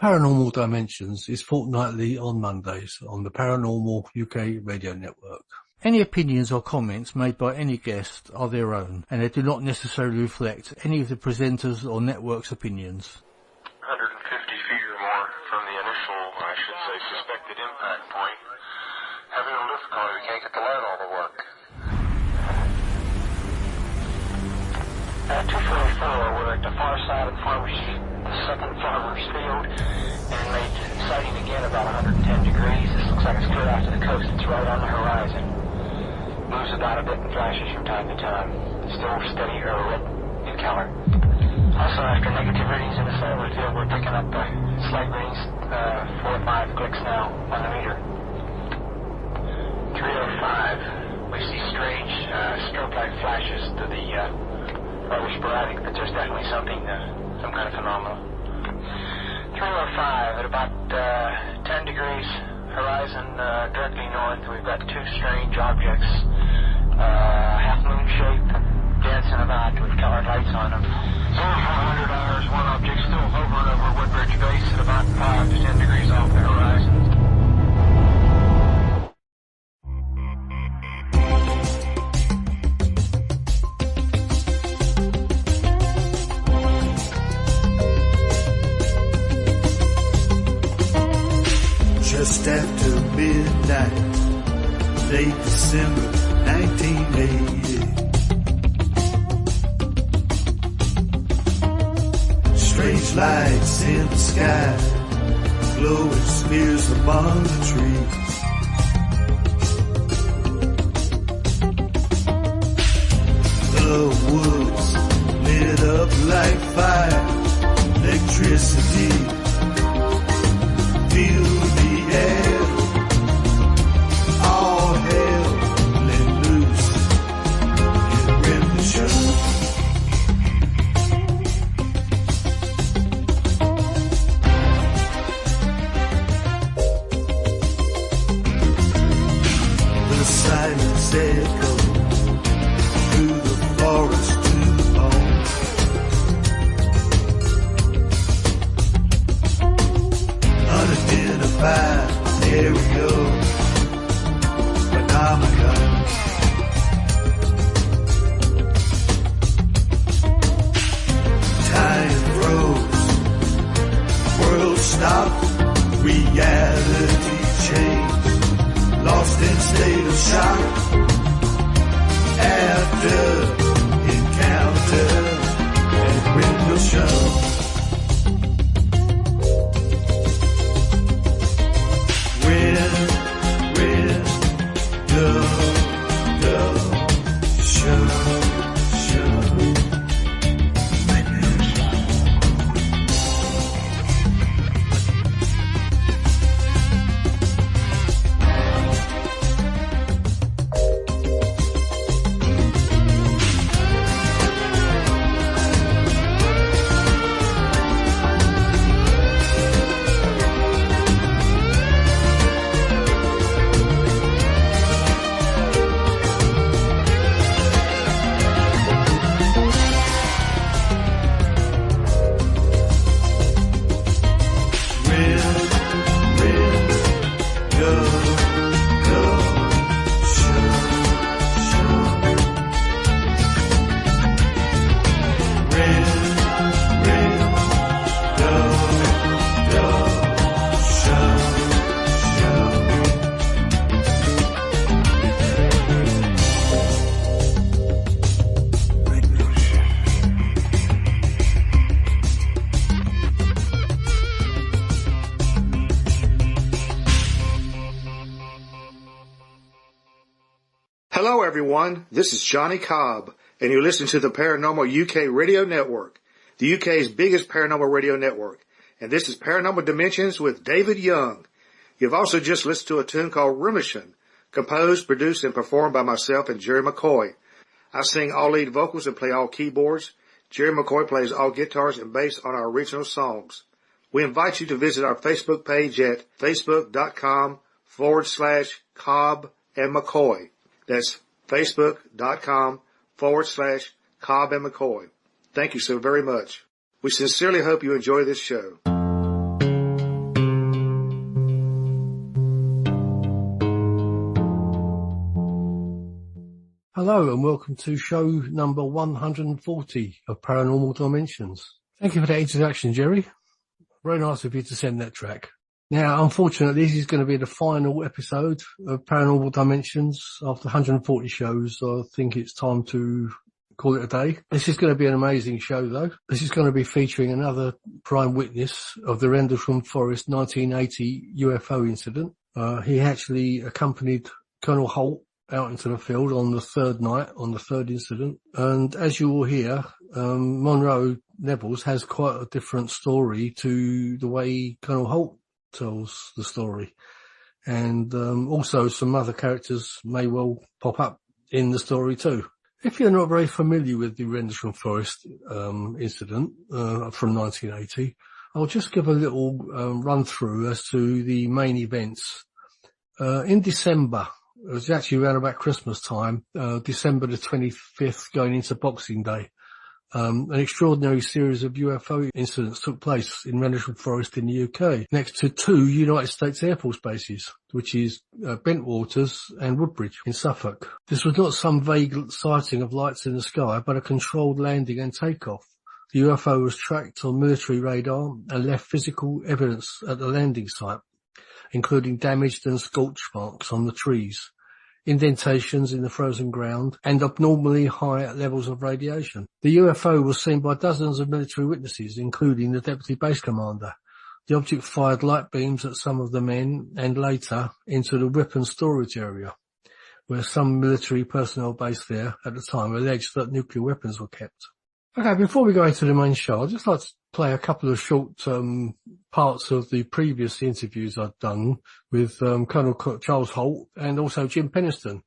Paranormal Dimensions is fortnightly on Mondays on the Paranormal UK Radio Network. Any opinions or comments made by any guest are their own, and they do not necessarily reflect any of the presenters or network's opinions. 150 feet or more from the initial, I should say, suspected impact point. Having a lift difficulty, we can't get the light all to work. At 244, we're at the far side of the the second farmer's field, and made sighting again about 110 degrees. This looks like it's clear out to the coast. It's right on the horizon. Moves about a bit and flashes from time to time. Still steady or red in color. Also, after negative readings in the solar field, we're picking up slight readings, 4 or 5 clicks now on the meter. 305, we see strange strobe-like flashes to the rather sporadic, but there's definitely something, some kind of phenomenon. 305 at about 10 degrees horizon directly north. We've got 2 strange objects, half moon shape, dancing about with colored lights on them. So 400 hours, one object still hovering over Woodbridge Base at about 5 to 10 degrees off the horizon. Just after midnight, late December 1988. Strange lights in the sky, glowing smears among the trees. The woods lit up like fire, electricity filled the air. All hell let loose in Rendlesham. The silence echoes through the forest to the bone. Unidentified aerial phenomena. Time froze, world stopped, reality changed, lost in state of shock after encounter at Rendlesham. Hello everyone, this is Johnny Cobb, and you're listening to the Paranormal UK Radio Network, the UK's biggest paranormal radio network, and this is Paranormal Dimensions with David Young. You've also just listened to a tune called Rendlesham, composed, produced, and performed by myself and Jerry McCoy. I sing all lead vocals and play all keyboards. Jerry McCoy plays all guitars and bass on our original songs. We invite you to visit our Facebook page at facebook.com/Cobb and McCoy. That's facebook.com/Cobb and McCoy. Thank you so very much. We sincerely hope you enjoy this show. Hello and welcome to show number 140 of Paranormal Dimensions. Thank you for that introduction, Jerry. Very nice of you to send that track. Now, unfortunately, this is going to be the final episode of Paranormal Dimensions. After 140 shows, I think it's time to call it a day. This is going to be an amazing show, though. This is going to be featuring another prime witness of the Rendlesham Forest 1980 UFO incident. He actually accompanied Colonel Holt out into the field on the third night, on the third incident. And as you will hear, Monroe Nevels has quite a different story to the way Colonel Holt tells the story. And also some other characters may well pop up in the story too. If you're not very familiar with the Rendlesham Forest incident from 1980, I'll just give a little run through as to the main events. In December, it was actually around about Christmas time, December the 25th going into Boxing Day. An extraordinary series of UFO incidents took place in Rendlesham Forest in the UK, next to two United States Air Force bases, which is Bentwaters and Woodbridge in Suffolk. This was not some vague sighting of lights in the sky, but a controlled landing and takeoff. The UFO was tracked on military radar and left physical evidence at the landing site, including damaged and scorch marks on the trees, indentations in the frozen ground, and abnormally high levels of radiation. The UFO was seen by dozens of military witnesses, including the deputy base commander. The object fired light beams at some of the men and later into the weapons storage area, where some military personnel based there at the time alleged that nuclear weapons were kept. Okay, before we go into the main show, I'd just like to play a couple of short parts of the previous interviews I've done with Colonel Charles Holt and also Jim Penniston.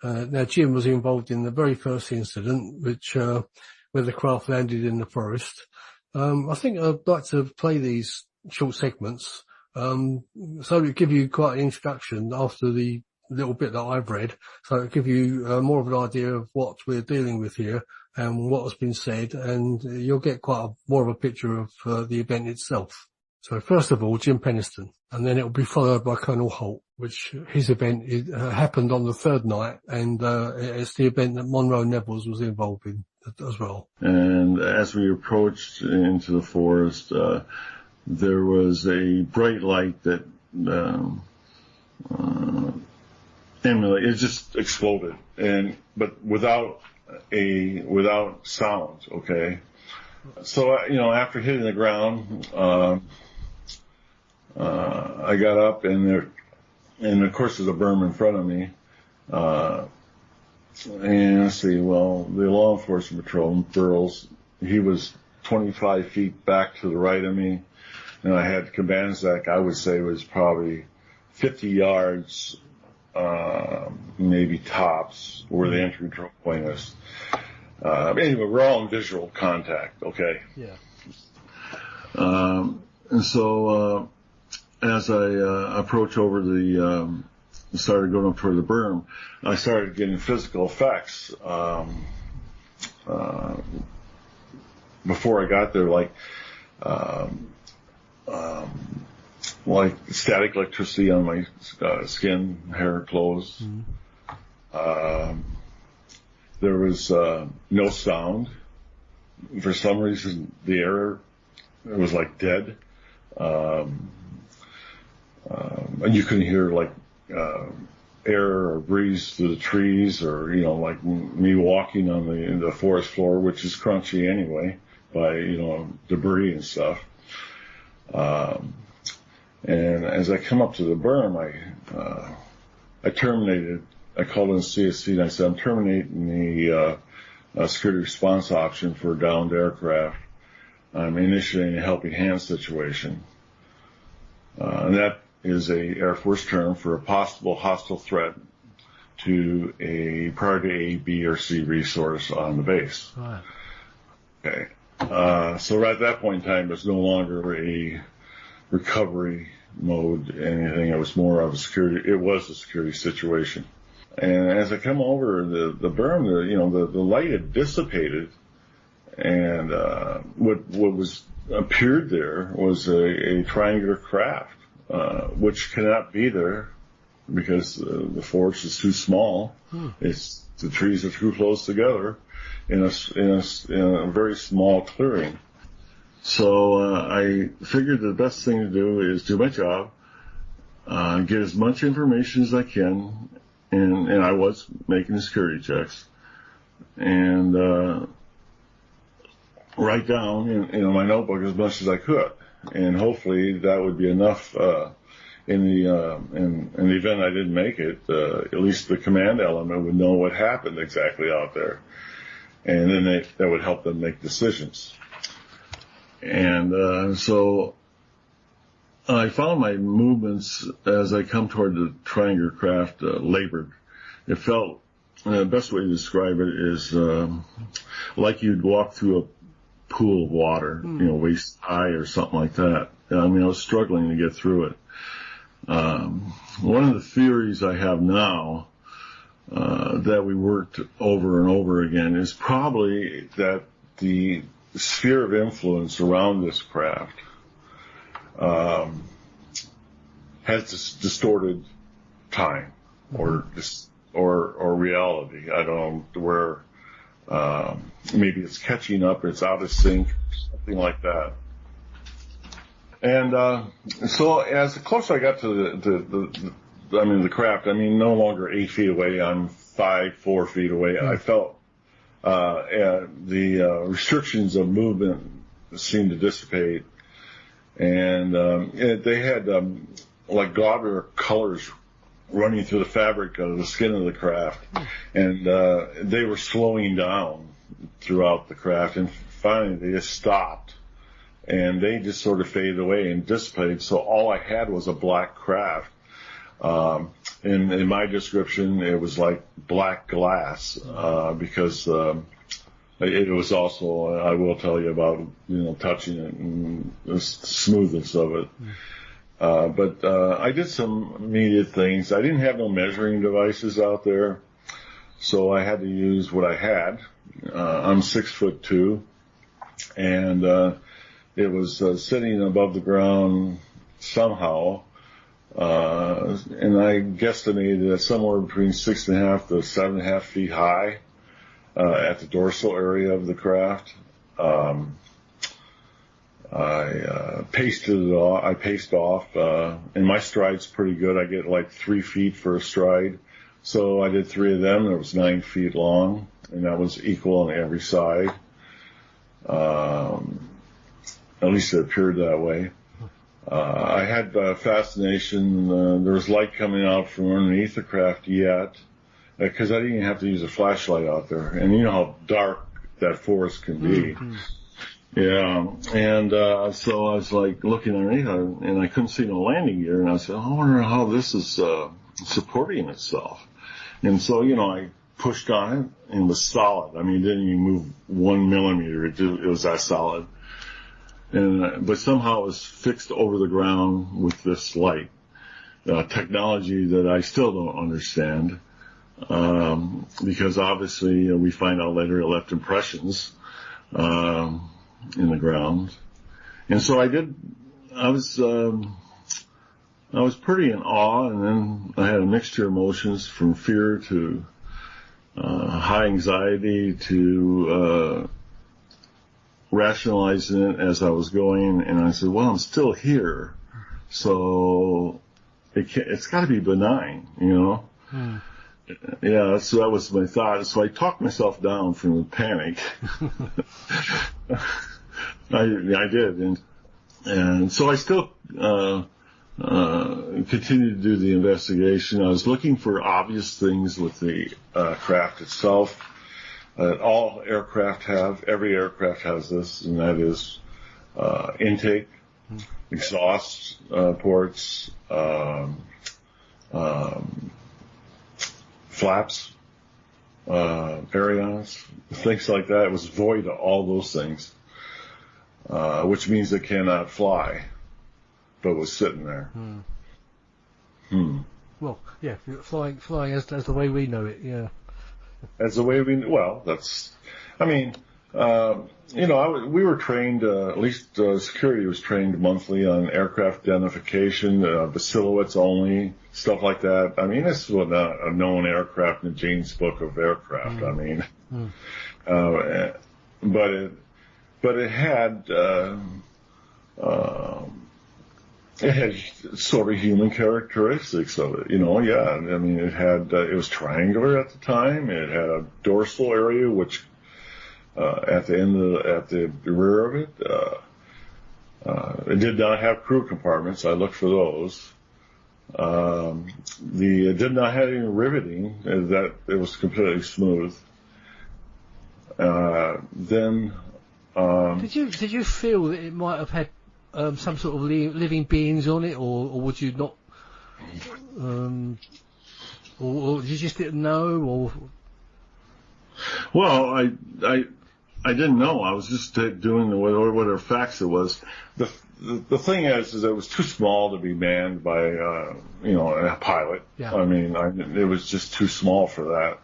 Now, Jim was involved in the very first incident, which where the craft landed in the forest. I think I'd like to play these short segments so to give you quite an introduction after the little bit that I've read, so it'll give you more of an idea of what we're dealing with here and what has been said, and you'll get more of a picture of the event itself. So first of all, Jim Penniston, and then it'll be followed by Colonel Holt, which his event happened on the third night, and it's the event that Monroe Nevels was involved in as well. And as we approached into the forest, there was a bright light that it just exploded, but without sound. Okay, so after hitting the ground, I got up and of course there's a berm in front of me, and let's see, well, the law enforcement patrol, Burroughs, he was 25 feet back to the right of me, and I had Cabanzac, I would say was probably 50 yards. Maybe tops where the entry point is. Anyway, we're all in visual contact, okay? Yeah. And so, as I approach over started going up toward the berm, I started getting physical effects. Before I got there, like static electricity on my skin, hair, clothes. Mm-hmm. There was no sound. For some reason, the air was like dead. And you couldn't hear air or breeze through the trees, or like me walking on the forest floor, which is crunchy anyway by debris and stuff. And as I come up to the berm, I terminated. I called in CSC and I said, I'm terminating the security response option for downed aircraft. I'm initiating a helping hand situation. And that is a Air Force term for a possible hostile threat to a priority A, B, or C resource on the base. Right. Okay. So at that point in time, there's no longer a recovery mode, anything. It was more of a security situation. And as I come over the berm, the light had dissipated, and what was appeared there was a triangular craft, which cannot be there because the forest is too small. The trees are too close together in a very small clearing. So I figured the best thing to do is do my job, get as much information as I can, and I was making security checks, and write down in my notebook as much as I could, and hopefully that would be enough. In the event I didn't make it, at least the command element would know what happened exactly out there, and then that would help them make decisions. And so I found my movements as I come toward the triangular craft labored. It felt, the best way to describe it is like you'd walk through a pool of water, waist high or something like that. I mean, I was struggling to get through it. One of the theories I have now that we worked over and over again is probably that the sphere of influence around this craft has this distorted time or reality. I don't know where maybe it's catching up, it's out of sync, something like that. And so as close I got to the craft, no longer 8 feet away, I'm 4 feet away. I felt the restrictions of movement seemed to dissipate, and they had like gaudier colors running through the fabric of the skin of the craft, and they were slowing down throughout the craft, and finally they just stopped. And they just sort of faded away and dissipated. So all I had was a black craft. In my description, it was like black glass, because it was also, I will tell you about, touching it and the smoothness of it. But I did some immediate things. I didn't have no measuring devices out there, so I had to use what I had. I'm 6'2", and it was sitting above the ground somehow, and I guesstimated that somewhere between 6.5 to 7.5 feet high at the dorsal area of the craft. I paced off, and my stride's pretty good. I get like 3 feet for a stride, so I did 3 of them. That was 9 feet long, and that was equal on every side. At least it appeared that way. I had fascination. There was light coming out from underneath the craft yet, because I didn't even have to use a flashlight out there. And you know how dark that forest can be. Yeah. And so I was like looking underneath, and I couldn't see no landing gear. And I said, I wonder how this is supporting itself. And so, I pushed on it, and it was solid. It didn't even move 1 millimeter. It was that solid. But somehow it was fixed over the ground with this light technology that I still don't understand, because obviously we find out later it left impressions in the ground. And so I was pretty in awe, and then I had a mixture of emotions from fear to high anxiety to rationalizing it as I was going, and I said, well, I'm still here, so it's got to be benign, Yeah, so that was my thought. So I talked myself down from the panic. I did, and so I still continued to do the investigation. I was looking for obvious things with the craft itself. All aircraft every aircraft has this, and that is intake, exhaust ports, flaps, ailerons, things like that. It was void of all those things, which means it cannot fly, but was sitting there. Well, yeah, flying as the way we know it, yeah. As the way that's, We were trained, at least security was trained monthly on aircraft identification, the silhouettes only, stuff like that. I mean, this was not a known aircraft in Jane's book of aircraft. I mean, but it had sort of human characteristics of it, yeah. I mean, it was triangular at the time. It had a dorsal area, which, at the rear of it, it did not have crew compartments. I looked for those. It did not have any riveting, that it was completely smooth. Then, Did you feel that it might have had some sort of living beings on it, or would you not, or you just didn't know, or? Well, I didn't know. I was just doing whatever facts it was. The thing is it was too small to be manned by a pilot. Yeah. I mean, it was just too small for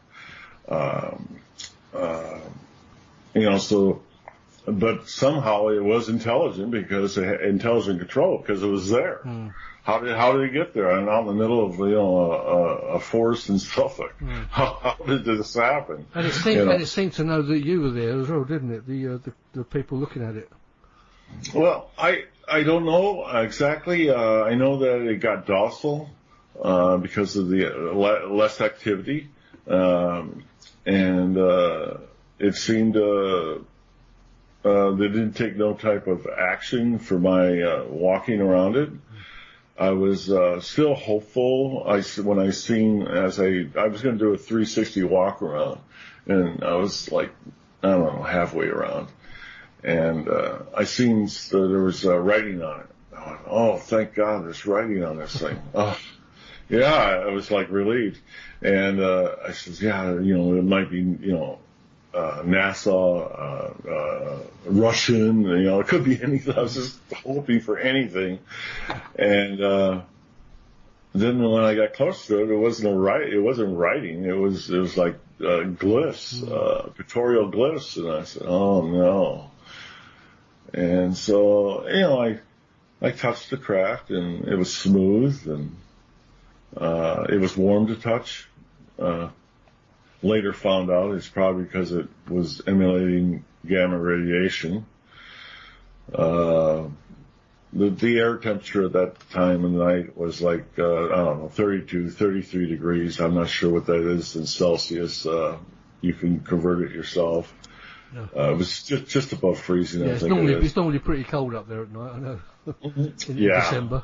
that. So. But somehow it was intelligent because it had intelligent control because it was there. How did it get there? And out in the middle of a forest in Suffolk. How did this happen? And it seemed to know that you were there as well, didn't it? The people looking at it. Well, I don't know exactly. I know that it got docile because of the less activity, and it seemed. They didn't take no type of action for my walking around it. I was still hopeful. When I seen I was going to do a 360 walk around, and I was like, I don't know, halfway around, and I seen there was writing on it. I went, oh, thank God, there's writing on this thing. Oh, yeah, I was like relieved, and I said, yeah, it might be, NASA, Russian, it could be anything. I was just hoping for anything. And, then when I got close to it, it wasn't writing. It was like, glyphs, pictorial glyphs. And I said, oh no. And so, I touched the craft and it was smooth and, it was warm to touch. Later found out it's probably because it was emulating gamma radiation. The air temperature at that time of night was like, 32, 33 degrees. I'm not sure what that is in Celsius. You can convert it yourself. Yeah. It was just above freezing. Yeah, it's normally pretty cold up there at night, I know. in December.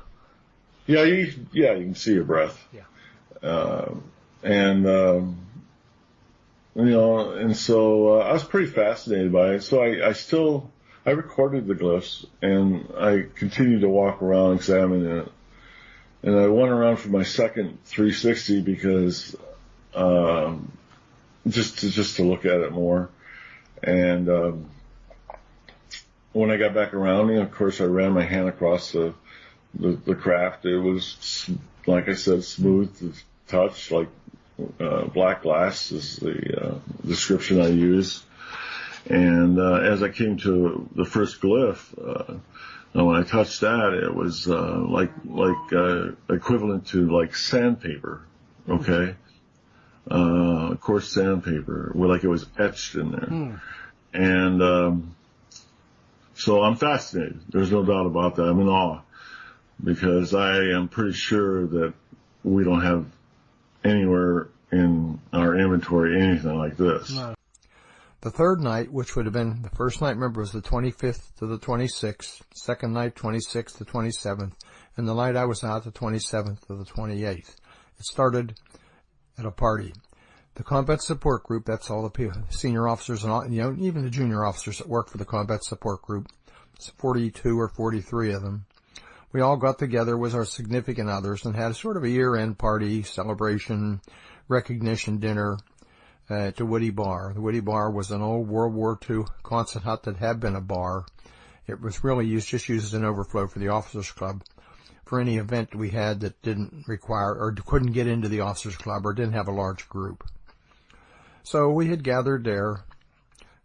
Yeah, you can see your breath. Yeah. And so I was pretty fascinated by it. So I recorded the glyphs and I continued to walk around examining it. And I went around for my second 360 because just to look at it more. And when I got back around, of course, I ran my hand across the craft. It was, like I said, smooth to touch, like black glass is the description I use. And as I came to the first glyph, when I touched that, it was equivalent to like sandpaper, okay? Coarse sandpaper, like it was etched in there. And so I'm fascinated. There's no doubt about that. I'm in awe because I am pretty sure that we don't have anywhere in our inventory anything like this. No. The third night, which would have been, the first night, remember, was the 25th to the 26th, second night, 26th to 27th, and the night I was out, the 27th to the 28th. It started at a party. The combat support group, that's all the people, senior officers and all, even the junior officers that work for the combat support group, it's 42 or 43 of them. We all got together with our significant others and had sort of a year-end party, celebration, recognition dinner at the Woody Bar. The Woody Bar was an old World War II Quonset hut that had been a bar. It was really used as an overflow for the officers club for any event we had that didn't require or couldn't get into the officers club or didn't have a large group. So we had gathered there,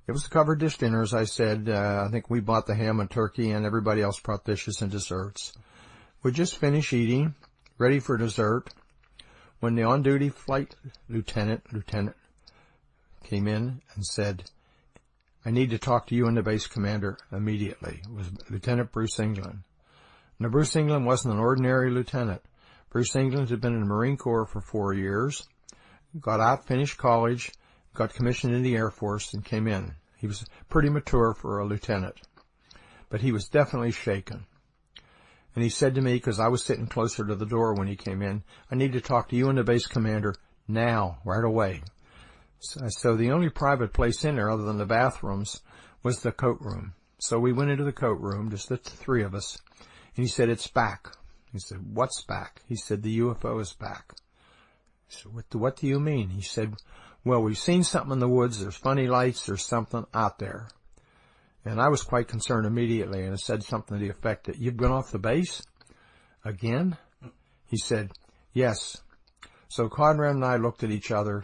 It was a covered dish dinner, as I said. I think we bought the ham and turkey, and everybody else brought dishes and desserts. We just finished eating, ready for dessert, when the on-duty flight lieutenant came in and said, "I need to talk to you and the base commander immediately." It was Lieutenant Bruce England. Now, Bruce England wasn't an ordinary lieutenant. Bruce England had been in the Marine Corps for 4 years, got out, finished college, got commissioned in the Air Force, and came in. He was pretty mature for a lieutenant, but he was definitely shaken. And he said to me, because I was sitting closer to the door when he came in, "I need to talk to you and the base commander now, right away." So the only private place in there, other than the bathrooms, was the coat room. So we went into the coat room, just the three of us, and he said, "It's back." He said, "What's back?" He said, "The UFO is back." I said, what do you mean? He said, "Well, we've seen something in the woods. There's funny lights. There's something out there." And I was quite concerned immediately, and I said something to the effect that, "You've been off the base? Again?" He said, "Yes." So Conrad and I looked at each other,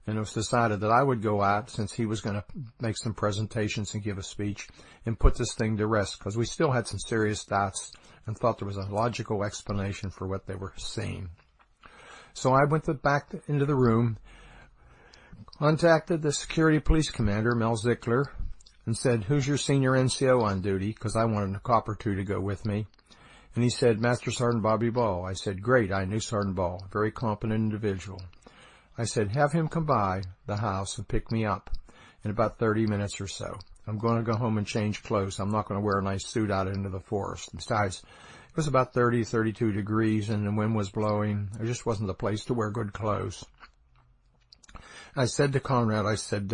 and it was decided that I would go out, since he was going to make some presentations and give a speech, and put this thing to rest, because we still had some serious doubts and thought there was a logical explanation for what they were seeing. So I went back into the room, contacted the security police commander, Mel Zickler, and said, "Who's your senior NCO on duty?" Because I wanted a cop or two to go with me. And he said, "Master Sergeant Bobby Ball." I said, "Great, I knew Sergeant Ball, a very competent individual." I said, "Have him come by the house and pick me up in about 30 minutes or so. I'm going to go home and change clothes. I'm not going to wear a nice suit out into the forest." Besides, it was about 30, 32 degrees, and the wind was blowing. There just wasn't the place to wear good clothes. I said to Conrad, I said,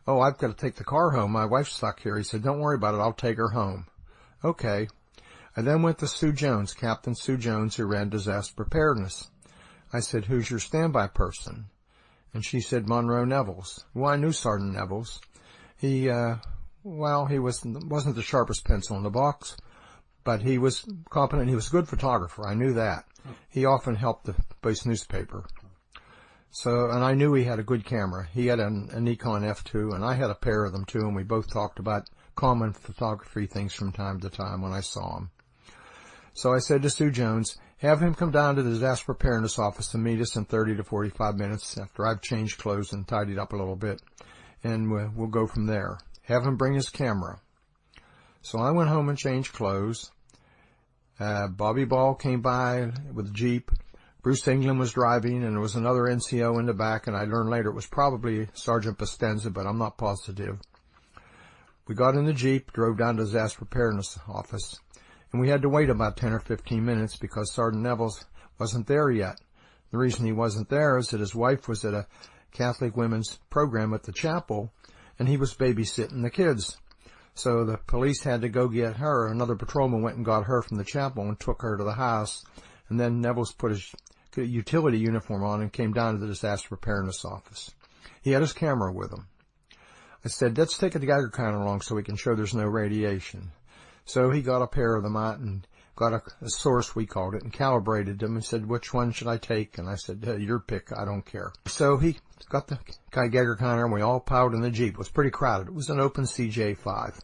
"Oh, I've got to take the car home. My wife's stuck here." He said, "Don't worry about it. I'll take her home." Okay. I then went to Sue Jones, Captain Sue Jones, who ran disaster preparedness. I said, "Who's your standby person?" And she said, "Monroe Nevels." Well, I knew Sergeant Nevels. He wasn't the sharpest pencil in the box, but he was competent. He was a good photographer. I knew that. He often helped the base newspaper. So, and I knew he had a good camera. He had a Nikon F2, and I had a pair of them too, and we both talked about common photography things from time to time when I saw him. So I said to Sue Jones, "Have him come down to the disaster preparedness office to meet us in 30 to 45 minutes after I've changed clothes and tidied up a little bit, and we'll go from there. Have him bring his camera." So I went home and changed clothes. Bobby Ball came by with a Jeep. Bruce England was driving, and there was another NCO in the back, and I learned later it was probably Sergeant Pastenza, but I'm not positive. We got in the Jeep, drove down to the disaster preparedness office, and we had to wait about 10 or 15 minutes because Sergeant Nevels wasn't there yet. The reason he wasn't there is that his wife was at a Catholic women's program at the chapel, and he was babysitting the kids. So the police had to go get her. Another patrolman went and got her from the chapel and took her to the house, and then Nevels put his utility uniform on and came down to the disaster preparedness office. He had his camera with him. I said, "Let's take a Geiger counter along so we can show there's no radiation." So he got a pair of them out and got a source, we called it, and calibrated them and said, "Which one should I take?" And I said, "Your pick, I don't care." So he got the Geiger counter, and we all piled in the Jeep. It was pretty crowded. It was an open CJ5.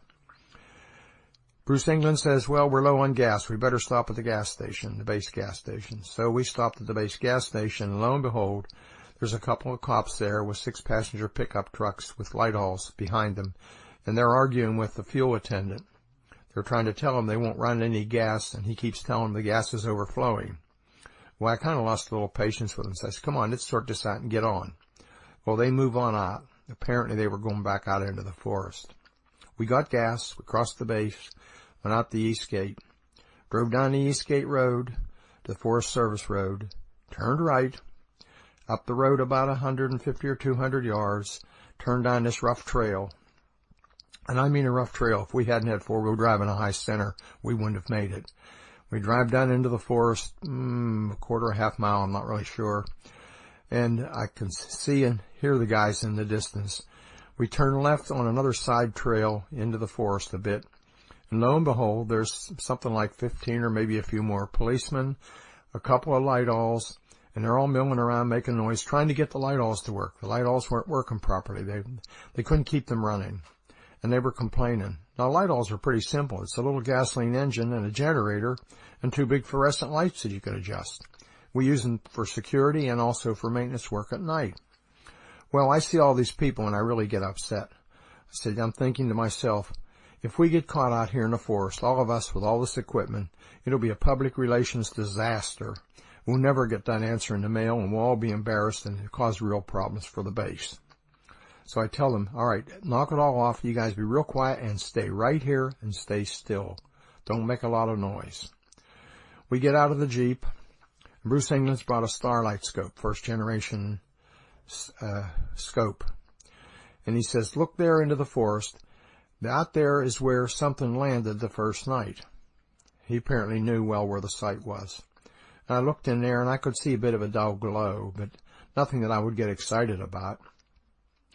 Bruce England says, "Well, we're low on gas. We better stop at the gas station, the base gas station." So we stopped at the base gas station, and lo and behold, there's a couple of cops there with 6 passenger pickup trucks with light-alls behind them, and they're arguing with the fuel attendant. They're trying to tell him they won't run any gas, and he keeps telling them the gas is overflowing. Well, I kind of lost a little patience with him. So I said, "Come on, let's sort this out and get on." Well, they move on out. Apparently, they were going back out into the forest. We got gas. We crossed the base, went out the East Gate, drove down the East Gate Road to the Forest Service Road, turned right, up the road about 150 or 200 yards, turned down this rough trail. And I mean a rough trail. If we hadn't had four-wheel drive and a high center, we wouldn't have made it. We drive down into the forest, a quarter or half mile, I'm not really sure. And I can see and hear the guys in the distance. We turn left on another side trail into the forest a bit. And lo and behold, there's something like 15 or maybe a few more policemen, a couple of light-alls, and they're all milling around making noise, trying to get the light-alls to work. The light-alls weren't working properly. They couldn't keep them running. and they were complaining. Now, light-alls are pretty simple. It's a little gasoline engine and a generator and 2 big fluorescent lights that you can adjust. We use them for security and also for maintenance work at night. Well, I see all these people and I really get upset. I said, I'm thinking to myself, if we get caught out here in the forest, all of us with all this equipment, it'll be a public relations disaster. We'll never get done answering the mail, and we'll all be embarrassed and cause real problems for the base. So I tell them, all right, knock it all off. You guys be real quiet and stay right here and stay still. Don't make a lot of noise. We get out of the Jeep. Bruce England's brought a starlight scope, first generation scope. And he says, look there into the forest. Out there is where something landed the first night. He apparently knew well where the site was. And I looked in there and I could see a bit of a dull glow, but nothing that I would get excited about.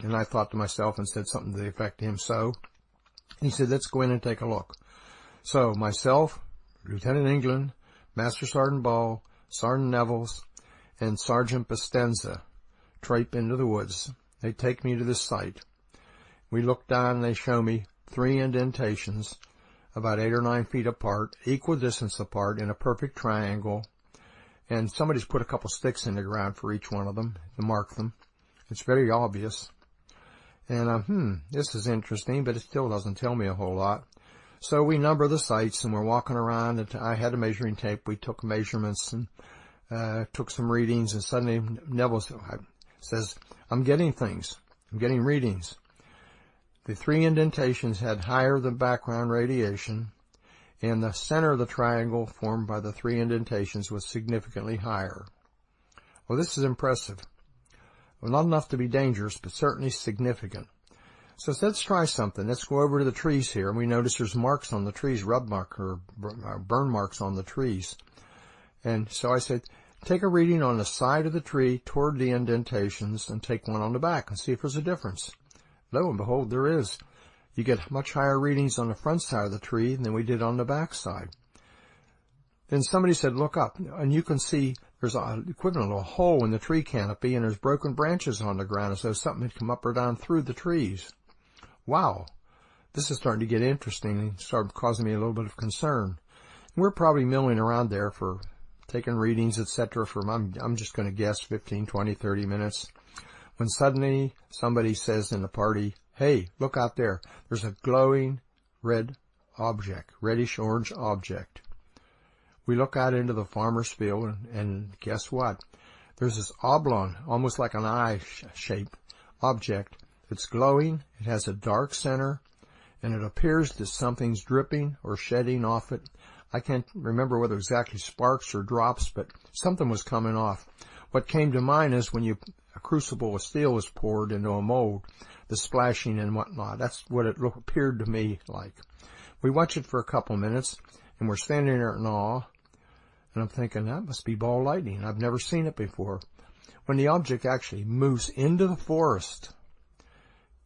And I thought to myself and said something to the effect to him, so. He said, let's go in and take a look. So myself, Lieutenant England, Master Sergeant Ball, Sergeant Nevels, and Sergeant Pastenza trape into the woods. They take me to this site. We look down and they show me 3 indentations about 8 or 9 feet apart, equal distance apart in a perfect triangle. And somebody's put a couple sticks in the ground for each one of them to mark them. It's very obvious. And, this is interesting, but it still doesn't tell me a whole lot. So we number the sites and we're walking around and I had a measuring tape. We took measurements and took some readings, and suddenly Neville says, I'm getting things. I'm getting readings. The 3 indentations had higher than background radiation, and the center of the triangle formed by the 3 indentations was significantly higher. Well, this is impressive. Well, not enough to be dangerous, but certainly significant. So let's try something. Let's go over to the trees here, and we notice there's marks on the trees, rub mark or burn marks on the trees. And so I said, take a reading on the side of the tree toward the indentations and take one on the back and see if there's a difference. Lo and behold, there is. You get much higher readings on the front side of the tree than we did on the back side. Then somebody said, look up, and you can see there's an equivalent of a hole in the tree canopy, and there's broken branches on the ground as though something had come up or down through the trees. Wow, this is starting to get interesting and started causing me a little bit of concern. And we're probably milling around there for taking readings, etc. for, I'm just going to guess, 15, 20, 30 minutes. When suddenly somebody says in the party, hey, look out there. There's a glowing red object, reddish-orange object. We look out into the farmer's field, and guess what? There's this oblong, almost like an eye-shaped object. It's glowing, it has a dark center, and it appears that something's dripping or shedding off it. I can't remember whether exactly sparks or drops, but something was coming off. What came to mind is when a crucible of steel is poured into a mold, the splashing and whatnot. That's what it appeared to me like. We watch it for a couple minutes, and we're standing there in awe, and I'm thinking, that must be ball lightning. I've never seen it before. When the object actually moves into the forest,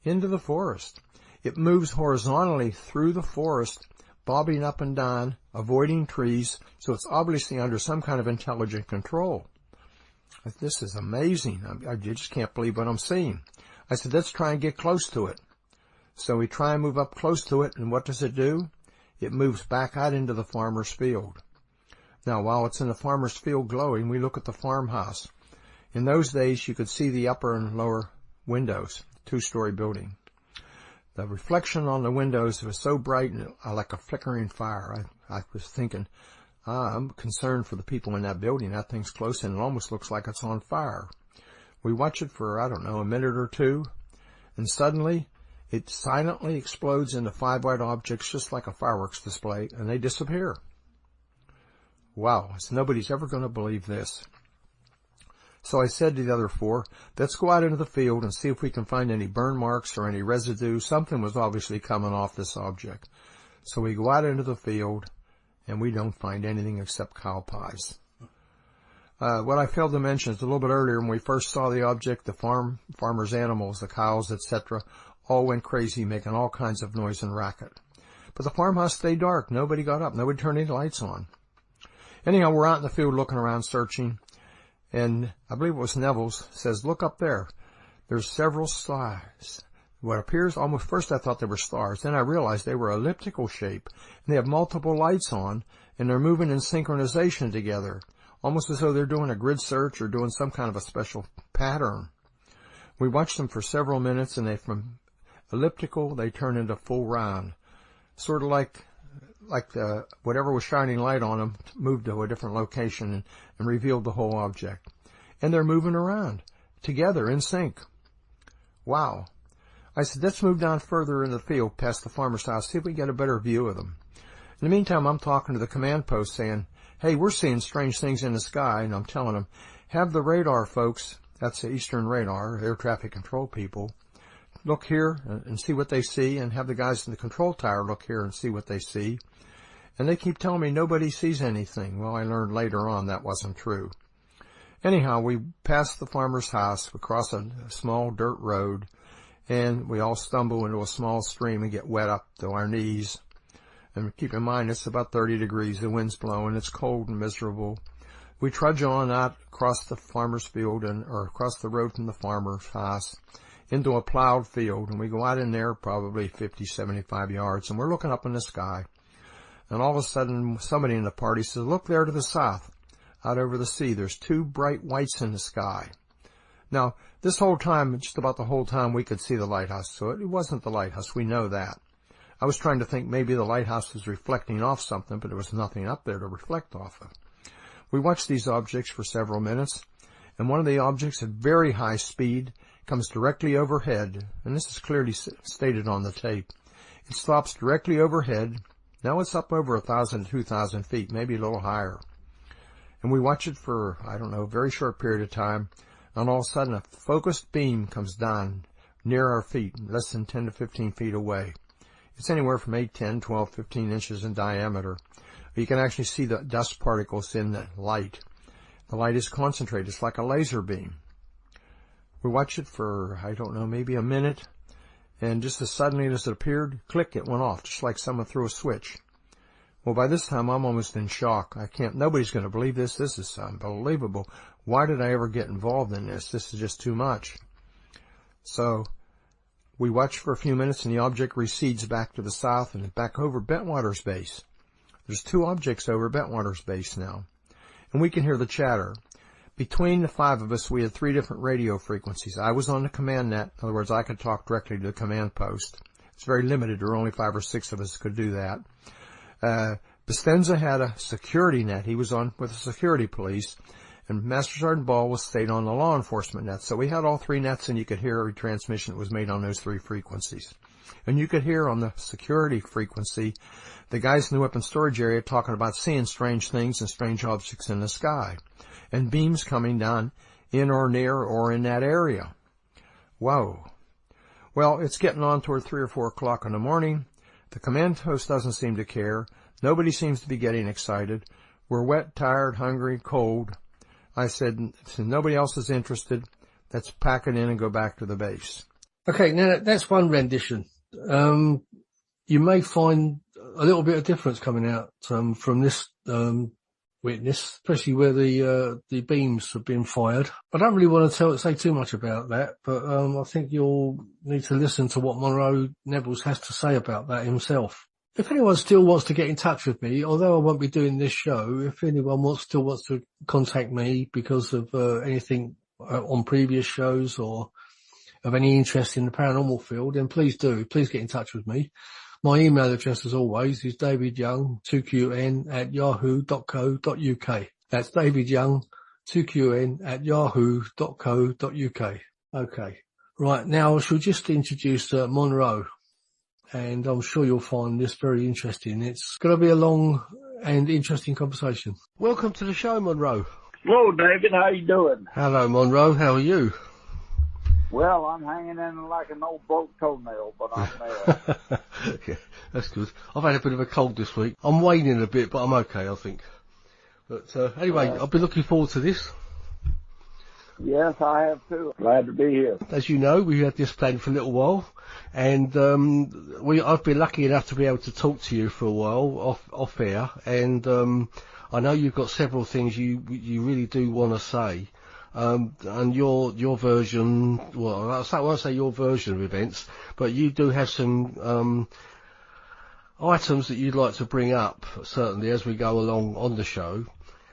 it moves horizontally through the forest, bobbing up and down, avoiding trees, so it's obviously under some kind of intelligent control. This is amazing. I just can't believe what I'm seeing. I said, let's try and get close to it. So we try and move up close to it, and what does it do? It moves back out into the farmer's field. Now, while it's in the farmer's field glowing, we look at the farmhouse. In those days, you could see the upper and lower windows, 2-story building. The reflection on the windows was so bright and like a flickering fire. I was thinking, I'm concerned for the people in that building. That thing's close and it almost looks like it's on fire. We watch it for, a minute or two, and suddenly it silently explodes into 5 white objects just like a fireworks display, and they disappear. Wow, nobody's ever going to believe this. So I said to the other 4, let's go out into the field and see if we can find any burn marks or any residue. Something was obviously coming off this object. So we go out into the field, and we don't find anything except cow pies. What I failed to mention is a little bit earlier, when we first saw the object, the farmers' animals, the cows, etc., all went crazy, making all kinds of noise and racket. But the farmhouse stayed dark. Nobody got up. Nobody turned any lights on. Anyhow, we're out in the field looking around, searching, and I believe it was Nevels says, look up there. There's several what appears almost, first I thought they were stars, then I realized they were elliptical shape, and they have multiple lights on, and they're moving in synchronization together, almost as though they're doing a grid search or doing some kind of a special pattern. We watched them for several minutes, and from elliptical, they turn into full round, sort of like whatever was shining light on them moved to a different location and revealed the whole object. And they're moving around together in sync. Wow. I said, let's move down further in the field past the farmer's house, see if we can get a better view of them. In the meantime, I'm talking to the command post saying, hey, we're seeing strange things in the sky, and I'm telling them, have the radar folks, that's the Eastern Radar, air traffic control people, look here and see what they see, and have the guys in the control tower look here and see what they see. And they keep telling me nobody sees anything. Well, I learned later on that wasn't true. Anyhow, we passed the farmer's house, we cross a small dirt road, and we all stumble into a small stream and get wet up to our knees. And keep in mind, it's about 30 degrees, the wind's blowing, it's cold and miserable. We trudge on out across the farmer's field or across the road from the farmer's house into a plowed field, and we go out in there probably 50, 75 yards, and we're looking up in the sky. And all of a sudden, somebody in the party says, look there to the south, out over the sea. There's two bright whites in the sky. Now, this whole time, just about the whole time, we could see the lighthouse. So it wasn't the lighthouse. We know that. I was trying to think maybe the lighthouse was reflecting off something, but there was nothing up there to reflect off of. We watched these objects for several minutes, and one of the objects at very high speed comes directly overhead, and this is clearly stated on the tape. It stops directly overhead. Now it's up over 1,000 to 2,000 feet, maybe a little higher. And we watch it for, I don't know, a very short period of time, and all of a sudden a focused beam comes down near our feet, less than 10 to 15 feet away. It's anywhere from 8, 10, 12, 15 inches in diameter. You can actually see the dust particles in the light. The light is concentrated. It's like a laser beam. We watch it for, I don't know, maybe a minute, and just as suddenly as it appeared, click, it went off, just like someone threw a switch. Well, by this time, I'm almost in shock. Nobody's going to believe this. This is unbelievable. Why did I ever get involved in this? This is just too much. So, we watch for a few minutes, and the object recedes back to the south and back over Bentwater's base. There's two objects over Bentwater's base now, and we can hear the chatter. Between the five of us, we had 3 different radio frequencies. I was on the command net. In other words, I could talk directly to the command post. It's very limited. There were only 5 or 6 of us could do that. Bestenza had a security net. He was on with the security police. And Master Sergeant Ball stayed on the law enforcement net. So we had all 3 nets, and you could hear every transmission that was made on those 3 frequencies. And you could hear on the security frequency the guys in the weapons storage area talking about seeing strange things and strange objects in the sky, and beams coming down in or near or in that area. Whoa. Well, it's getting on toward 3 or 4 o'clock in the morning. The command post doesn't seem to care. Nobody seems to be getting excited. We're wet, tired, hungry, cold. I said, nobody else is interested. Let's pack it in and go back to the base. Okay, now that's one rendition. You may find a little bit of difference coming out from this witness, especially where the beams have been fired. I don't really want to say too much about that, but I think you'll need to listen to what Monroe Nevels has to say about that himself. If anyone still wants to get in touch with me, although I won't be doing this show, if anyone still wants to contact me because of anything on previous shows or of any interest in the paranormal field, then please do. Please get in touch with me. My email address, as always, is davidyoung2qn@yahoo.co.uk. That's davidyoung2qn@yahoo.co.uk. Okay. Right, now I shall just introduce Monroe, and I'm sure you'll find this very interesting. It's going to be a long and interesting conversation. Welcome to the show, Monroe. Hello, David. How you doing? Hello, Monroe. How are you? Well, I'm hanging in like an old broke toenail, but I'm there. Yeah, that's good. I've had a bit of a cold this week. I'm waning a bit, but I'm okay, I think. But anyway, I've been looking forward to this. Yes, I have too. Glad to be here. As you know, we had this planned for a little while, and I've been lucky enough to be able to talk to you for a while off air, and I know you've got several things you really do want to say. and your version, well, I won't say your version of events, but you do have some items that you'd like to bring up, certainly, as we go along on the show.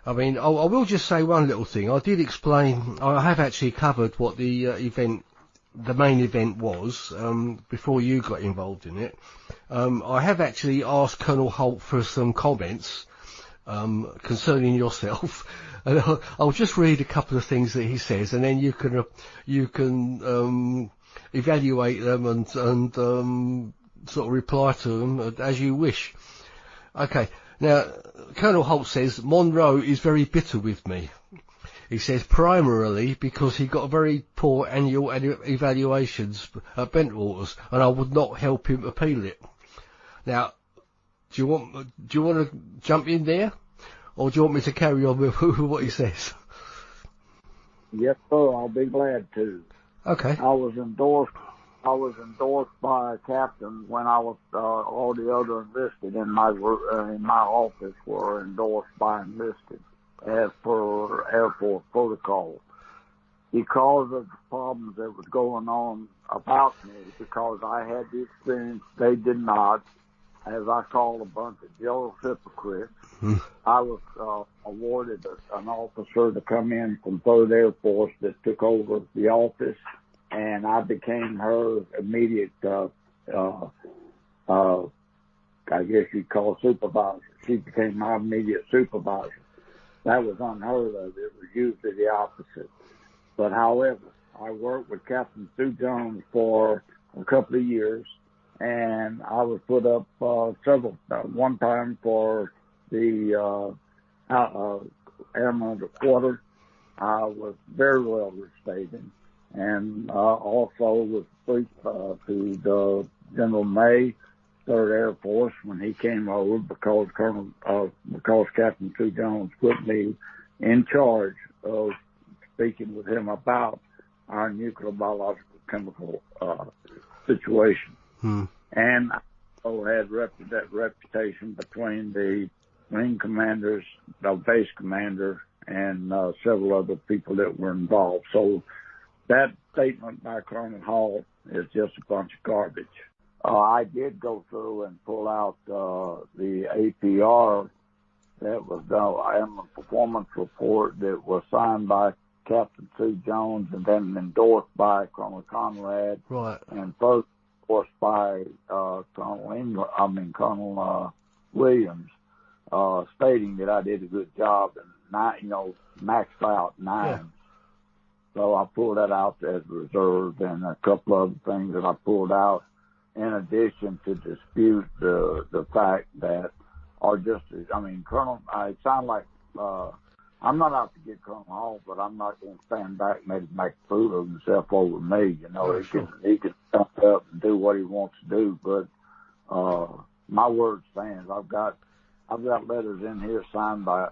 I mean, I will just say one little thing. I did explain, I have actually covered what the main event was, before you got involved in it. I have actually asked Colonel Holt for some comments, concerning yourself. And I'll just read a couple of things that he says, and then you can evaluate them and sort of reply to them as you wish. Okay. Now, Colonel Holt says, Monroe is very bitter with me. He says primarily because he got very poor annual evaluations at Bentwaters, and I would not help him appeal it. Now, do you want to jump in there, or do you want me to carry on with what he says? Yes, sir. I'll be glad to. Okay. I was endorsed by a captain when I was all the other enlisted in my office were endorsed by enlisted as per Air Force protocol. Because of the problems that was going on about me, because I had the experience they did not, as I called a bunch of jealous hypocrites, I was awarded an officer to come in from 3rd Air Force that took over the office, and I became her immediate, I guess you'd call supervisor. She became my immediate supervisor. That was unheard of. It was usually the opposite. But however, I worked with Captain Sue Jones for a couple of years, and I was put up one time for the airman of the quarter. I was very well respected, and also was briefed to the General May, 3rd Air Force, when he came over, because Captain Sue Jones put me in charge of speaking with him about our nuclear, biological, chemical situation. And I also had that reputation between the Marine commanders, the base commander, and several other people that were involved. So that statement by Colonel Hall is just a bunch of garbage. I did go through and pull out the APR that was a performance report that was signed by Captain Sue Jones and then endorsed by Colonel Conrad, right, and first endorsed by Colonel Williams, stating that I did a good job and maxed out 9. Yeah. So I pulled that out as reserve, and a couple other things that I pulled out, in addition to dispute the fact that, Colonel, it sounds like, I'm not out to get Colonel Hall, but I'm not going to stand back and make him make a fool of himself over me. He can jump up and do what he wants to do, but my word stands. I've got letters in here signed by,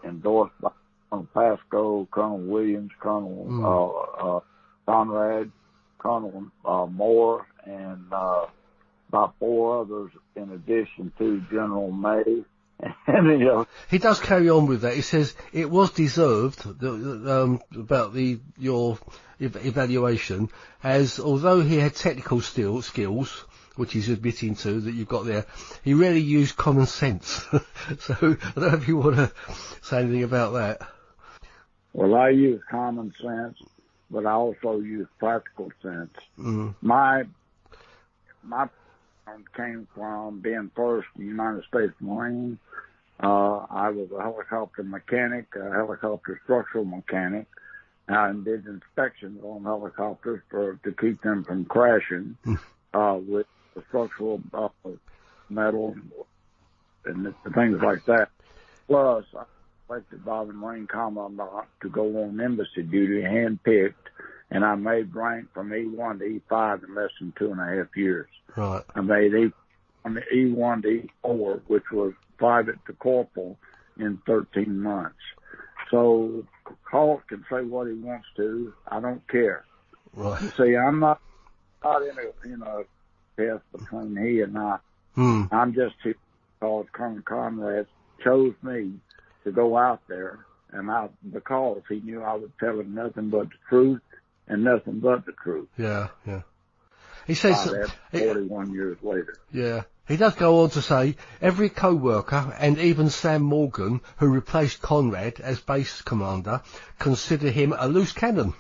endorsed by Colonel Pascoe, Colonel Williams, Colonel Conrad, Colonel Moore, and about 4 others, in addition to General May. And, he does carry on with that. He says it was deserved about your evaluation, as although he had technical skills, which he's admitting to that you've got there, he rarely used common sense. So I don't know if you want to say anything about that. Well, I use common sense, but I also use practical sense. My came from being first in the United States Marine. I was a helicopter mechanic, a helicopter structural mechanic, and did inspections on helicopters to keep them from crashing with the structural metal and things like that. Plus, I was selected by the Marine Commandant to go on embassy duty, handpicked, and I made rank from E1 to E5 in less than 2.5 years. Right. I made E1 to E4, which was private to corporal, in 13 months. So Hawk can say what he wants to. I don't care. Right. You see, I'm not in a test between he and I. I'm just here because Colonel Conrad chose me to go out there because he knew I was telling nothing but the truth and nothing but the truth. Yeah. He says 41 years later. Yeah. He does go on to say, every co-worker and even Sam Morgan, who replaced Conrad as base commander, consider him a loose cannon.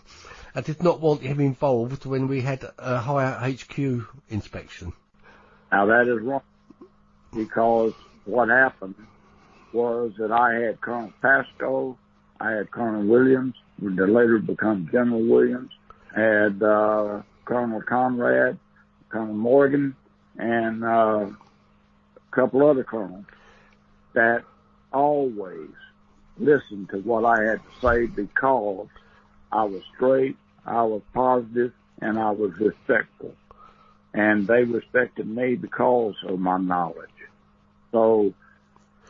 I did not want him involved when we had a higher HQ inspection. Now that is wrong, because what happened was that I had Colonel Pascoe, I had Colonel Williams, who later become General Williams, I had Colonel Conrad, Colonel Morgan, and a couple other colonels that always listened to what I had to say, because I was straight, I was positive, and I was respectful. And they respected me because of my knowledge. So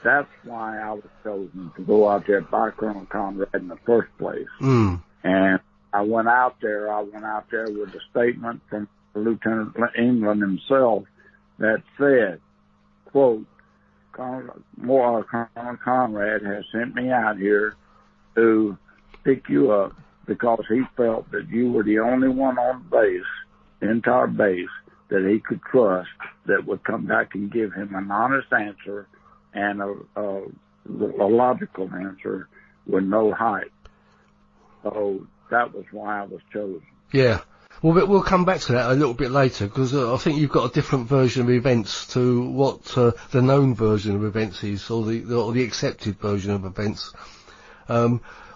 that's why I was chosen to go out there by Colonel Conrad in the first place. And I went out there with a statement from Lieutenant England himself that said, quote, Colonel Conrad has sent me out here to pick you up because he felt that you were the only one on base, the entire base, that he could trust that would come back and give him an honest answer and a logical answer with no hype. So that was why I was chosen. Yeah. Well, we'll come back to that a little bit later, because I think you've got a different version of events to what the known version of events is, or the accepted version of events.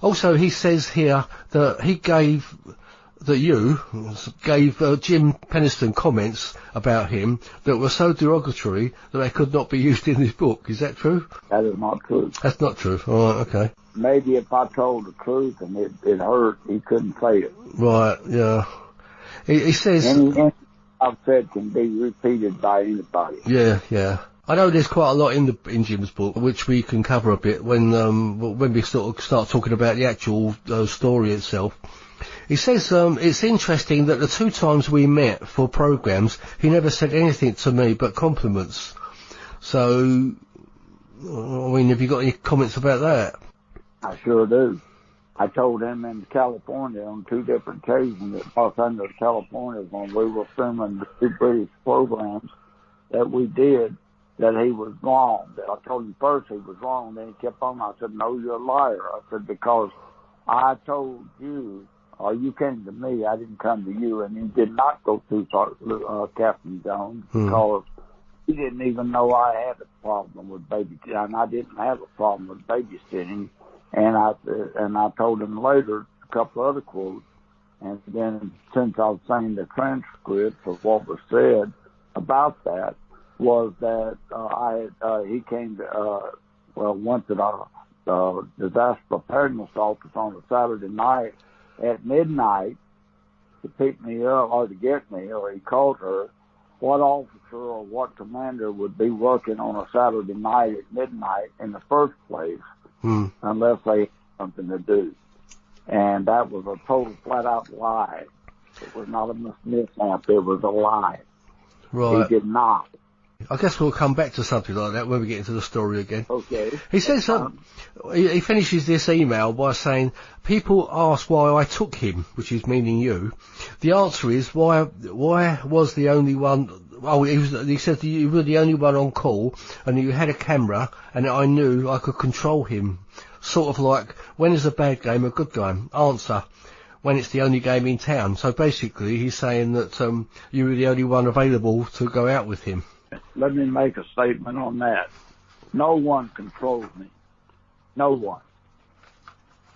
Also, he says here that you gave Jim Penniston comments about him that were so derogatory that they could not be used in this book. Is that true? That is not true. That's not true. All right, okay. Maybe if I told the truth and it hurt, he couldn't say it. Right, yeah. He says... Anything I've said can be repeated by anybody. Yeah. I know there's quite a lot in Jim's book, which we can cover a bit when we sort of start talking about the actual story itself. He says it's interesting that the 2 times we met for programs, he never said anything to me but compliments. So, I mean, have you got any comments about that? I sure do. I told him in California on 2 different occasions at Los Angeles, California, when we were filming the 2 British programs that we did, that he was wrong. That I told him first he was wrong, then he kept on. I said, no, you're a liar. I said, because I told you, or you came to me, I didn't come to you, and you did not go through Captain Jones, because he didn't even know I had a problem with babysitting, and I didn't have a problem with babysitting. And I told him later a couple other quotes, and then since I was saying the transcript of what was said about that, was that he came to went to the disaster preparedness office on a Saturday night at midnight to pick me up or to get me, or he called her. What officer or what commander would be working on a Saturday night at midnight in the first place? Unless they had something to do. And that was a total flat-out lie. It was not a mishap, it was a lie. Right. He did not. I guess we'll come back to something like that when we get into the story again. Okay. He says, he finishes this email by saying, people ask why I took him, which is meaning you. The answer is, why was the only one... Oh, he said you were the only one on call, and you had a camera, and I knew I could control him. Sort of like, when is a bad game a good game? Answer, when it's the only game in town. So basically, he's saying that you were the only one available to go out with him. Let me make a statement on that. No one controlled me. No one.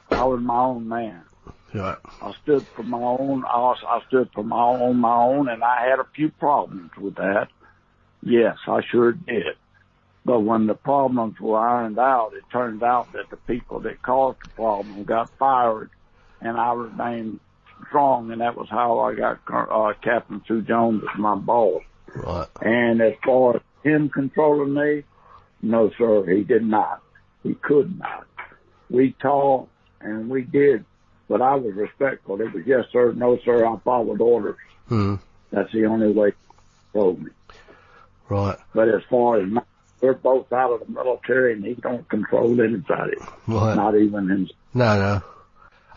I was my own man. Right. I stood for my own. I stood for my own, and I had a few problems with that. Yes, I sure did. But when the problems were ironed out, it turned out that the people that caused the problem got fired, and I remained strong, and that was how I got Captain Sue Jones as my boss. Right. And as far as him controlling me, no, sir, he did not. He could not. We talked, and we did. But I was respectful. It was yes, sir, no, sir, I followed orders. That's the only way he told me. Right. But as far as we're both out of the military, and he don't control anybody. Right. Not even him. No.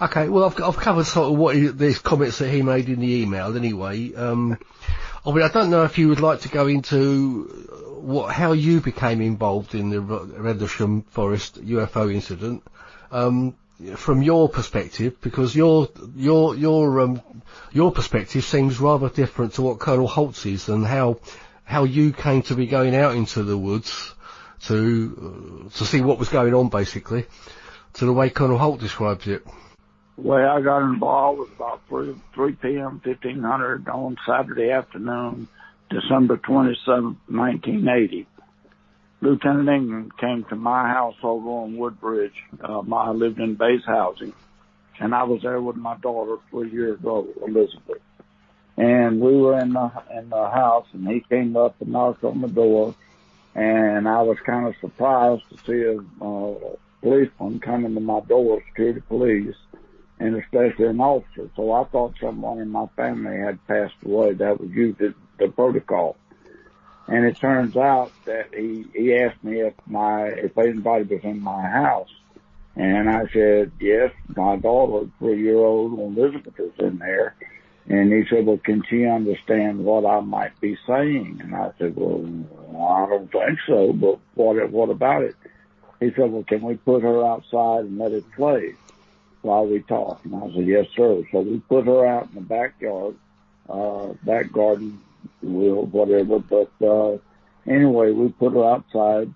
Okay, well, I've covered sort of what these comments that he made in the email anyway. I mean, I don't know if you would like to go into how you became involved in the Rendlesham Forest UFO incident, from your perspective, because your perspective seems rather different to what Colonel Holtz's, and how you came to be going out into the woods to see what was going on, basically, to the way Colonel Holt describes it. Well, I got involved with about 3 p.m., 1500 on Saturday afternoon, December 27th, 1980. Lieutenant England came to my house over on Woodbridge. I lived in base housing, and I was there with my daughter, 3 years old, Elizabeth. And we were in the house, and he came up and knocked on the door, and I was kind of surprised to see a policeman coming to my door, security police, and especially an officer. So I thought someone in my family had passed away. That was usually the protocol. And it turns out that he asked me if anybody was in my house. And I said, yes, my daughter, 3-year-old Elizabeth, is in there. And he said, well, can she understand what I might be saying? And I said, well, I don't think so, but what about it? He said, well, can we put her outside and let it play while we talk? And I said, yes, sir. So we put her out in the backyard, back garden, whatever. But anyway, we put her outside,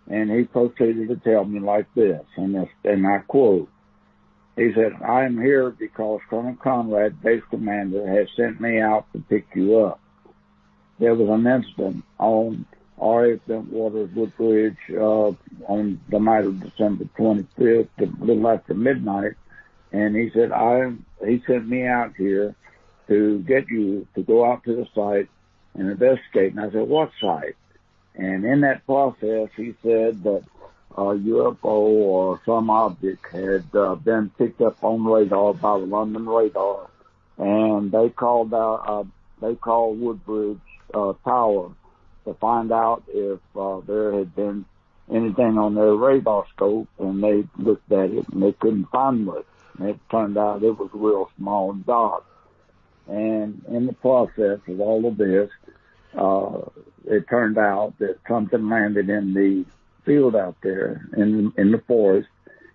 and he proceeded to tell me like this, and I quote, he said, I am here because Colonel Conrad, base commander, has sent me out to pick you up. There was an incident on R.A. Bentwater's Woodbridge on the night of December 25th, a little after midnight, and he said, he sent me out here to get you to go out to the site and investigate. And I said, what site? And in that process, he said that a UFO or some object had been picked up on radar by the London radar, and they called Woodbridge Tower to find out if there had been anything on their radar scope, and they looked at it and they couldn't find much. And it turned out it was a real small dot. And in the process of all of this, it turned out that something landed in the field out there in the forest,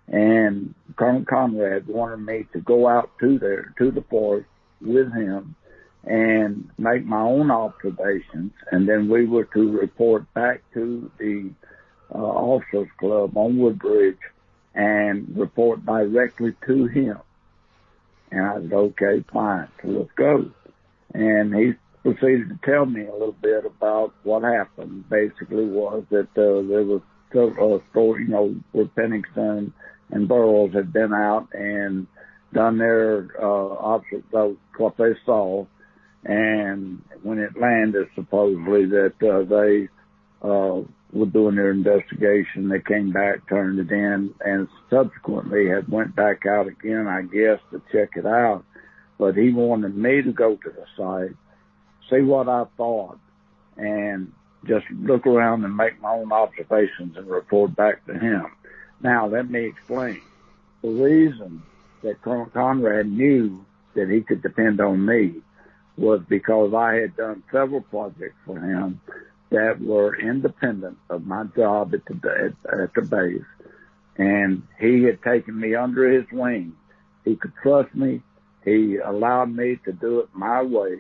and Colonel Conrad wanted me to go out to the forest with him and make my own observations, and then we were to report back to the officers club on Woodbridge and report directly to him. And I said, okay, fine, so let's go. And he proceeded to tell me a little bit about what happened. Basically was that there was a story, where Pennington and Burroughs had been out and done their what they saw, and when it landed, supposedly that they were doing their investigation. They came back, turned it in, and subsequently had went back out again, I guess, to check it out. But he wanted me to go to the site, see what I thought, and just look around and make my own observations and report back to him. Now, let me explain. The reason that Colonel Conrad knew that he could depend on me was because I had done several projects for him that were independent of my job at the base, and he had taken me under his wing. He could trust me. He allowed me to do it my way.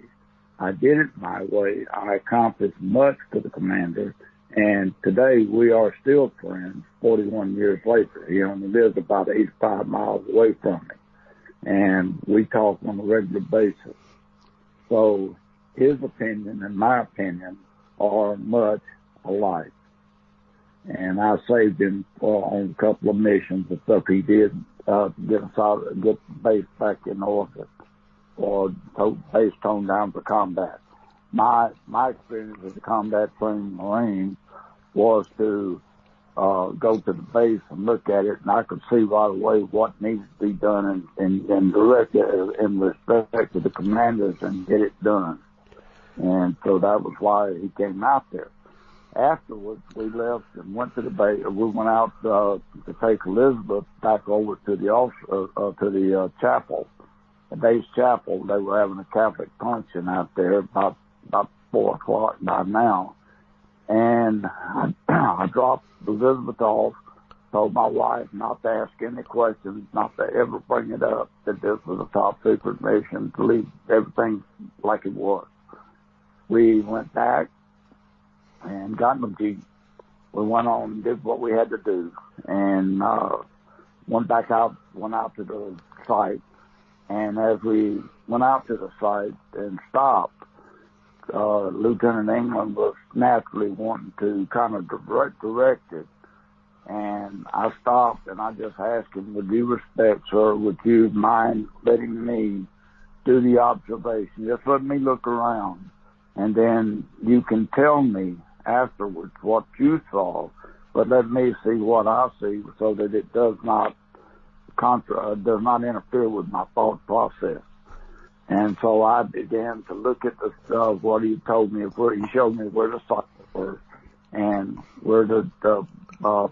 I did it my way. I accomplished much to the commander, and today we are still friends 41 years later. He only lives about 85 miles away from me, and we talk on a regular basis. So his opinion and my opinion are much alike. And I saved him on a couple of missions and stuff he did get the base back in order, or base toned down for combat. My experience as a combat trained Marine was to go to the base and look at it, and I could see right away what needs to be done and direct it in respect to the commanders and get it done. And so that was why he came out there. afterwards, we left and went to the bay. We went out to take Elizabeth back over to the chapel, the base chapel. They were having a Catholic function out there about 4 o'clock by now. And I dropped Elizabeth off, told my wife not to ask any questions, not to ever bring it up, that this was a top secret mission, to leave everything like it was. We went back and got in the Jeep. We went on and did what we had to do, and went out to the site. And as we went out to the site and stopped, Lieutenant England was naturally wanting to kind of direct it. And I stopped and I just asked him, with due respect, sir, would you mind letting me do the observation? Just let me look around. And then you can tell me afterwards what you saw, but let me see what I see so that it does not interfere with my thought process. And so I began to look at the stuff, what he told me, he showed me where the sites were and where the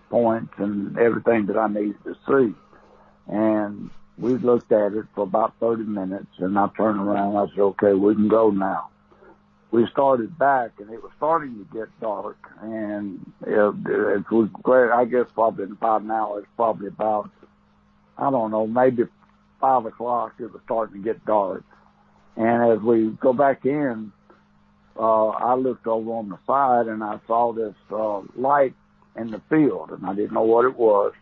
points and everything that I needed to see. And we looked at it for about 30 minutes, and I turned around and I said, okay, we can go now. We started back, and it was starting to get dark, and it was great. I guess probably in about now, it's probably about, I don't know, maybe 5 o'clock. It was starting to get dark. And as we go back in, I looked over on the side and I saw this light in the field, and I didn't know what it was.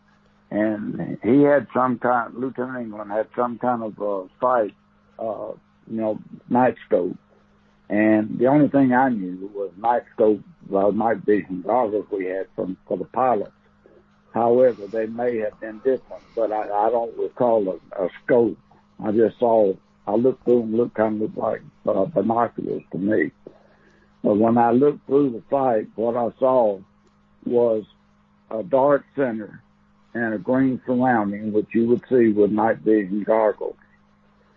And he had Lieutenant England had some kind of sight, night scope. And the only thing I knew was night scope, night vision goggles we had for the pilots. However, they may have been different, but I don't recall a scope. I just saw, I looked through them, looked kind of like binoculars to me. But when I looked through the sight, what I saw was a dark center and a green surrounding, which you would see with night vision goggles.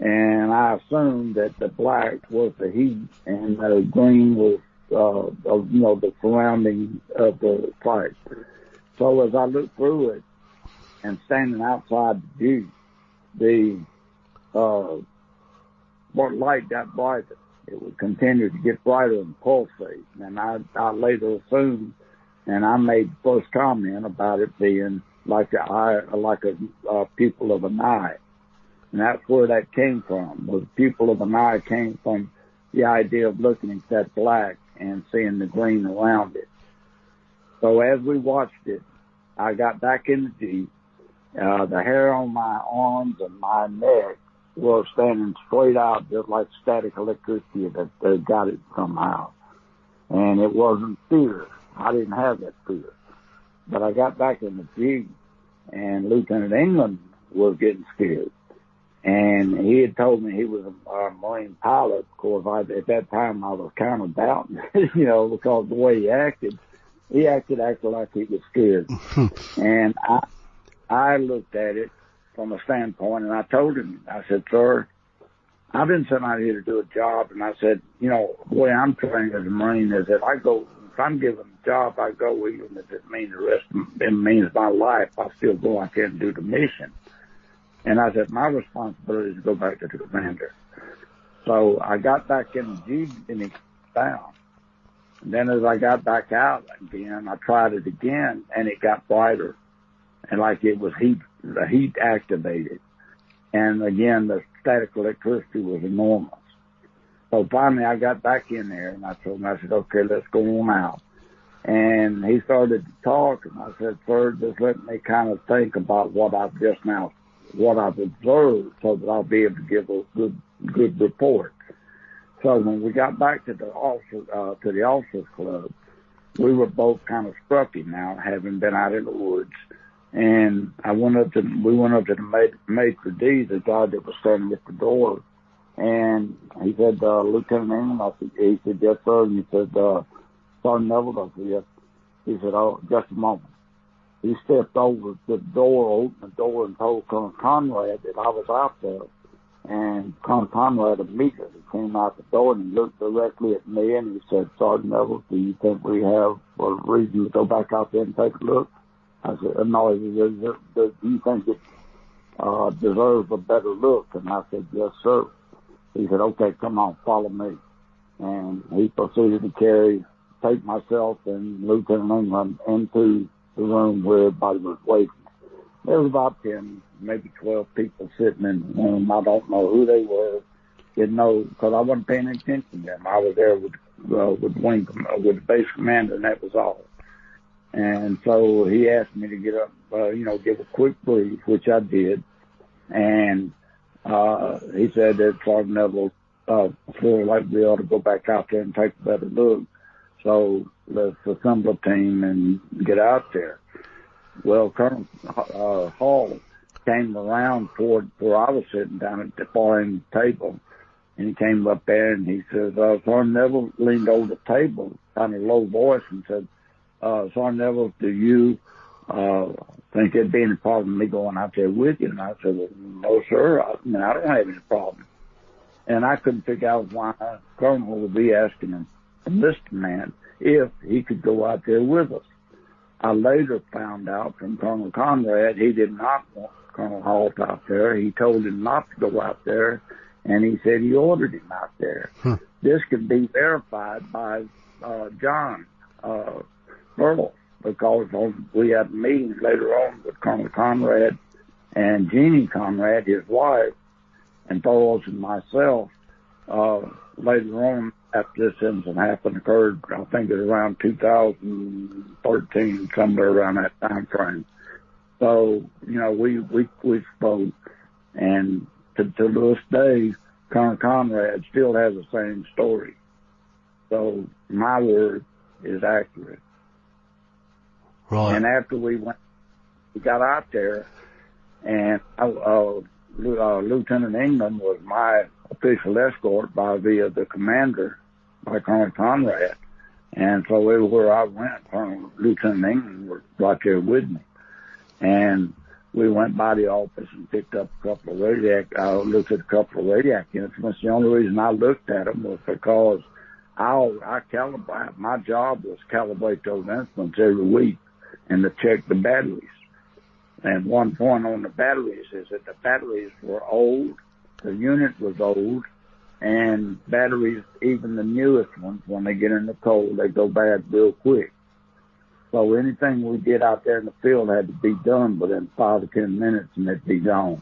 And I assumed that the black was the heat and the green was, the surrounding of the sight. So as I looked through it and standing outside the Jeep, what light got brighter. It would continue to get brighter and pulsate. And I later assumed, and I made the first comment about it being like a pupil of an eye. And that's where that came from. The pupil of an eye came from the idea of looking at that black and seeing the green around it. So as we watched it, I got back in the Jeep. The hair on my arms and my neck was standing straight out, just like static electricity that got it somehow. And it wasn't fear. I didn't have that fear. But I got back in the Jeep, and Lieutenant England was getting scared. And he had told me he was a Marine pilot. Of course, at that time I was kind of doubting, because the way he acted like he was scared. And I looked at it from a standpoint, and I told him, I said, sir, I've been sent out here to do a job, and I said, the way I'm trained as a Marine is that if I'm given a job, I go, even if it means it means my life, I still go out there and do the mission. And I said, my responsibility is to go back to the commander. So I got back in the Jeep and it down. And then as I got back out again, I tried it again and it got brighter. And like it was the heat activated. And again, the static electricity was enormous. So finally I got back in there and I told him, I said, okay, let's go on out. And he started to talk and I said, sir, just let me kind of think about what I've observed so that I'll be able to give a good report. So when we got back to the officers club, we were both kind of scruffy now, having been out in the woods. And we went up to the maitre d', the guy that was standing at the door. And he said, Lieutenant England, he said, yes, sir. And he said, Sergeant Nevels, I said, yes. He said, oh, just a moment. He stepped over the door, opened the door, and told Colonel Conrad that I was out there. And Colonel Conrad immediately came out the door and he looked directly at me and he said, Sergeant Nevels, do you think we have a reason to go back out there and take a look? I said, no, do you think it deserves a better look? And I said, yes, sir. He said, okay, come on, follow me. And he proceeded to take myself and Lieutenant England into the room where everybody was waiting. There was about 10, maybe 12 people sitting in the room. I don't know who they were. Didn't know, because I wasn't paying attention to them. I was there with the base commander, and that was all. And so he asked me to get up, give a quick brief, which I did. And he said that Sergeant Nevels feel like we ought to go back out there and take a better look. So let's assemble a team and get out there. Well, Colonel Hall came around toward where I was sitting down at the far end of the table, and he came up there and he says, Sergeant Nevels leaned over the table, kind of low voice, and said, Sergeant Nevels, do you think there'd be any problem with me going out there with you? And I said, well, no, sir. I don't have any problem. And I couldn't figure out why Colonel would be asking him, this man, if he could go out there with us. I later found out from Colonel Conrad he did not want Colonel Halt out there. He told him not to go out there, and he said he ordered him out there. This could be verified by John Burl, because we had a meeting later on with Colonel Conrad and Jeannie Conrad, his wife, and Burroughs and myself. Later on, after this incident occurred, I think it was around 2013, somewhere around that time frame. So, we spoke, and to this day, Colonel Conrad still has the same story. So my word is accurate. Right. And after we got out there, and Lieutenant England was my official escort via the commander, by Colonel Conrad. And so everywhere I went, Lieutenant England was right there with me. And we went by the office and picked up a couple of looked at a couple of Radiac instruments. The only reason I looked at them was because I calibrate. My job was calibrate those instruments every week and to check the batteries. And one point on the batteries is that the batteries were old, the unit was old, and batteries, even the newest ones, when they get in the cold, they go bad real quick. So anything we did out there in the field had to be done within 5 to 10 minutes, and it'd be gone.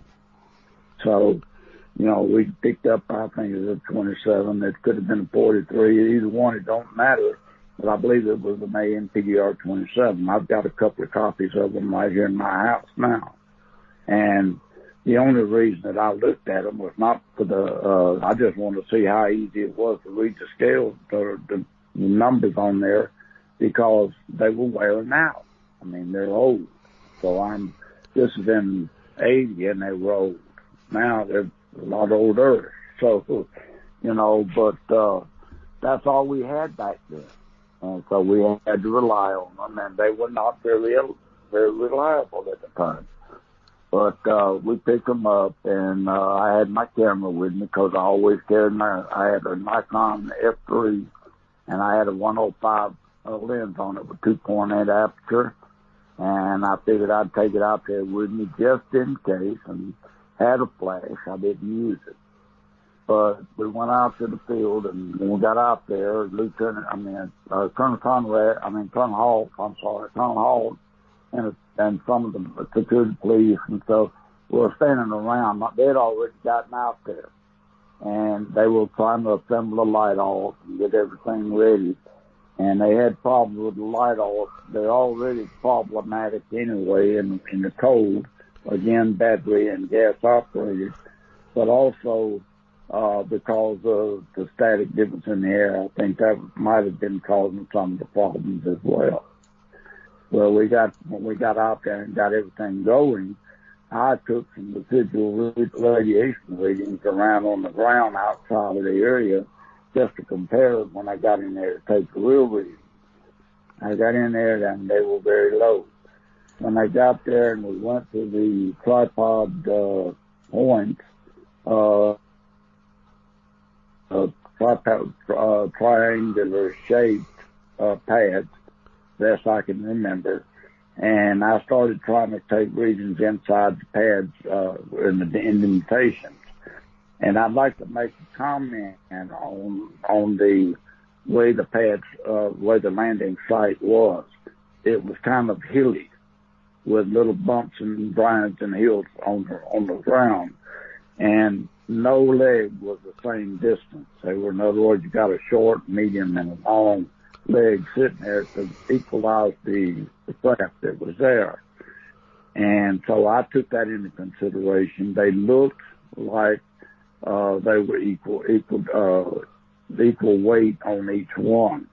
So, we picked up, I think it was a 27. It could have been a 43. Either one, it don't matter. But I believe it was an ANPDR 27. I've got a couple of copies of them right here in my house now. And the only reason that I looked at them was not for I just wanted to see how easy it was to read the scale, the numbers on there, because they were wearing out. I mean, they're old. So this is in 80 and they were old. Now they're a lot older. So, but that's all we had back then. And so we had to rely on them, and they were not very reliable at the time. But we picked them up, and I had my camera with me because I always carried I had a Nikon F3, and I had a 105 lens on it with 2.8 aperture, and I figured I'd take it out there with me just in case, and had a flash. I didn't use it. But we went out to the field, and when we got out there, Colonel Hall, and some of the security police and stuff were standing around. They'd already gotten out there, and they were trying to assemble the light off and get everything ready. And they had problems with the light off. They're already problematic anyway in the cold. Again, battery and gas operated, but also because of the static difference in the air. I think that might have been causing some of the problems as well. Well, when we got out there and got everything going, I took some residual radiation readings around on the ground outside of the area just to compare them when I got in there to take the real readings. I got in there and they were very low. When I got there and we went to the tripod points, triangular shaped pads, best I can remember. And I started trying to take readings inside the pads in the indentations. And I'd like to make a comment on the way the pads, way the landing site was. It was kind of hilly with little bumps and grinds and hills on the ground. And no leg was the same distance. They were, in other words, you got a short, medium, and a long leg sitting there to equalize the craft that was there. And so I took that into consideration. They looked like they were equal weight on each one.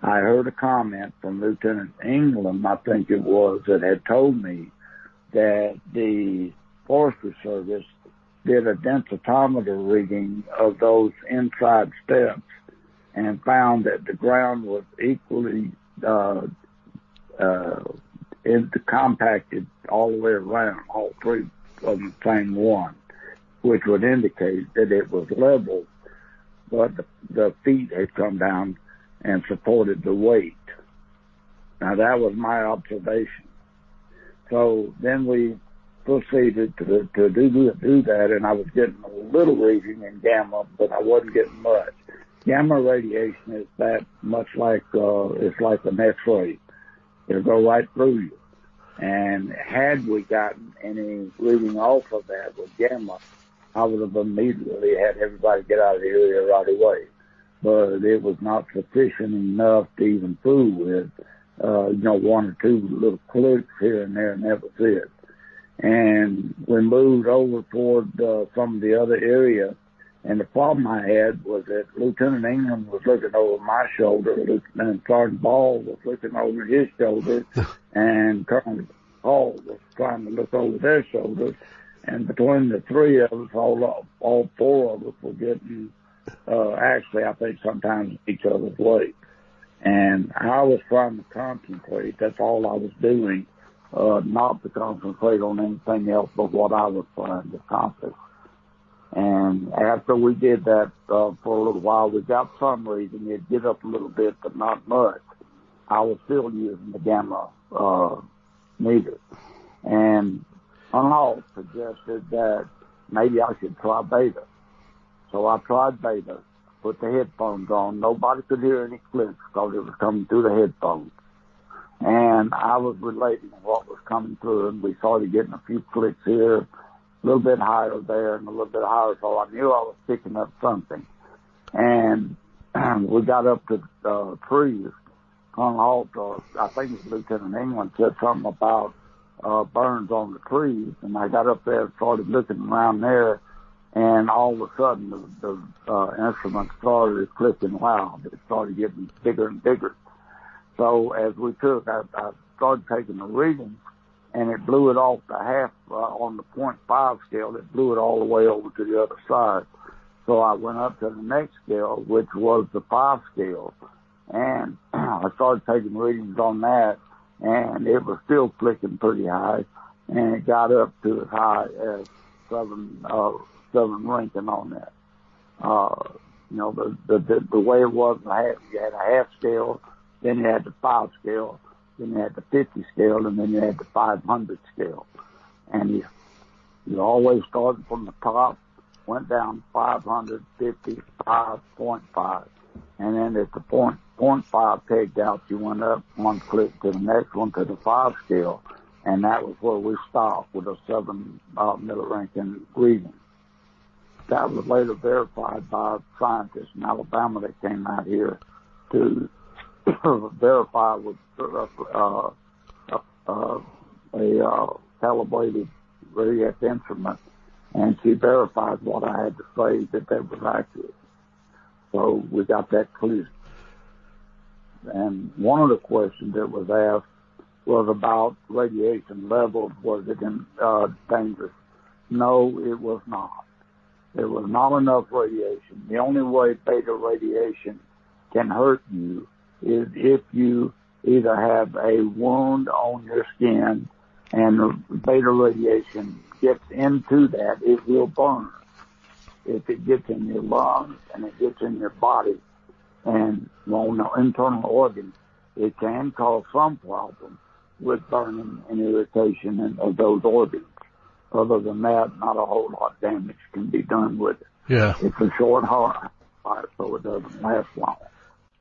I heard a comment from Lieutenant England, I think it was, that had told me that the Forestry Service did a densitometer reading of those inside steps and found that the ground was equally compacted all the way around, all three of the same one, which would indicate that it was level, but the feet had come down and supported the weight. Now that was my observation. So then we proceeded to do that, and I was getting a little reading in gamma, but I wasn't getting much. Gamma radiation is that much like it's like an X-ray. It'll go right through you. And had we gotten any reading off of that with gamma, I would have immediately had everybody get out of the area right away. But it was not sufficient enough to even fool with, one or two little clicks here and there, and that was it. And we moved over toward some of the other areas. And the problem I had was that Lieutenant England was looking over my shoulder, and Sergeant Ball was looking over his shoulder, and Colonel Hall was trying to look over their shoulders. And between the three of us, all four of us were getting, actually, I think sometimes each other's way. And I was trying to concentrate. That's all I was doing, not to concentrate on anything else but what I was trying to accomplish. And after we did that for a little while, we got some reading. It'd get up a little bit, but not much. I was still using the gamma meter. And Monroe suggested that maybe I should try beta. So I tried beta, put the headphones on. Nobody could hear any clicks because it was coming through the headphones. And I was relating what was coming through, and we started getting a few clicks here, a little bit higher there, and a little bit higher, so I knew I was picking up something. And we got up to the trees. Colonel Halt, I think it was Lieutenant England, said something about burns on the trees, and I got up there and started looking around there, and all of a sudden the instrument started clicking loud. It started getting bigger and bigger. So as we took, I started taking the readings, and it blew it off the half on the 0.5 scale. It blew it all the way over to the other side. So I went up to the next scale, which was the 5 scale, and I started taking readings on that, and it was still clicking pretty high, and it got up to as high as 7 ranking on that. The way it was, you had a half scale, then you had the 5 scale, then you had the 50 scale, and then you had the 500 scale. And you always started from the top, went down 500, 50, 5.5. And then at the 0.5 pegged out, you went up one click to the next one to the 5 scale. And that was where we stopped with a 7 milliranking reading. That was later verified by scientists in Alabama that came out here to verify with a calibrated RF instrument, and she verified what I had to say that was accurate. So we got that clear. And one of the questions that was asked was about radiation levels. Was it dangerous? No, it was not. There was not enough radiation. The only way beta radiation can hurt you is if you either have a wound on your skin and the beta radiation gets into that, it will burn. if it gets in your lungs and it gets in your body and on the internal organs, it can cause some problem with burning and irritation of those organs. Other than that, not a whole lot of damage can be done with it. Yeah. It's a short fire, so it doesn't last long.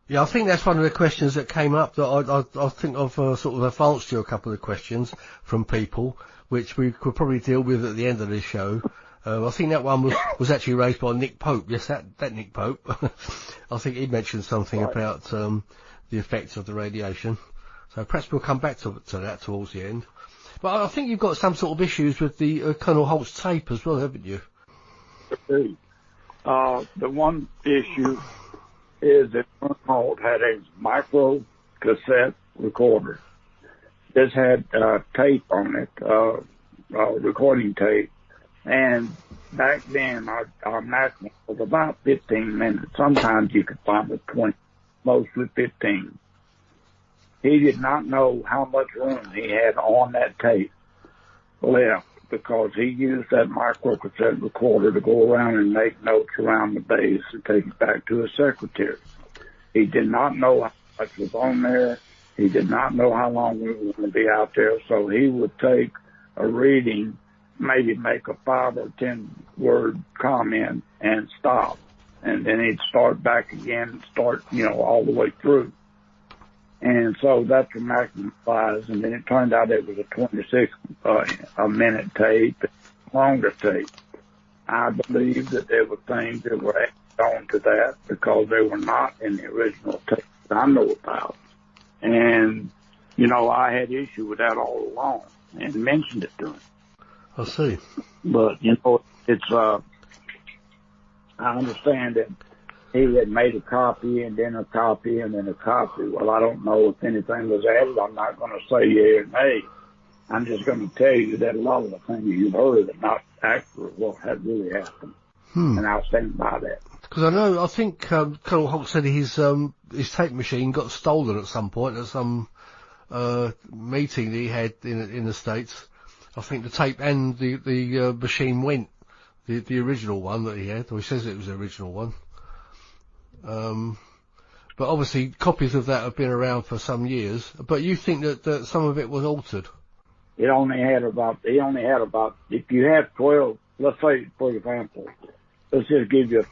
Yeah, I think that's one of the questions that came up that I think I've sort of answered you a couple of questions from people, which we could probably deal with at the end of this show. I think that one was actually raised by Nick Pope. Yes, that Nick Pope. I think he mentioned something about the effects of the radiation. So perhaps we'll come back to that towards the end. But I think you've got some sort of issues with the Colonel Holt's tape as well, haven't you? The one issue is that Colonel Holt had a micro cassette recorder. This had tape on it, recording tape. And back then, our maximum was about 15 minutes. Sometimes you could find it 20, mostly 15. He did not know how much room he had on that tape left because he used that microcassette recorder to go around and make notes around the base and take it back to his secretary. He did not know how much was on there. He did not know how long we were going to be out there, so he would take a reading, maybe make a 5 or 10 word comment and stop. And then he'd start back again and start, all the way through. And so that's the maximum size. And then it turned out it was a 26 minute tape, longer tape. I believe that there were things that were added on to that because they were not in the original tape that I know about. And, I had issue with that all along and mentioned it to him. I see. But, it's, I understand that he had made a copy and then a copy and then a copy. Well, I don't know if anything was added. I'm not going to say yeah or nay. I'm just going to tell you that a lot of the things you've heard are not accurate what had really happened. And I'll stand by that. Because I think Colonel Holt said his tape machine got stolen at some point at some meeting that he had in the States. I think the tape and the machine went, the original one that he had, or he says it was the original one. But obviously copies of that have been around for some years. But you think that some of it was altered? He only had about, if you have 12, let's say, for example, let's just give you a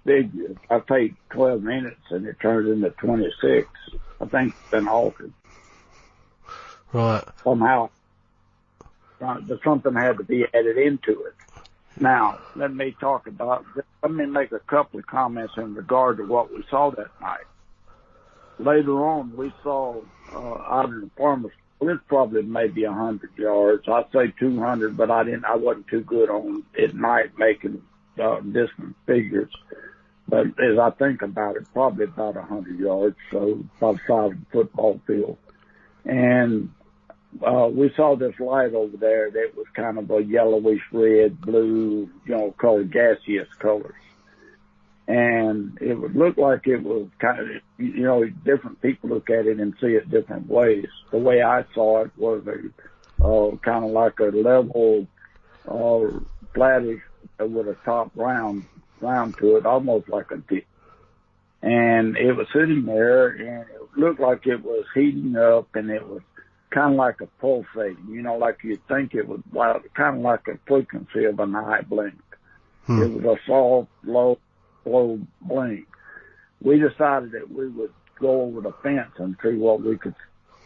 figure. I take 12 minutes and it turns into 26. I think it's been altered. Right. Somehow. But something had to be added into it. Now, let me make a couple of comments in regard to what we saw that night. Later on, we saw out in the farmer's, it's probably maybe 100 yards. I'd say 200, but I wasn't too good on at night making distant figures. But as I think about it, probably about 100 yards, so about the size of a football field. And we saw this light over there that was kind of a yellowish red, blue, colored, gaseous colors. And it would look like it was kind of, different people look at it and see it different ways. The way I saw it was kind of like a level, flattish with a top round to it, almost like a dip. And it was sitting there and it looked like it was heating up and it was kind of like a pulsating, like you'd think it was, kind of like a frequency of an eye blink. It was a soft, low blink. We decided that we would go over the fence and see what we could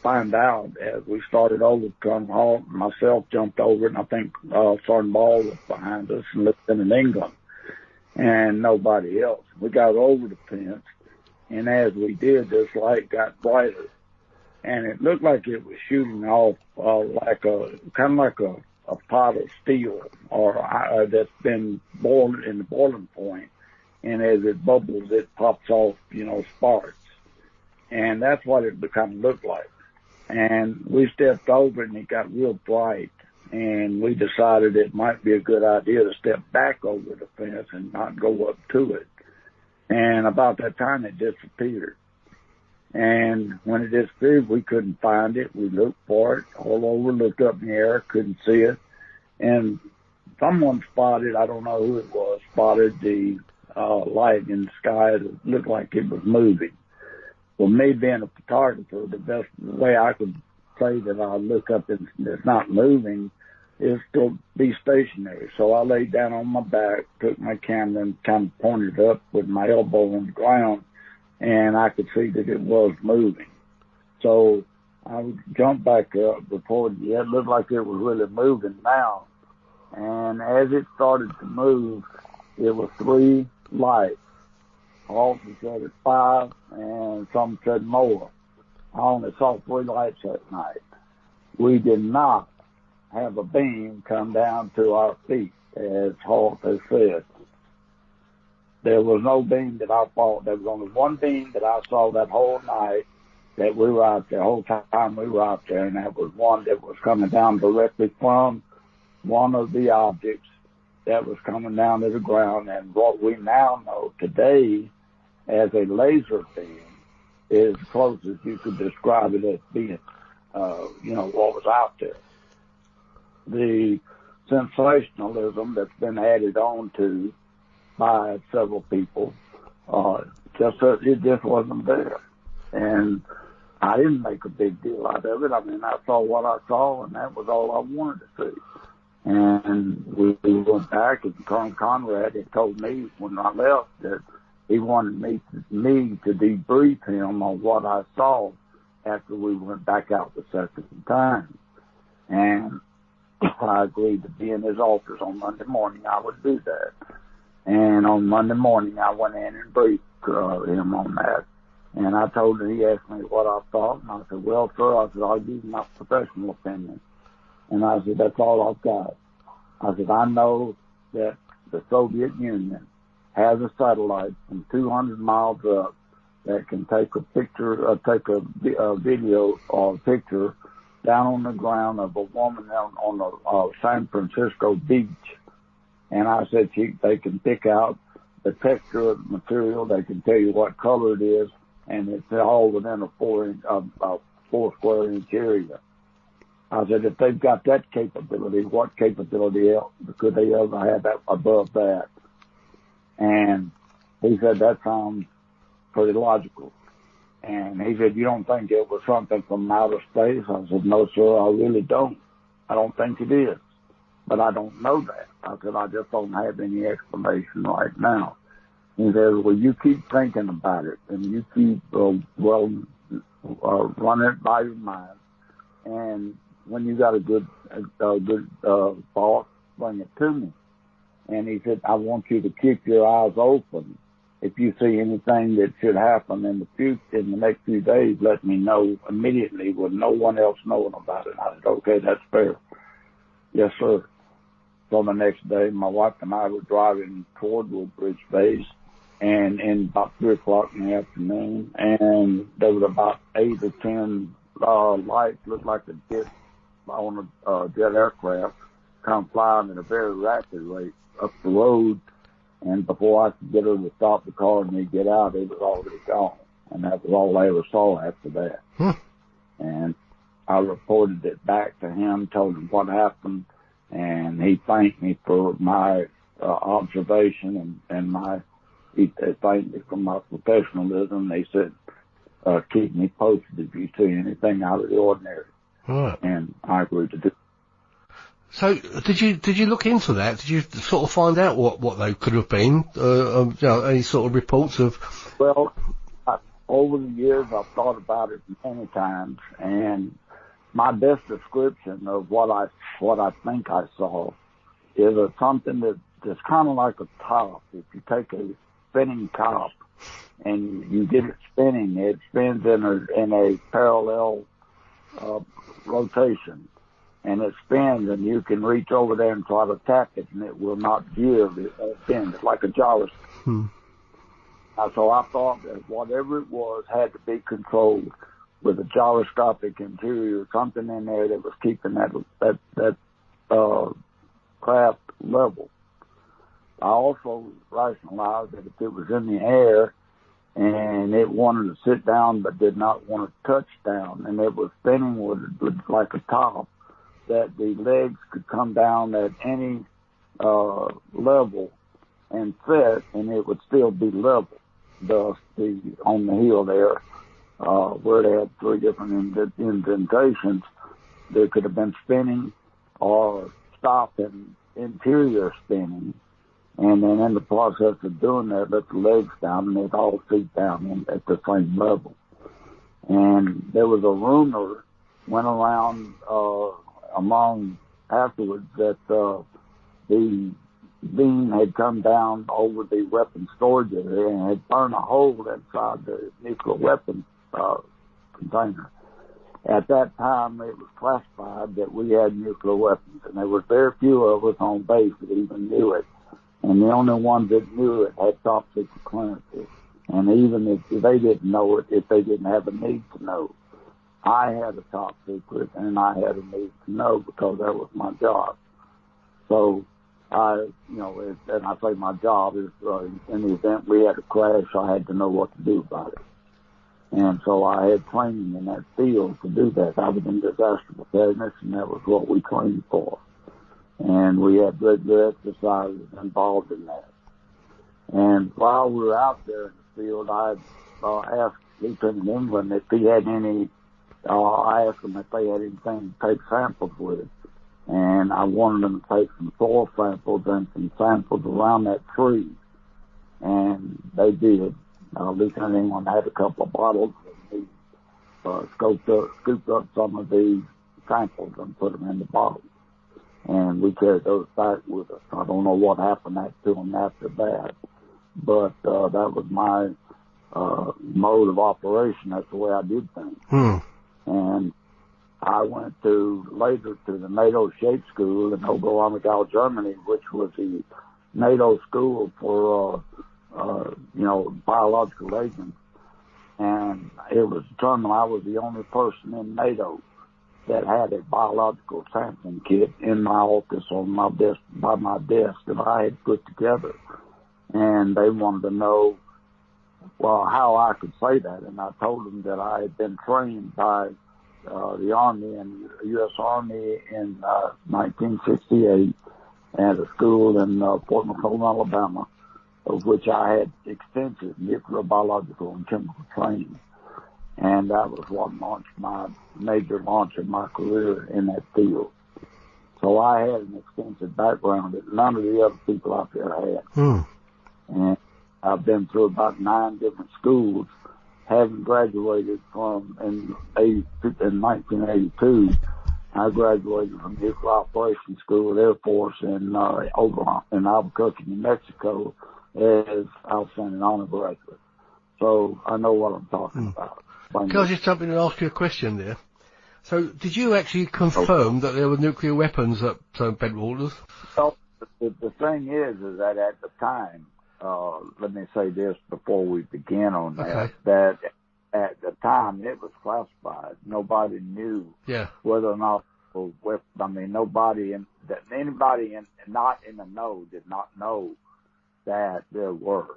find out as we started over Colonel Hall. Myself jumped over it, and I think Sergeant Ball was behind us and Lieutenant England and nobody else. We got over the fence, and as we did, this light got brighter. And it looked like it was shooting off kind of like a pot of steel or that's been boiled in the boiling point. And as it bubbles, it pops off, sparks. And that's what it kind of looked like. And we stepped over and it got real bright. And we decided it might be a good idea to step back over the fence and not go up to it. And about that time, it disappeared. And when it disappeared, we couldn't find it. We looked for it all over, looked up in the air, couldn't see it. And someone spotted, I don't know who it was, spotted the light in the sky that looked like it was moving. Well, me being a photographer, the best way I could say that I look up and it's not moving is to be stationary. So I laid down on my back, took my camera and kind of pointed up with my elbow on the ground, and I could see that it was moving. So I jumped back up, reported, yeah, it looked like it was really moving now. And as it started to move, it was 3 lights. All said it's 5, and some said more. I only saw 3 lights that night. We did not have a beam come down to our feet, as Hart has said. There was no beam that I saw. There was only one beam that I saw that whole night that we were out there, the whole time we were out there, and that was one that was coming down directly from one of the objects that was coming down to the ground. And what we now know today as a laser beam is as close as you could describe it as being, what was out there. The sensationalism that's been added on to by several people, it just wasn't there. And I didn't make a big deal out of it. I mean, I saw what I saw, and that was all I wanted to see. And we went back, and Colonel Conrad had told me when I left that he wanted me to debrief him on what I saw after we went back out the second time. And I agreed to be in his office on Monday morning. I would do that. And on Monday morning, I went in and briefed him on that. And I told him, he asked me what I thought. And I said, well, sir, I said, I'll give you my professional opinion. And I said, that's all I've got. I said, I know that the Soviet Union has a satellite from 200 miles up that can take a picture, take a video or a picture down on the ground of a woman on the San Francisco beach. And I said, they can pick out the texture of the material. They can tell you what color it is. And it's all within a 4 square inch area. I said, if they've got that capability, what capability else could they ever have above that? And he said, that sounds pretty logical. And he said, you don't think it was something from outer space? I said, no, sir, I really don't. I don't think it is. But I don't know that. I said, I just don't have any explanation right now. He says, well, you keep thinking about it, and you keep, running it by your mind. And when you got a good thought, bring it to me. And he said, I want you to keep your eyes open. If you see anything that should happen in the next few days, let me know immediately with no one else knowing about it. I said, okay, that's fair. Yes, sir. So the next day, my wife and I were driving toward Woodbridge Base, and in about 3 o'clock in the afternoon, and there was about 8 or 10 lights, looked like a jet on a jet aircraft, come flying at a very rapid rate up the road. And before I could get her to stop the car and me get out, it was already gone. And that was all I ever saw after that. And I reported it back to him, told him what happened, and he thanked me for my observation and he thanked me for my professionalism. They said, keep me posted if you see anything out of the ordinary. Right. And I agreed to do it. So, did you look into that? Did you sort of find out what they could have been? Any sort of reports of? Well, over the years, I've thought about it many times, and my best description of what I think I saw is something that's kind of like a top. If you take a spinning top and you get it spinning, it spins in a parallel rotation. And it spins, and you can reach over there and try to tap it, and it will not give. It won't bend. It's like a gyroscope. So I thought that whatever it was had to be controlled with a gyroscopic interior, something in there that was keeping that craft level. I also rationalized that if it was in the air and it wanted to sit down but did not want to touch down, and it was spinning with like a top, that the legs could come down at any level and set, and it would still be level. Thus, on the hill there, where they had 3 different indentations, there could have been spinning or stop and interior spinning. And then in the process of doing that, let the legs down, and they'd all seat down at the same level. And there was a rumor went around among afterwards that the beam had come down over the weapon storage area and had burned a hole inside the nuclear weapon container. At that time, it was classified that we had nuclear weapons, and there were very few of us on base that even knew it. And the only ones that knew it had top secret clearances. And even if they didn't know it, if they didn't have a need to know, I had a top secret, and I had a need to know because that was my job. So and I say my job is in the event we had a crash, I had to know what to do about it. And so I had training in that field to do that. I was in disaster preparedness, and that was what we trained for. And we had regular exercises involved in that. And while we were out there in the field, I asked Lieutenant England if he had any, I asked them if they had anything to take samples with. And I wanted them to take some soil samples and some samples around that tree. And they did. Lieutenant England had a couple of bottles, and he scooped up some of the samples and put them in the bottles. And we carried those back with us. I don't know what happened to them after that, but that was my mode of operation. That's the way I did things. And I went later to the NATO Shape School in Oberammergau, Germany, which was the NATO school for biological agents. And it was determined I was the only person in NATO that had a biological sampling kit in my office on my desk, by my desk, that I had put together. And they wanted to know, how I could say that. And I told them that I had been trained by the Army and U.S. Army in 1968 at a school in Fort McClellan, Alabama, of which I had extensive nuclear, biological, and chemical training. And that was what launched my major launch of my career in that field. So I had an extensive background that none of the other people out there had. And I've been through about 9 different schools, having graduated from, in 1982, I graduated from Nuclear Operations School, Air Force, in Albuquerque, New Mexico, as outstanding honor graduate. So I know what I'm talking about. Can I just jump in and ask you a question there? So, did you actually confirm that there were nuclear weapons at Bentwaters? Well, the thing is that at the time, let me say this before we begin on that, that at the time it was classified. Nobody knew whether or not anybody not in the know did not know that there were.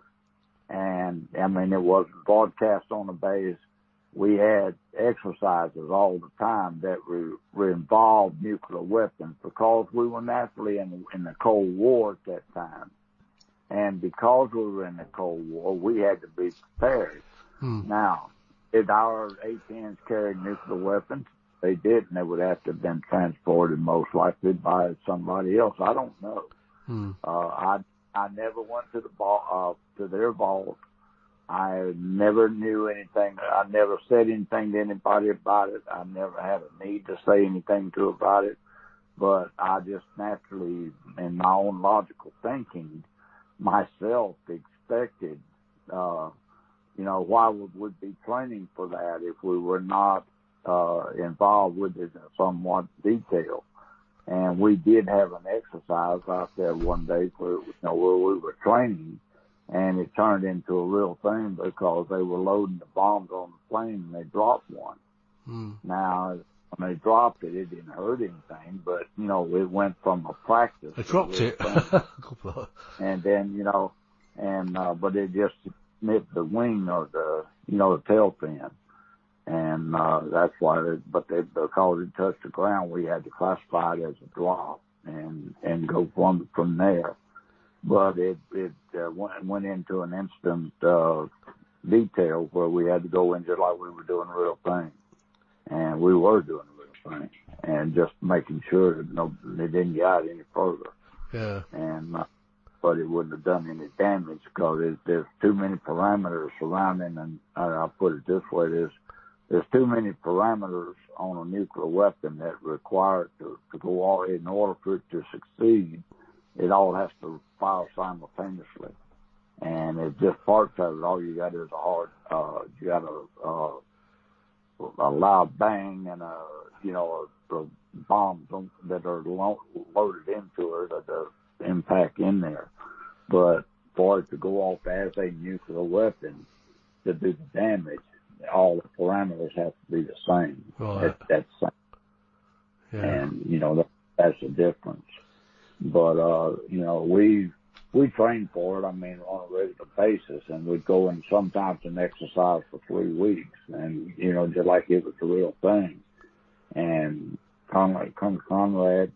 And, it wasn't broadcast on the base. We had exercises all the time that were involved nuclear weapons because we were naturally in the Cold War at that time. And because we were in the Cold War, we had to be prepared. Now, did our A-10s carry nuclear weapons? They did, and they would have to have been transported most likely by somebody else. I don't know. I never went to to their vault. I never knew anything. I never said anything to anybody about it. I never had a need to say anything to about it. But I just naturally, in my own logical thinking, myself expected, why would we be training for that if we were not involved with it in somewhat detail? And we did have an exercise out there one day where we were training, and it turned into a real thing because they were loading the bombs on the plane and they dropped one. Now, when they dropped it, it didn't hurt anything, but, it went from a practice. They dropped it. And then, but it just nipped the wing or the tail fin. And, that's why, because it touched the ground, we had to classify it as a drop. and go from there. But it went into an instant detail where we had to go in just like we were doing a real thing, and we were doing a real thing, and just making sure that they didn't get out any further. Yeah. And but it wouldn't have done any damage because there's too many parameters surrounding, and I'll put it this way: there's too many parameters on a nuclear weapon that require to go all in order for it to succeed. It all has to fire simultaneously, and it's just parts of it. All you got is you got a loud bang and the bombs that are loaded into it, the impact in there. But for it to go off as a nuclear weapon to do the damage, all the parameters have to be the same. Right. That's the same. Yeah. And, that's the difference. But, we train for it, on a regular basis, and we'd go in sometimes and exercise for 3 weeks, and, just like it was the real thing. And Colonel Conrad,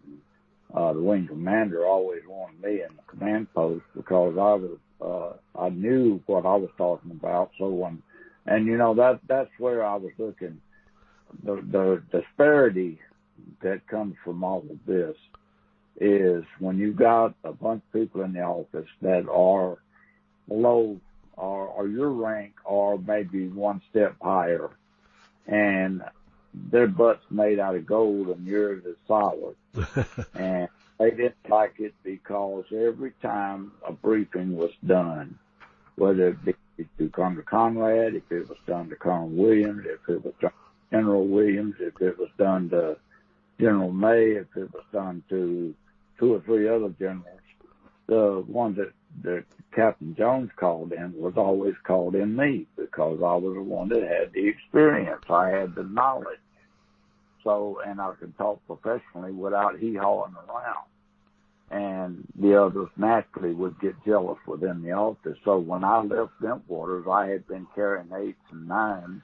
the wing commander, always wanted me in the command post because I knew what I was talking about. So that's where I was looking. The disparity that comes from all of this is when you got a bunch of people in the office that are below or your rank or maybe one step higher, and their butt's made out of gold and yours is solid. And they didn't like it because every time a briefing was done, whether it be to Colonel Conrad, if it was done to Colonel Williams, if it was done to General Williams, if it was done to General May, if it was done to 2 or 3 other generals, the one that Captain Jones called in was always called in me because I was the one that had the experience. I had the knowledge. So, and I could talk professionally without hee-hawing around. And the others naturally would get jealous within the office. So when I left Bentwaters, I had been carrying 8s and 9s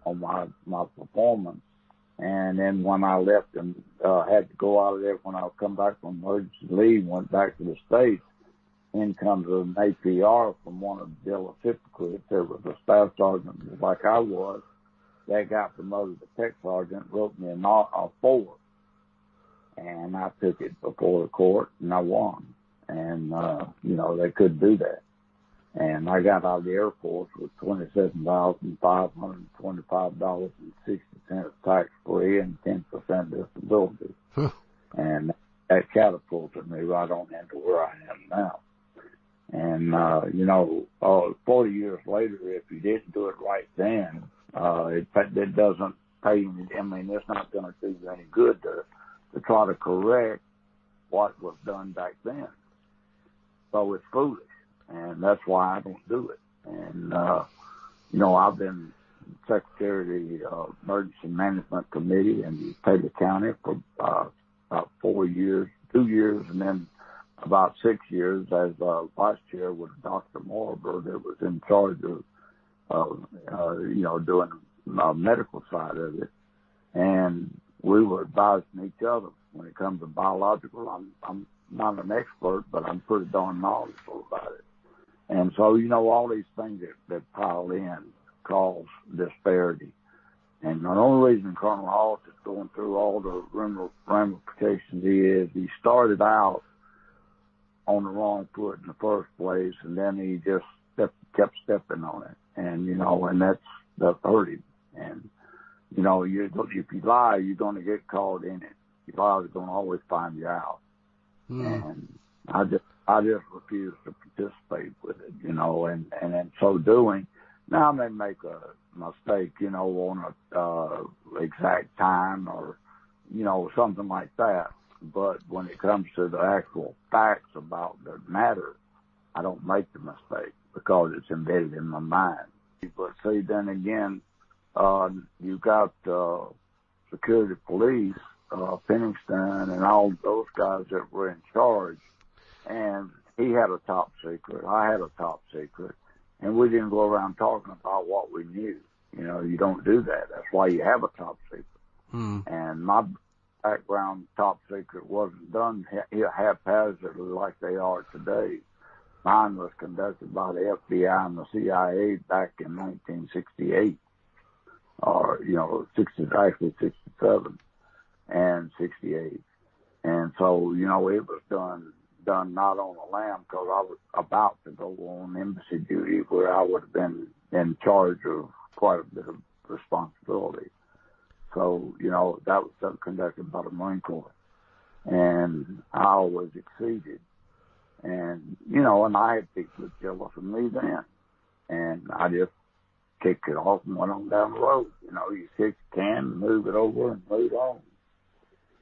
on my performance. And then when I left and had to go out of there, when I come back from emergency leave, went back to the States, in comes an APR from one of the Dilla hypocrites. There was a staff sergeant like I was that got promoted to tech sergeant, wrote me a 4. And I took it before the court and I won. And, they couldn't do that. And I got out of the Air Force with $27,525.60 tax-free and 10% disability. And that catapulted me right on into where I am now. And, 40 years later, if you didn't do it right then, it doesn't pay you. It's not going to do you any good to try to correct what was done back then. So it's foolish. And that's why I don't do it. And, I've been secretary of the Emergency Management Committee in Taylor County for about 4 years, 2 years, and then about 6 years as vice chair with Dr. Morber that was in charge of doing the medical side of it. And we were advising each other when it comes to biological. I'm not an expert, but I'm pretty darn knowledgeable about it. And so, all these things that pile in cause disparity. And the only reason Colonel Hall is going through all the ramifications he started out on the wrong foot in the first place, and then he just kept stepping on it. And, and that's hurt him. And, if you lie, you're going to get caught in it. Your lies are going to always find you out. And I just refuse to participate with it, and in so doing, now I may make a mistake, on a exact time or, something like that. But when it comes to the actual facts about the matter, I don't make the mistake because it's embedded in my mind. But see, then again, you got security police, Pennington and all those guys that were in charge. And he had a top secret. I had a top secret. And we didn't go around talking about what we knew. You don't do that. That's why you have a top secret. And my background top secret wasn't done haphazardly like they are today. Mine was conducted by the FBI and the CIA back in 1968, or, actually 67 and 68. And so, it was done not on a lam, because I was about to go on embassy duty where I would have been in charge of quite a bit of responsibility. So, that was conducted by the Marine Corps. And I always exceeded. And, and I had people jealous of me then. And I just kicked it off and went on down the road. You kick the can, move it over, and move on.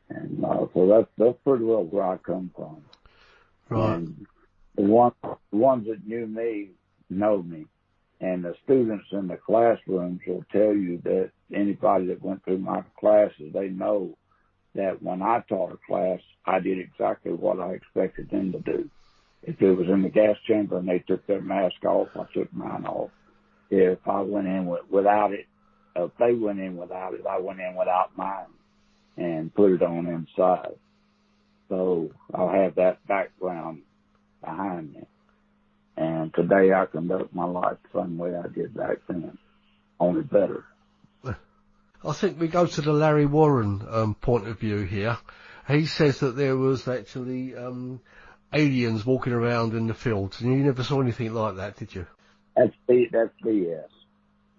And so that's pretty well where I come from. Right. And the ones that knew me know me. And the students in the classrooms will tell you that anybody that went through my classes, they know that when I taught a class, I did exactly what I expected them to do. If it was in the gas chamber and they took their mask off, I took mine off. If I went in without it, if they went in without it, I went in without mine and put it on inside. So I'll have that background behind me. And today I conduct my life the same way I did back then, only better. I think we go to the Larry Warren point of view here. He says that there was actually aliens walking around in the fields, and you never saw anything like that, did you? That's BS.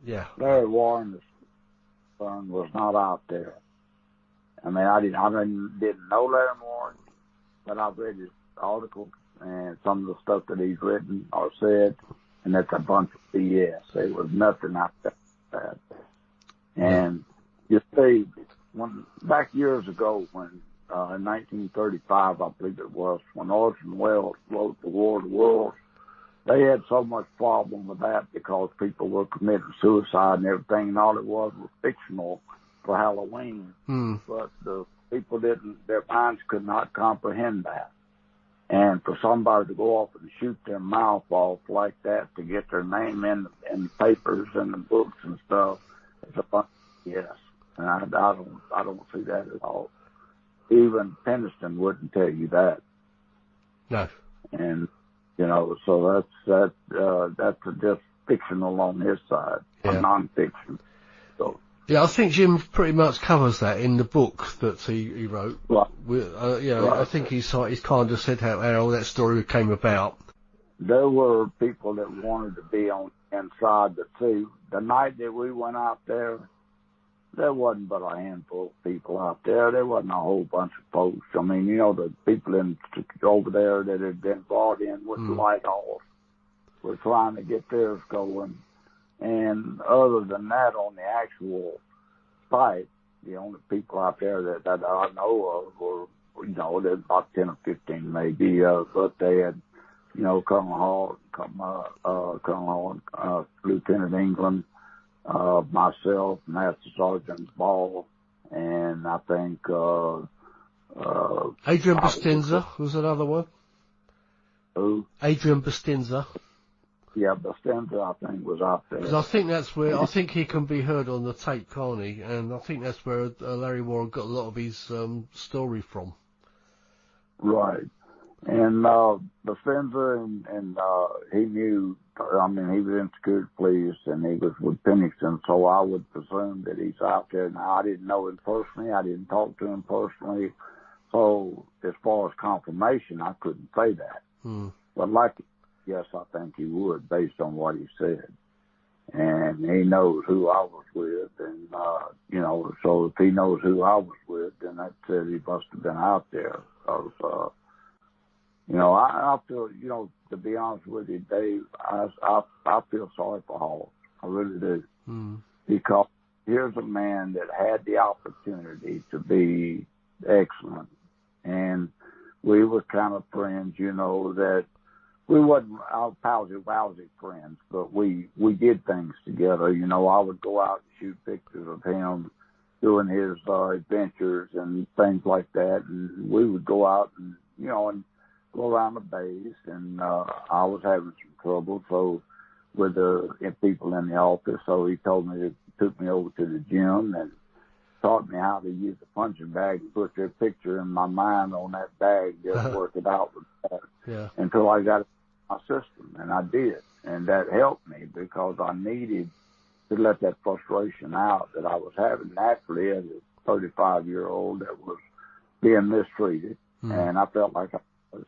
Yeah. Larry Warren's son was not out there. I mean, I didn't know Larry Warren, but I've read his articles and some of the stuff that he's written or said, and that's a bunch of BS. There was nothing out there like that. And you see, back years ago when, in 1935, I believe it was, when Orson Welles wrote The War of the Worlds, they had so much problem with that because people were committing suicide and everything, and all it was fictional for Halloween. But the people their minds could not comprehend that. And for somebody to go off and shoot their mouth off like that to get their name in the papers and the books and stuff, it's a bunch of yes. And I don't see that at all. Even Peniston wouldn't tell you that. No. And so that's just fictional on his side, or non-fiction. So. Yeah, I think Jim pretty much covers that in the book that he wrote. Right. Right. I think he's kind of said how all that story came about. There were people that wanted to be on the inside, but see, the night that we went out there wasn't but a handful of people out there. There wasn't a whole bunch of folks. I mean, the people over there that had been brought in with the light off were trying to get theirs going. And other than that, on the actual site, the only people out there that I know of were, there's about 10 or 15 maybe, but they had, Colonel Hall, Lieutenant England, myself, Master Sergeant Ball, and I think, Adrian Bustinza was another one. Who? Adrian Bustinza. Yeah, Bustinza, I think, was out there. Because I think that's where, I think he can be heard on the tape, can't he? And I think that's where Larry Warren got a lot of his story from. Right. And Bustinza, and he knew, he was in security police, and he was with Pennington, so I would presume that he's out there. Now, I didn't know him personally. I didn't talk to him personally. So, as far as confirmation, I couldn't say that. But yes, I think he would, based on what he said. And he knows who I was with, and, so if he knows who I was with, then that says he must have been out there. Because, I feel, to be honest with you, Dave, I feel sorry for Hall. I really do. Because here's a man that had the opportunity to be excellent. And we were kind of friends, that we wasn't our palsy-wowsy friends, but we did things together. I would go out and shoot pictures of him doing his adventures and things like that. And we would go out and, and go around the base. And I was having some trouble with the people in the office. So he took me over to the gym. And taught me how to use a punching bag and put their picture in my mind on that bag, just work it out with that until I got it in my system, and I did. And that helped me because I needed to let that frustration out that I was having naturally as a 35-year-old that was being mistreated, and I felt like I was.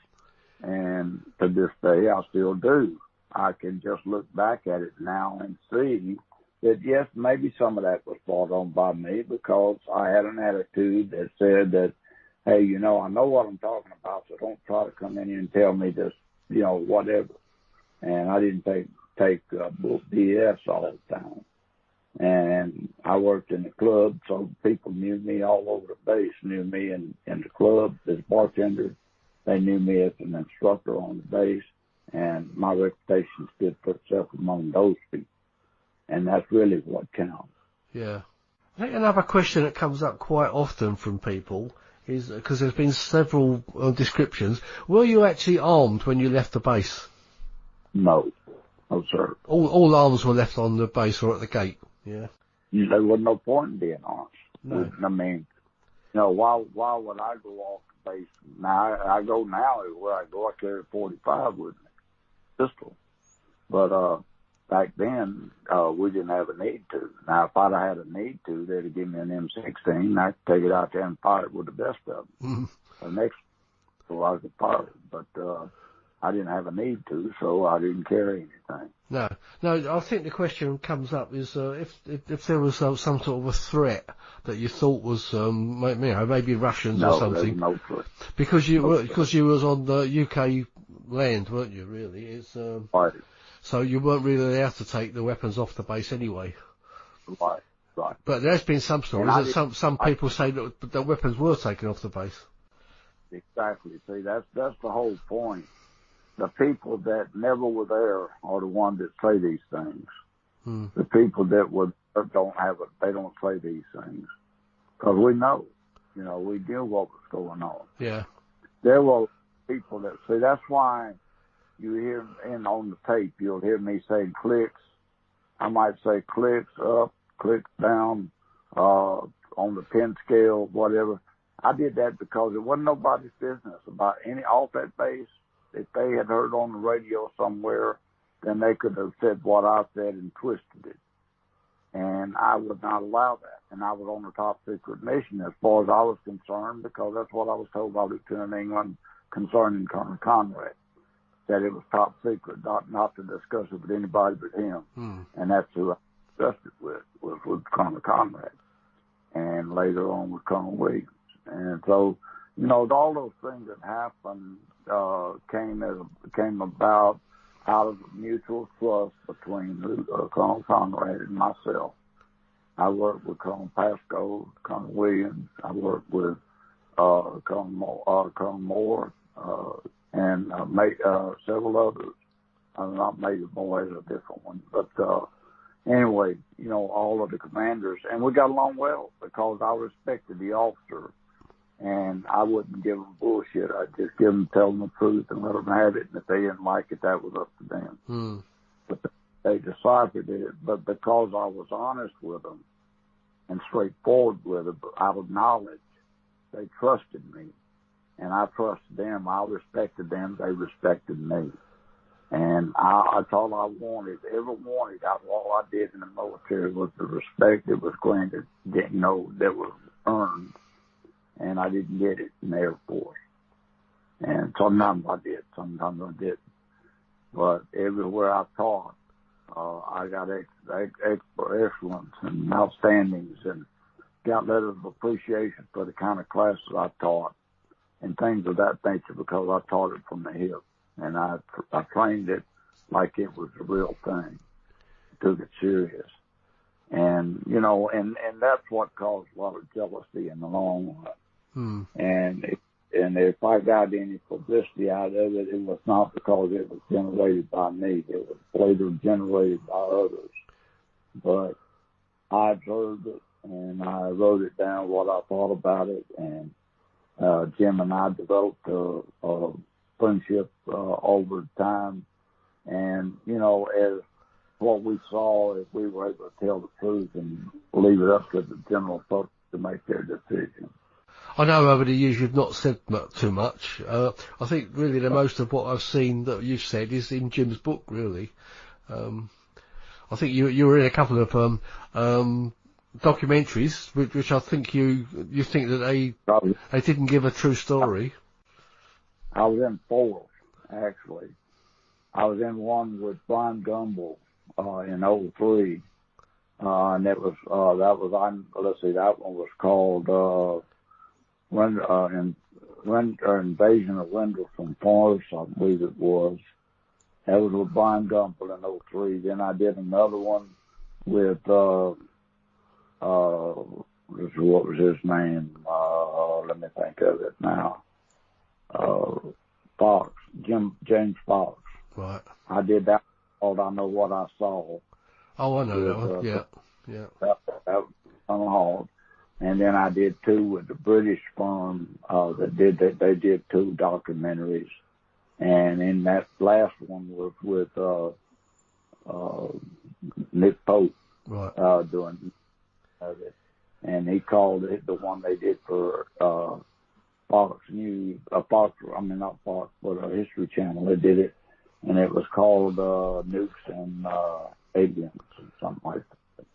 And to this day, I still do. I can just look back at it now and see that, yes, maybe some of that was brought on by me because I had an attitude that said that, hey, I know what I'm talking about, so don't try to come in here and tell me this, whatever. And I didn't take BS all the time. And I worked in the club, so people knew me all over the base, knew me in the club as bartender. They knew me as an instructor on the base, and my reputation stood for itself among those people. And that's really what counts. Yeah. I think another question that comes up quite often from people is, because there's been several descriptions, were you actually armed when you left the base? No. No, sir. All arms were left on the base or at the gate? Yeah. There was no point in being armed. No. I mean, why would I go off the base? Now, I go now, where I go, I carry a 45 with me, pistol. But back then, we didn't have a need to. Now, if I'd have had a need to, they'd have given me an M16, I could take it out there and fire it with the best of them. The next, so I could fire it. But I didn't have a need to, so I didn't carry anything. No, I think the question comes up is if there was some sort of a threat that you thought was maybe Russians or something. No threat. Because you was on the UK land, weren't you? Really, it's right. So you weren't really allowed to take the weapons off the base anyway. Right. But there's been some stories that some people say that the weapons were taken off the base. Exactly. See, that's the whole point. The people that never were there are the ones that say these things. The people that they don't say these things. Because we know, we knew what was going on. Yeah. There were people that, see, that's why you hear on the tape, you'll hear me saying clicks. I might say clicks up, clicks down, on the pin scale, whatever. I did that because it wasn't nobody's business about off that base. If they had heard on the radio somewhere, then they could have said what I said and twisted it. And I would not allow that. And I was on the top secret mission as far as I was concerned, because that's what I was told by Lieutenant England concerning Colonel Conrad, that it was top secret, not to discuss it with anybody but him. And that's who I discussed it was with Colonel Conrad. And later on with Colonel Williams. And so, all those things that happened came about out of mutual trust between Colonel Conrad and myself. I worked with Colonel Pascoe, Colonel Williams. I worked with Colonel Moore, and several others. Not Major Moore, is a different one. But anyway, all of the commanders. And we got along well because I respected the officer. And I wouldn't give them bullshit. I'd just tell them the truth and let them have it. And if they didn't like it, that was up to them. But they deciphered it. But because I was honest with them and straightforward with them, out of knowledge, they trusted me. And I trusted them. I respected them. They respected me. And that's all I ever wanted out of all I did in the military was the respect that was granted, that was earned. And I didn't get it in the Air Force. And sometimes I did, sometimes I didn't. But everywhere I taught, I got excellence and outstandings and got letters of appreciation for the kind of classes I taught and things of that nature because I taught it from the hip. And I trained it like it was a real thing. Took it serious. And, and that's what caused a lot of jealousy in the long run. And if I got any publicity out of it, it was not because it was generated by me. It was later generated by others. But I observed it, and I wrote it down, what I thought about it. And Jim and I developed a friendship over time. And, as what we saw, if we were able to tell the truth and leave it up to the general to make their decision. I know over the years you've not said too much. I think really the most of what I've seen that you've said is in Jim's book, really. I think you were in a couple of documentaries, which I think you think that they didn't give a true story. I was in 4, actually. I was in one with Brian Gumbel in 03, and that one was called Invasion of Rendlesham Forest, I believe it was. That was with Brian Gumbel in 03. Then I did another one with what was his name? Let me think of it now. Fox, James Fox. Right. I did that called I Know What I Saw. Oh, I know that one. Yeah. That was on. And then I did 2 with the British firm they did 2 documentaries. And in that last one was with Nick Pope, right, doing it. And he called it the one they did for Fox News, not Fox, but a History Channel. They did it, and it was called Nukes and Aliens, or something like that.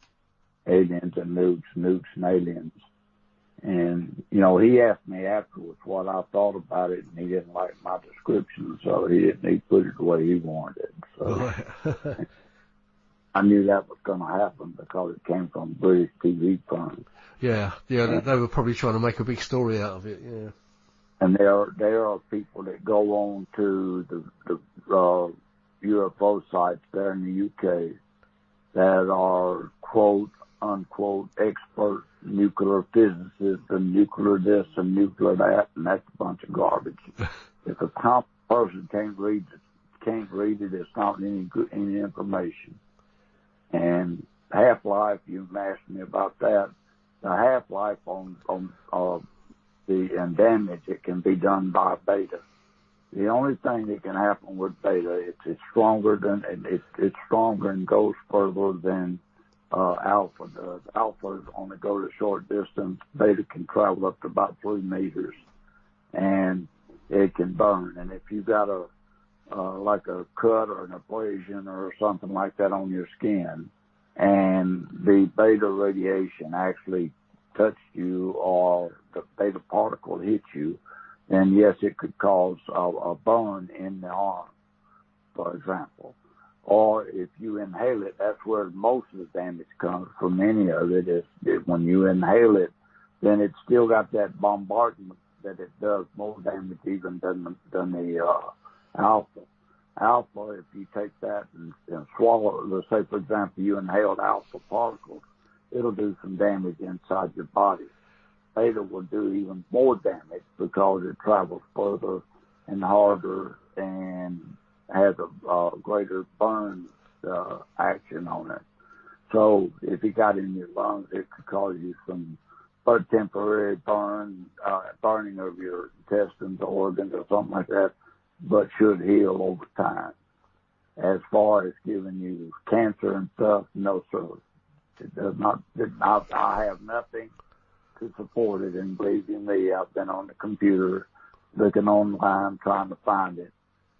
Aliens and Nukes and Aliens. And, he asked me afterwards what I thought about it, and he didn't like my description, so he put it the way he wanted it. So I knew that was going to happen because it came from British TV firms. Yeah, they were probably trying to make a big story out of it, yeah. And there are people that go on to the UFO sites there in the UK that are, quote, unquote, expert nuclear physicists and nuclear this and nuclear that, and that's a bunch of garbage. If a common person can't read it, it's not any information. And half-life, you asked me about that. The half-life on the damage, it can be done by beta. The only thing that can happen with beta, it's stronger and goes further than alpha does. Alpha only goes a short distance. Beta can travel up to about 3 meters, and it can burn. And if you got like a cut or an abrasion or something like that on your skin, and the beta radiation actually touched you or the beta particle hit you, then yes, it could cause a burn in the arm, for example. Or if you inhale it, that's where most of the damage comes from. Any of it is when you inhale it, then it's still got that bombardment that it does more damage even than the alpha. Alpha, if you take that and swallow it, let's say, for example, you inhaled alpha particles, it'll do some damage inside your body. Beta will do even more damage because it travels further and harder and has a greater burn action on it. So if it got in your lungs, it could cause you some temporary burning of your intestines, organs, or something like that, but should heal over time. As far as giving you cancer and stuff, no, sir. It does not. I have nothing to support it, and believe you me, I've been on the computer looking online trying to find it,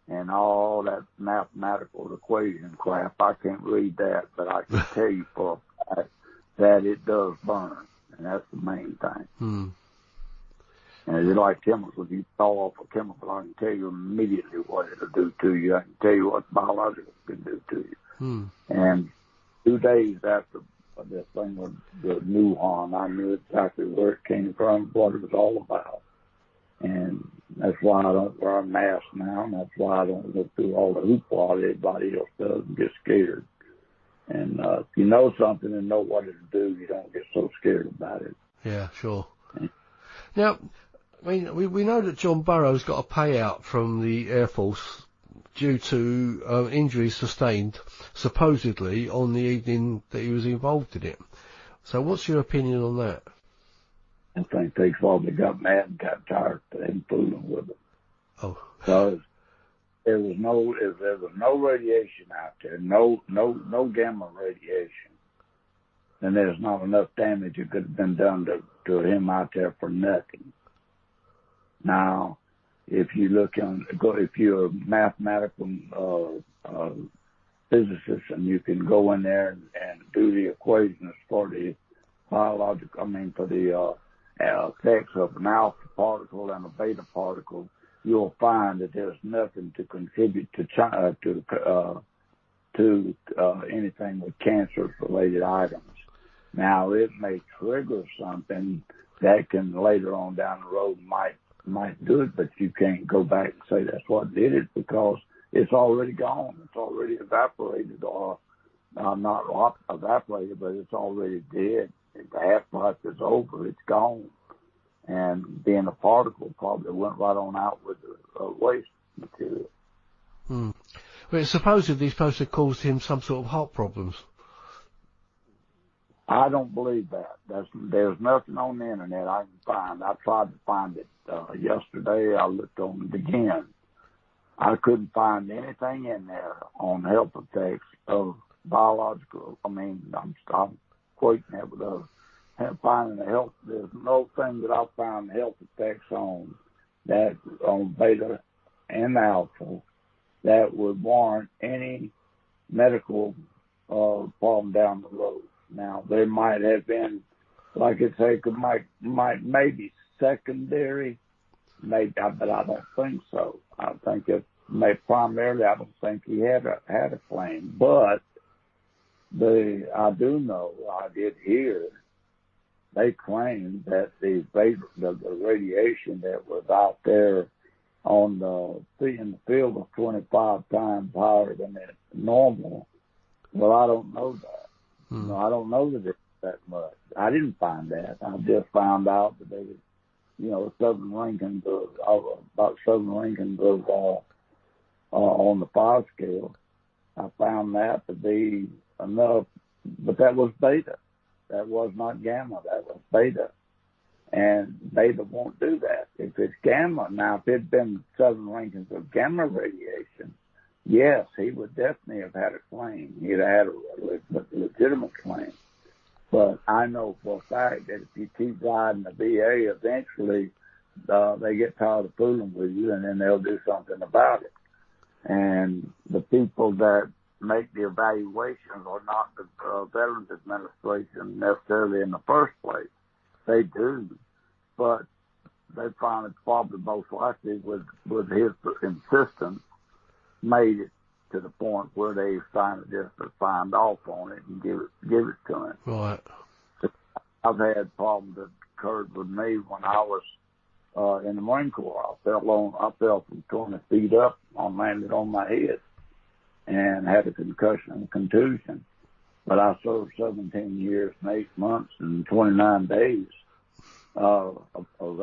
and all that mathematical equation crap, I can't read that, but I can tell you for a fact that it does burn, and that's the main thing. And it's like chemicals. You throw off a chemical, I can tell you immediately what it'll do to you. I can tell you what biological can do to you. And 2 days after this thing with the new one, I knew exactly where it came from, what it was all about. And that's why I don't wear a mask now, and that's why I don't look through all the hoopla everybody else does and get scared. And if you know something and know what it'll do, you don't get so scared about it. Yeah, sure. Now, I mean, we know that John Burroughs got a payout from the Air Force due to injuries sustained, supposedly, on the evening that he was involved in it. So what's your opinion on that? I think they probably got mad and got tired of them fooling with it. Oh. Because there was no radiation out there, no gamma radiation, then there's not enough damage that could have been done to him out there for nothing. Now, if you're a mathematical physicist and you can go in there and do the equations for the for the effects of an alpha particle and a beta particle, you'll find that there's nothing to contribute to anything with cancer-related items. Now, it may trigger something that can later on down the road might do it, but you can't go back and say that's what did it because it's already gone. It's already evaporated, or not evaporated, but it's already dead. The half-life is over. It's gone. And being a particle probably went right on out with the waste material. Hmm. Well, it's supposedly supposed to cause him some sort of heart problems. I don't believe that. There's nothing on the internet I can find. I tried to find it yesterday. I looked on it again. I couldn't find anything in there on health effects of biological. I'm quoting that with finding the health. There's no thing that I found health effects on beta and alpha that would warrant any medical problem down the road. Now, there might have been, like I say, maybe secondary, but I don't think so. I think primarily, I don't think he had a claim. But I do know, I did hear, they claimed that the radiation that was out there in the field was 25 times higher than normal. Well, I don't know that. No, I don't know that it's that much. I didn't find that. I just found out that they was, Southern Lincoln was on the 5 scale. I found that to be enough, but that was beta. That was not gamma. That was beta. And beta won't do that. If it's gamma, now if it'd been Southern Lincoln's of gamma radiation, yes, he would definitely have had a claim. He'd have had a legitimate claim. But I know for a fact that if you keep riding the VA, eventually they get tired of fooling with you, and then they'll do something about it. And the people that make the evaluations are not the Veterans Administration necessarily in the first place. They do. But they find it probably most likely with his insistence made it to the point where they signed just to sign off on it and give it to him. Right. I've had problems that occurred with me when I was in the Marine Corps. I fell from 20 feet up, landed on my head, and had a concussion and contusion. But I served 17 years and 8 months and 29 days of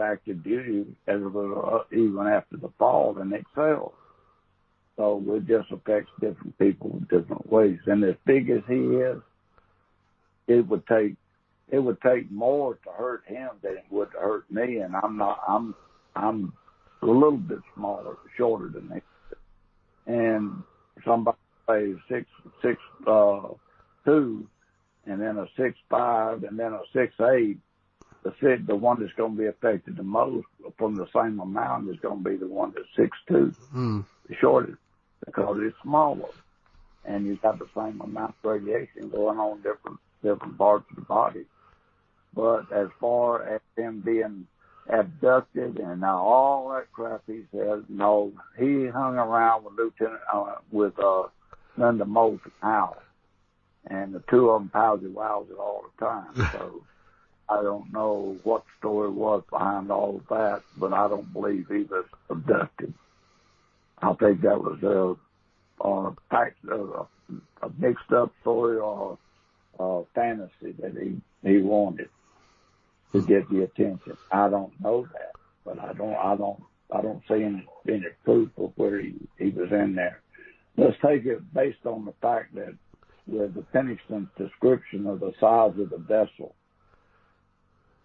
active duty even after the fall and excelled. So it just affects different people in different ways. And as big as he is, it would take more to hurt him than it would to hurt me. And I'm a little bit smaller, shorter than me. And somebody plays 6'2", and then a 6'5", and then a 6'8". The one that's going to be affected the most from the same amount is going to be the one that's 6'2", the shortest, because it's smaller, and you've got the same amount of radiation going on different parts of the body. But as far as him being abducted and all that crap, he says no. He hung around with Linda Moulton House, and the two of them powsy-wowsy all the time. So I don't know what the story was behind all of that, but I don't believe he was abducted. I think that was a mixed up story or fantasy that he wanted to get the attention. I don't know that, but I don't see any proof of where he was in there. Let's take it based on the fact that with the Pennington's description of the size of the vessel,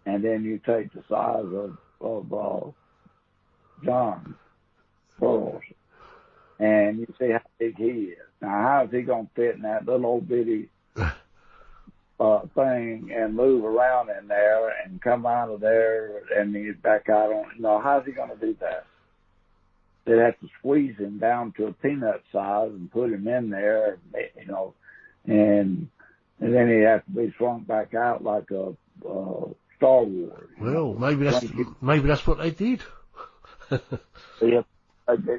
and then you take the size of John Burroughs, and you see how big he is. Now, how is he going to fit in that little old bitty thing and move around in there and come out of there and he's back out on, how's he going to do that? They'd have to squeeze him down to a peanut size and put him in there, and then he'd have to be shrunk back out like a Star Wars. Well, maybe that's what they did. Yeah,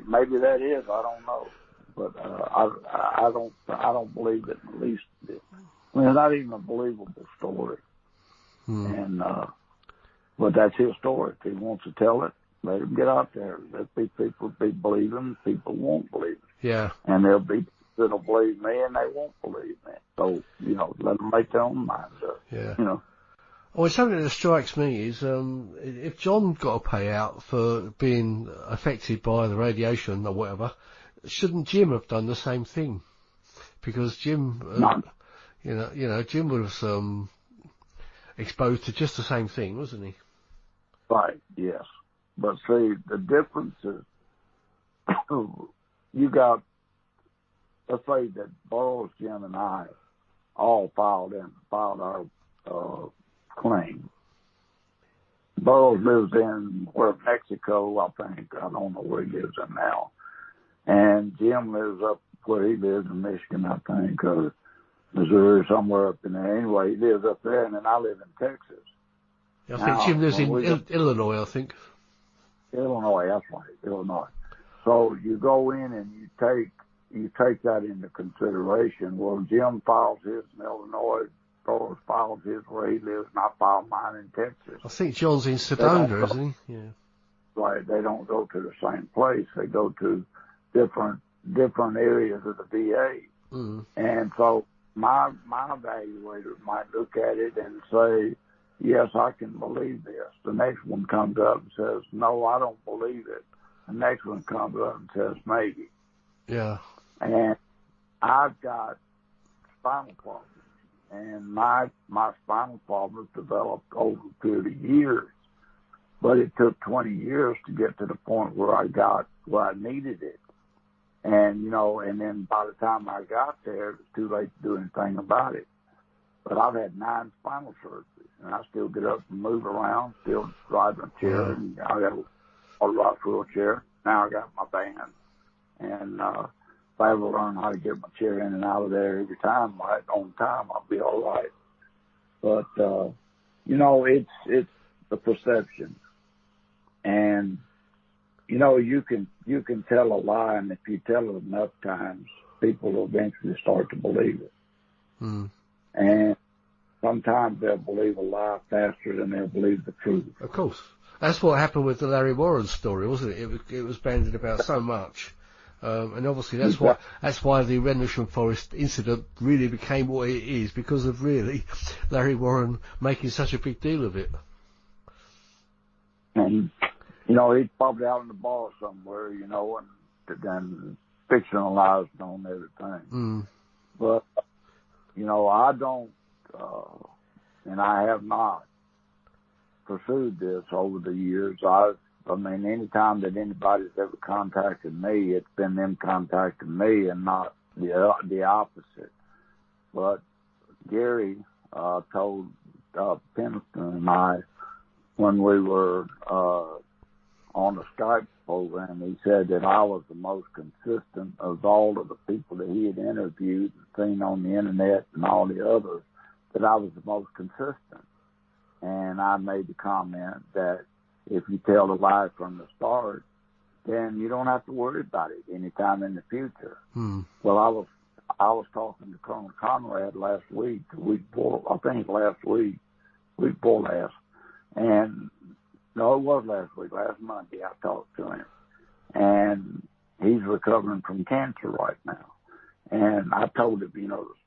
maybe that is. I don't know, but I don't believe it. At least, it's not even a believable story. And but that's his story. If he wants to tell it, let him get out there. Let people be believing. People won't believe it. Yeah. And there'll be that'll believe me, and they won't believe me. So let them make their own minds up. Yeah. Well, something that strikes me is if John got a payout for being affected by the radiation or whatever, shouldn't Jim have done the same thing? Because Jim, Jim was exposed to just the same thing, wasn't he? Right. Yes. But see, the difference is you got. Let's say that Burroughs, Jim, and I all filed our claim. Burroughs lives in Mexico, I think. I don't know where he lives in now. And Jim lives up where he lives in Michigan, I think, or Missouri, somewhere up in there. Anyway, he lives up there, and then I live in Texas. I think Jim lives in Illinois, I think. Illinois, that's right, Illinois. So you go in and you take that into consideration. Well, Jim files his in Illinois, Burroughs files his where he lives, and I file mine in Texas. I think John's in Sedona, isn't he? Yeah. Right. They don't go to the same place. They go to different areas of the VA. Mm. And so my evaluator might look at it and say, yes, I can believe this. The next one comes up and says, no, I don't believe it. The next one comes up and says, maybe. Yeah. And I've got spinal problems. And my spinal problems developed over a period of years. But it took 20 years to get to the point where I needed it. And, and then by the time I got there, it was too late to do anything about it. But I've had 9 spinal surgeries, and I still get up and move around, still drive a chair, and I got a rough wheelchair. Now I got my band. And if I ever learn how to get my chair in and out of there every time, right on time, I'll be all right. But, it's the perception. And, you can tell a lie, and if you tell it enough times, people will eventually start to believe it. Mm. And sometimes they'll believe a lie faster than they'll believe the truth. Of course. That's what happened with the Larry Warren story, wasn't it? It was bandied about so much. And obviously that's why the Rendlesham Forest incident really became what it is, because of really Larry Warren making such a big deal of it. And, he's probably out in the bar somewhere, and fictionalized on everything. Mm. But, I don't, and I have not pursued this over the years. Anytime that anybody's ever contacted me, it's been them contacting me and not the opposite. But Gary told Pendleton and I, when we were on the Skype program, he said that I was the most consistent of all of the people that he had interviewed and seen on the internet and all the others, that I was the most consistent. And I made the comment that if you tell the lie from the start, then you don't have to worry about it anytime in the future. Hmm. Well, I was talking to Colonel Conrad last week, week before last, and no, it was last week, last Monday I talked to him, and he's recovering from cancer right now. And I told him,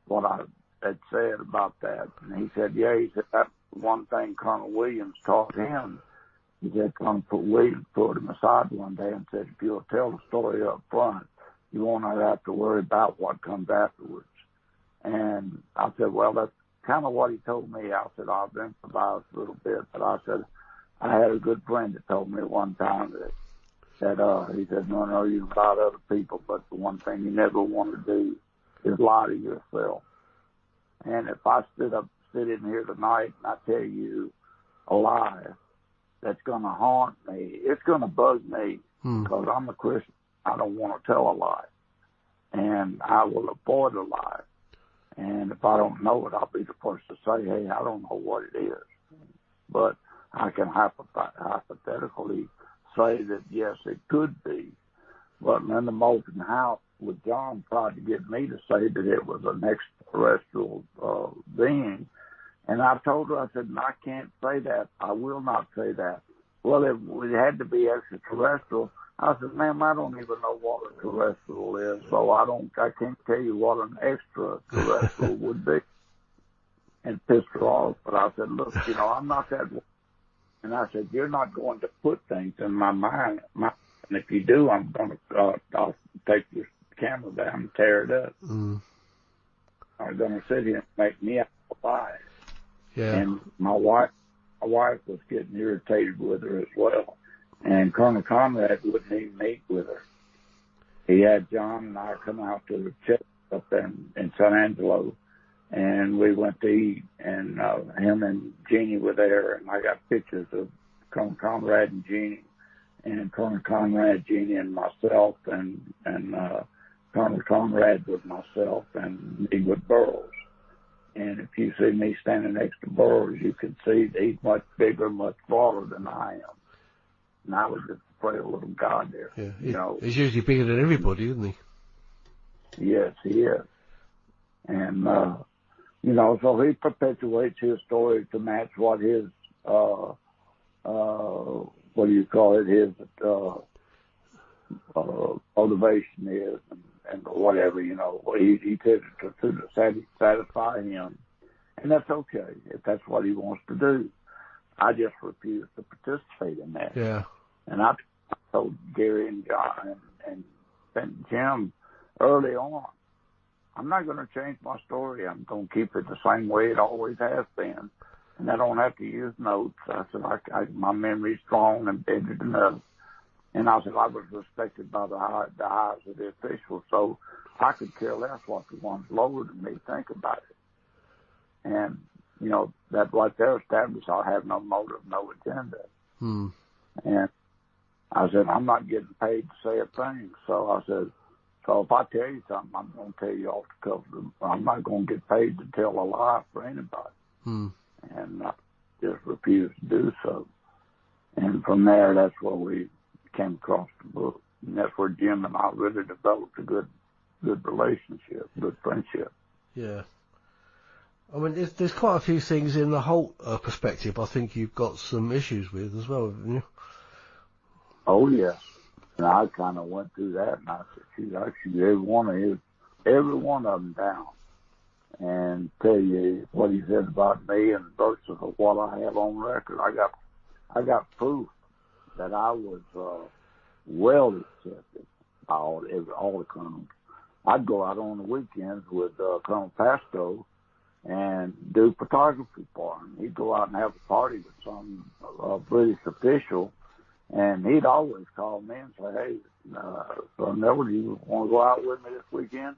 what I had said about that, and he said, that's one thing Colonel Williams taught him. He said, Williams pulled him aside one day and said, if you'll tell the story up front, you won't have to worry about what comes afterwards. And I said, well, that's kind of what he told me. I said, I've improvised a little bit, but I said, I had a good friend that told me one time that he said, no, you can lie to other people, but the one thing you never want to do is lie to yourself. And if I stood up sit in here tonight and I tell you a lie that's going to haunt me. It's going to bug me because I'm a Christian. I don't want to tell a lie. And I will avoid a lie. And if I don't know it, I'll be the first to say, hey, I don't know what it is. But I can hypothetically say that, yes, it could be. But Linda Moulton House with John tried to get me to say that it was an extraterrestrial being. And I told her, I said, I can't say that. I will not say that. Well, it had to be extraterrestrial. I said, ma'am, I don't even know what a terrestrial is, so I can't tell you what an extraterrestrial would be. And pissed her off. But I said, look, I'm not that. And I said, you're not going to put things in my mind. And if you do, I'm going to, I'll take your camera down and tear it up. I'm going to sit here and make me out alive. Yeah. And my wife was getting irritated with her as well. And Colonel Conrad wouldn't even meet with her. He had John and I come out to the church up in San Angelo, and we went to eat, and him and Jeannie were there, and I got pictures of Colonel Conrad and Jeannie, and Colonel Conrad, Jeannie, and myself, and Colonel Conrad with myself, and me with Burroughs. And if you see me standing next to Burroughs, you can see that he's much bigger, much broader than I am. And I was just a frail little guy there. Yeah, he's usually bigger than everybody, isn't he? Yes, he is. And, so he perpetuates his story to match what his, his motivation is and whatever, he did it to satisfy him. And that's okay if that's what he wants to do. I just refuse to participate in that. Yeah. And I told Gary and John and Jim early on, I'm not going to change my story. I'm going to keep it the same way it always has been. And I don't have to use notes. I said, my memory's strong and bigger than others. And I said, I was respected by the highs of the officials, so I could care less what the ones lower than me think about it. And, that right there established I have no motive, no agenda. And I said, I'm not getting paid to say a thing. So I said, so if I tell you something, I'm going to tell you off the cuff. I'm not going to get paid to tell a lie for anybody. And I just refused to do so. And from there, that's where we came across the book. And that's where Jim and I really developed a good relationship, good friendship. Yeah. I mean, there's quite a few things in the whole perspective I think you've got some issues with as well, haven't you? Oh, yeah. And I kind of went through that, and I said, shoot, I shoot every one of them down and tell you what he said about me and versus of what I have on record. I got proof that I was well accepted by all the colonels. I'd go out on the weekends with Colonel Pascoe and do photography for him. He'd go out and have a party with some British official, and he'd always call me and say, hey, so Neville, do you want to go out with me this weekend?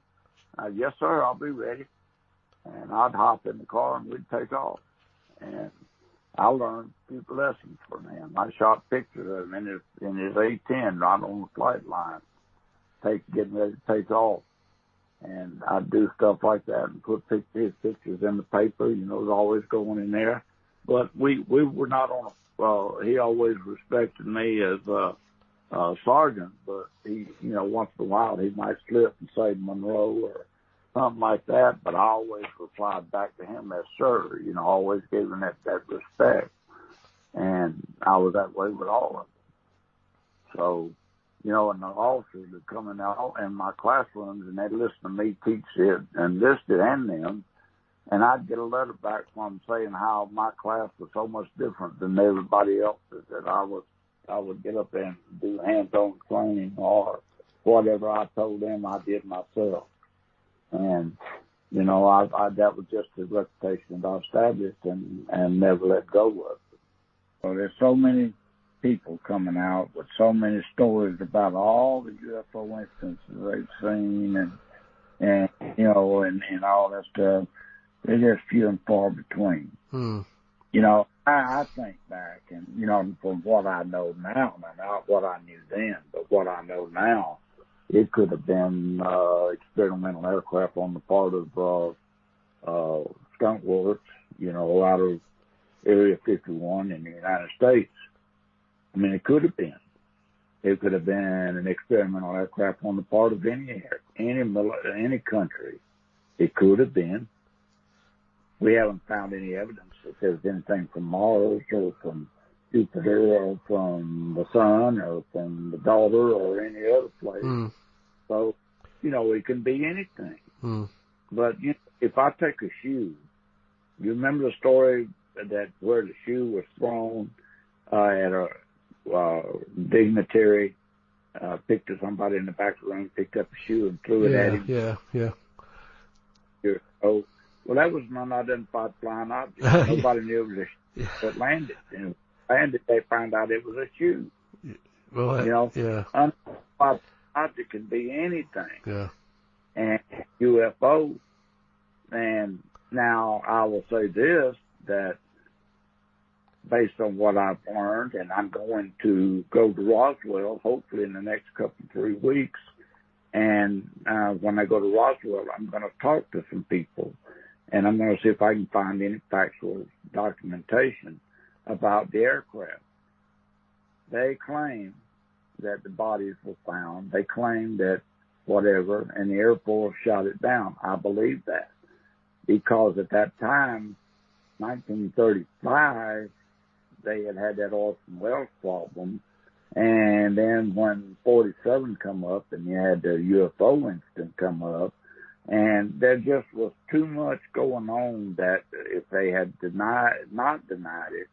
Yes, sir, I'll be ready. And I'd hop in the car and we'd take off. And I learned a few lessons from him. I shot pictures of him in his A-10 right on the flight line, getting ready to take off. And I'd do stuff like that and put his pictures in the paper, it was always going in there. But we were not on he always respected me as a sergeant, but he, once in a while he might slip and say Monroe or something like that, but I always replied back to him as sir, always gave him that respect. And I was that way with all of them. So, and the officers would come in my classrooms and they'd listen to me teach it and this and them. And I'd get a letter back from them saying how my class was so much different than everybody else's, that I would get up there and do hands-on training or whatever I told them I did myself. And, that was just the reputation that I established and never let go of it. So there's so many people coming out with so many stories about all the UFO instances they've seen and all that stuff, They're just few and far between. You know, I think back, and, you know, from what I know now, not what I knew then, but what I know now, it could have been experimental aircraft on the part of skunk works, you know, out of Area 51 in the United States. I mean, it could have been. It could have been an experimental aircraft on the part of any country. It could have been. We haven't found any evidence that there's anything from Mars or from Jupiter or from the sun or from the daughter or any other place. So, you know, it can be anything. But you know, if I take a shoe, you remember the story that where the shoe was thrown at a dignitary, picked up somebody in the back of the room, picked up a shoe and threw it at him? Yeah. Oh, well, that was an unidentified flying object. Nobody knew it was a shoe that landed. And landed, they found out it was a shoe. Well, you know, unidentified object can be anything. And UFO. And now I will say this, that based on what I've learned, and I'm going to go to Roswell, hopefully in the next 3 weeks. And when I go to Roswell, I'm going to talk to some people, and I'm going to see if I can find any factual documentation about the aircraft. They claim that the bodies were found. They claim that whatever, and the Air Force shot it down. I believe that, because at that time, 1935, they had that Orson Welles problem. And then when 47 come up and you had the UFO incident come up, and there just was too much going on that if they had not denied it,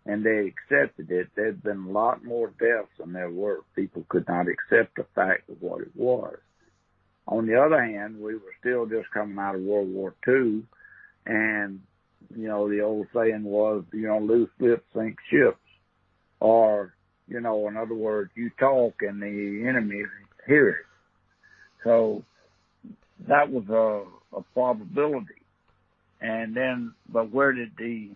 and they accepted it, there'd been a lot more deaths than there were. People could not accept the fact of what it was. On the other hand, we were still just coming out of World War II, and, you know, the old saying was, you know, loose lips sink ships. Or, you know, in other words, you talk and the enemy hear it. So that was a probability. And then, but where did the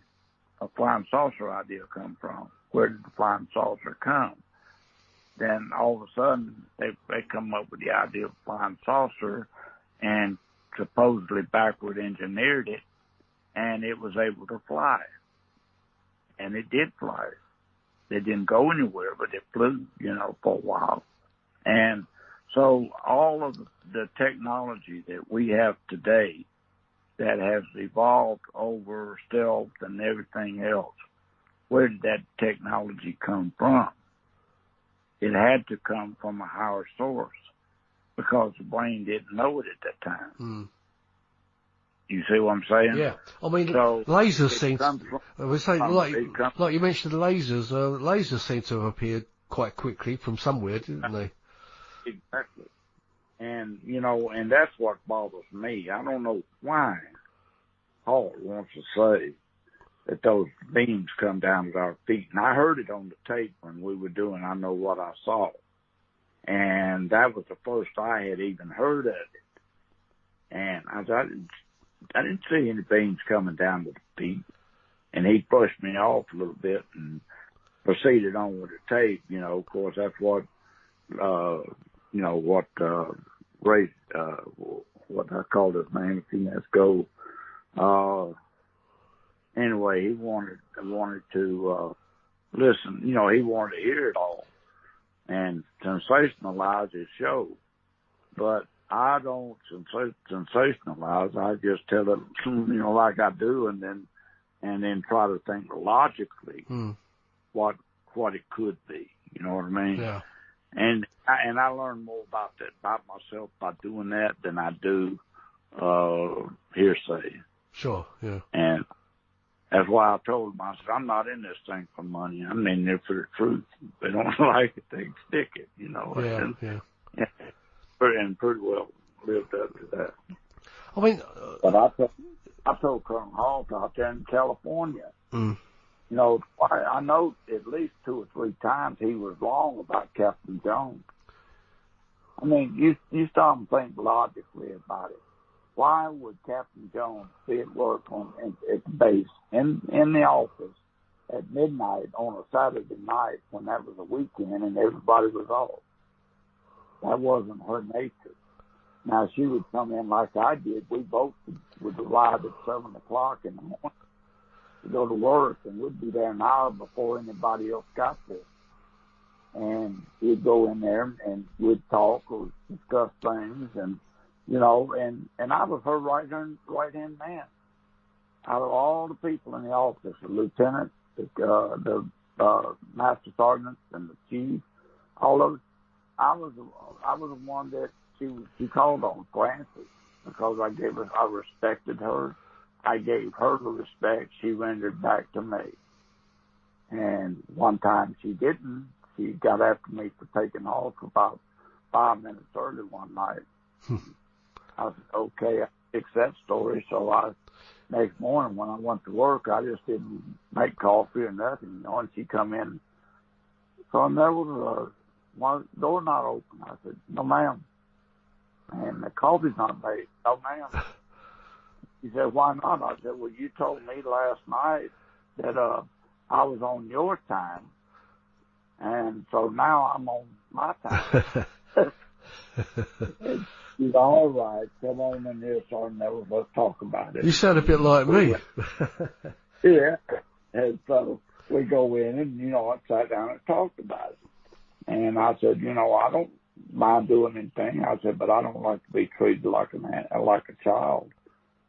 flying saucer idea come from? Where did the flying saucer come? Then all of a sudden they come up with the idea of flying saucer and supposedly backward engineered it, and it was able to fly. And it did fly. It didn't go anywhere, but it flew, you know, for a while. And so all of the technology that we have today that has evolved over stealth and everything else, where did that technology come from? It had to come from a higher source, because the brain didn't know it at that time. You see what I'm saying? Yeah. I mean, so lasers seem like you mentioned lasers. Lasers seem to have appeared quite quickly from somewhere, didn't they? Exactly. And, you know, and that's what bothers me. I don't know why Paul wants to say that those beams come down at our feet. And I heard it on the tape when we were doing I Know What I Saw. And that was the first I had even heard of it. And I didn't see any beams coming down to the feet. And he pushed me off a little bit and proceeded on with the tape. You know, of course, that's what, you know, what I called his name a few minutes ago. Anyway, he wanted to listen. You know, he wanted to hear it all and sensationalize his show. But I don't sensationalize. I just tell it, you know, like I do, and then try to think logically what it could be. You know what I mean? Yeah. And I learn more about myself by doing that than I do hearsay. Sure. Yeah. And that's why I told him, I said, I'm not in this thing for money. I'm in there for the truth. If they don't like it, they can stick it. You know. Yeah. And pretty well lived up to that. I mean, but I told Colonel Halt out there in California, you know, I know at least 2 or 3 times he was wrong about Captain Jones. I mean, you stop and think logically about it. why would Captain Jones be at work at the base in the office at midnight on a Saturday night when that was a weekend and everybody was off? That wasn't her nature. Now, she would come in like I did. We both would arrive at 7 o'clock in the morning to go to work, and we'd be there an hour before anybody else got there. And we'd go in there and we'd talk or discuss things, and you know, and I was her right-hand man. Out of all the people in the office, the lieutenant, the master sergeant, and the chief, all of us, I was the one that she called on for answers because I respected her. I gave her the respect she rendered back to me. And one time she didn't. She got after me for taking off about 5 minutes early one night. I said, okay, I fixed that story. So next morning when I went to work, I just didn't make coffee or nothing, you know, and she come in. So there was one door not open. I said, no, ma'am. And the coffee's not made. No, ma'am. He said, why not? I said, well, you told me last night that I was on your time, and so now I'm on my time. She's all right. Come on in here, Sergeant Nevels. Let's talk about it. You sound a bit like me. Yeah. And so we go in and, you know, I sat down and talked about it. And I said, you know, I don't mind doing anything. I said, but I don't like to be treated like a child.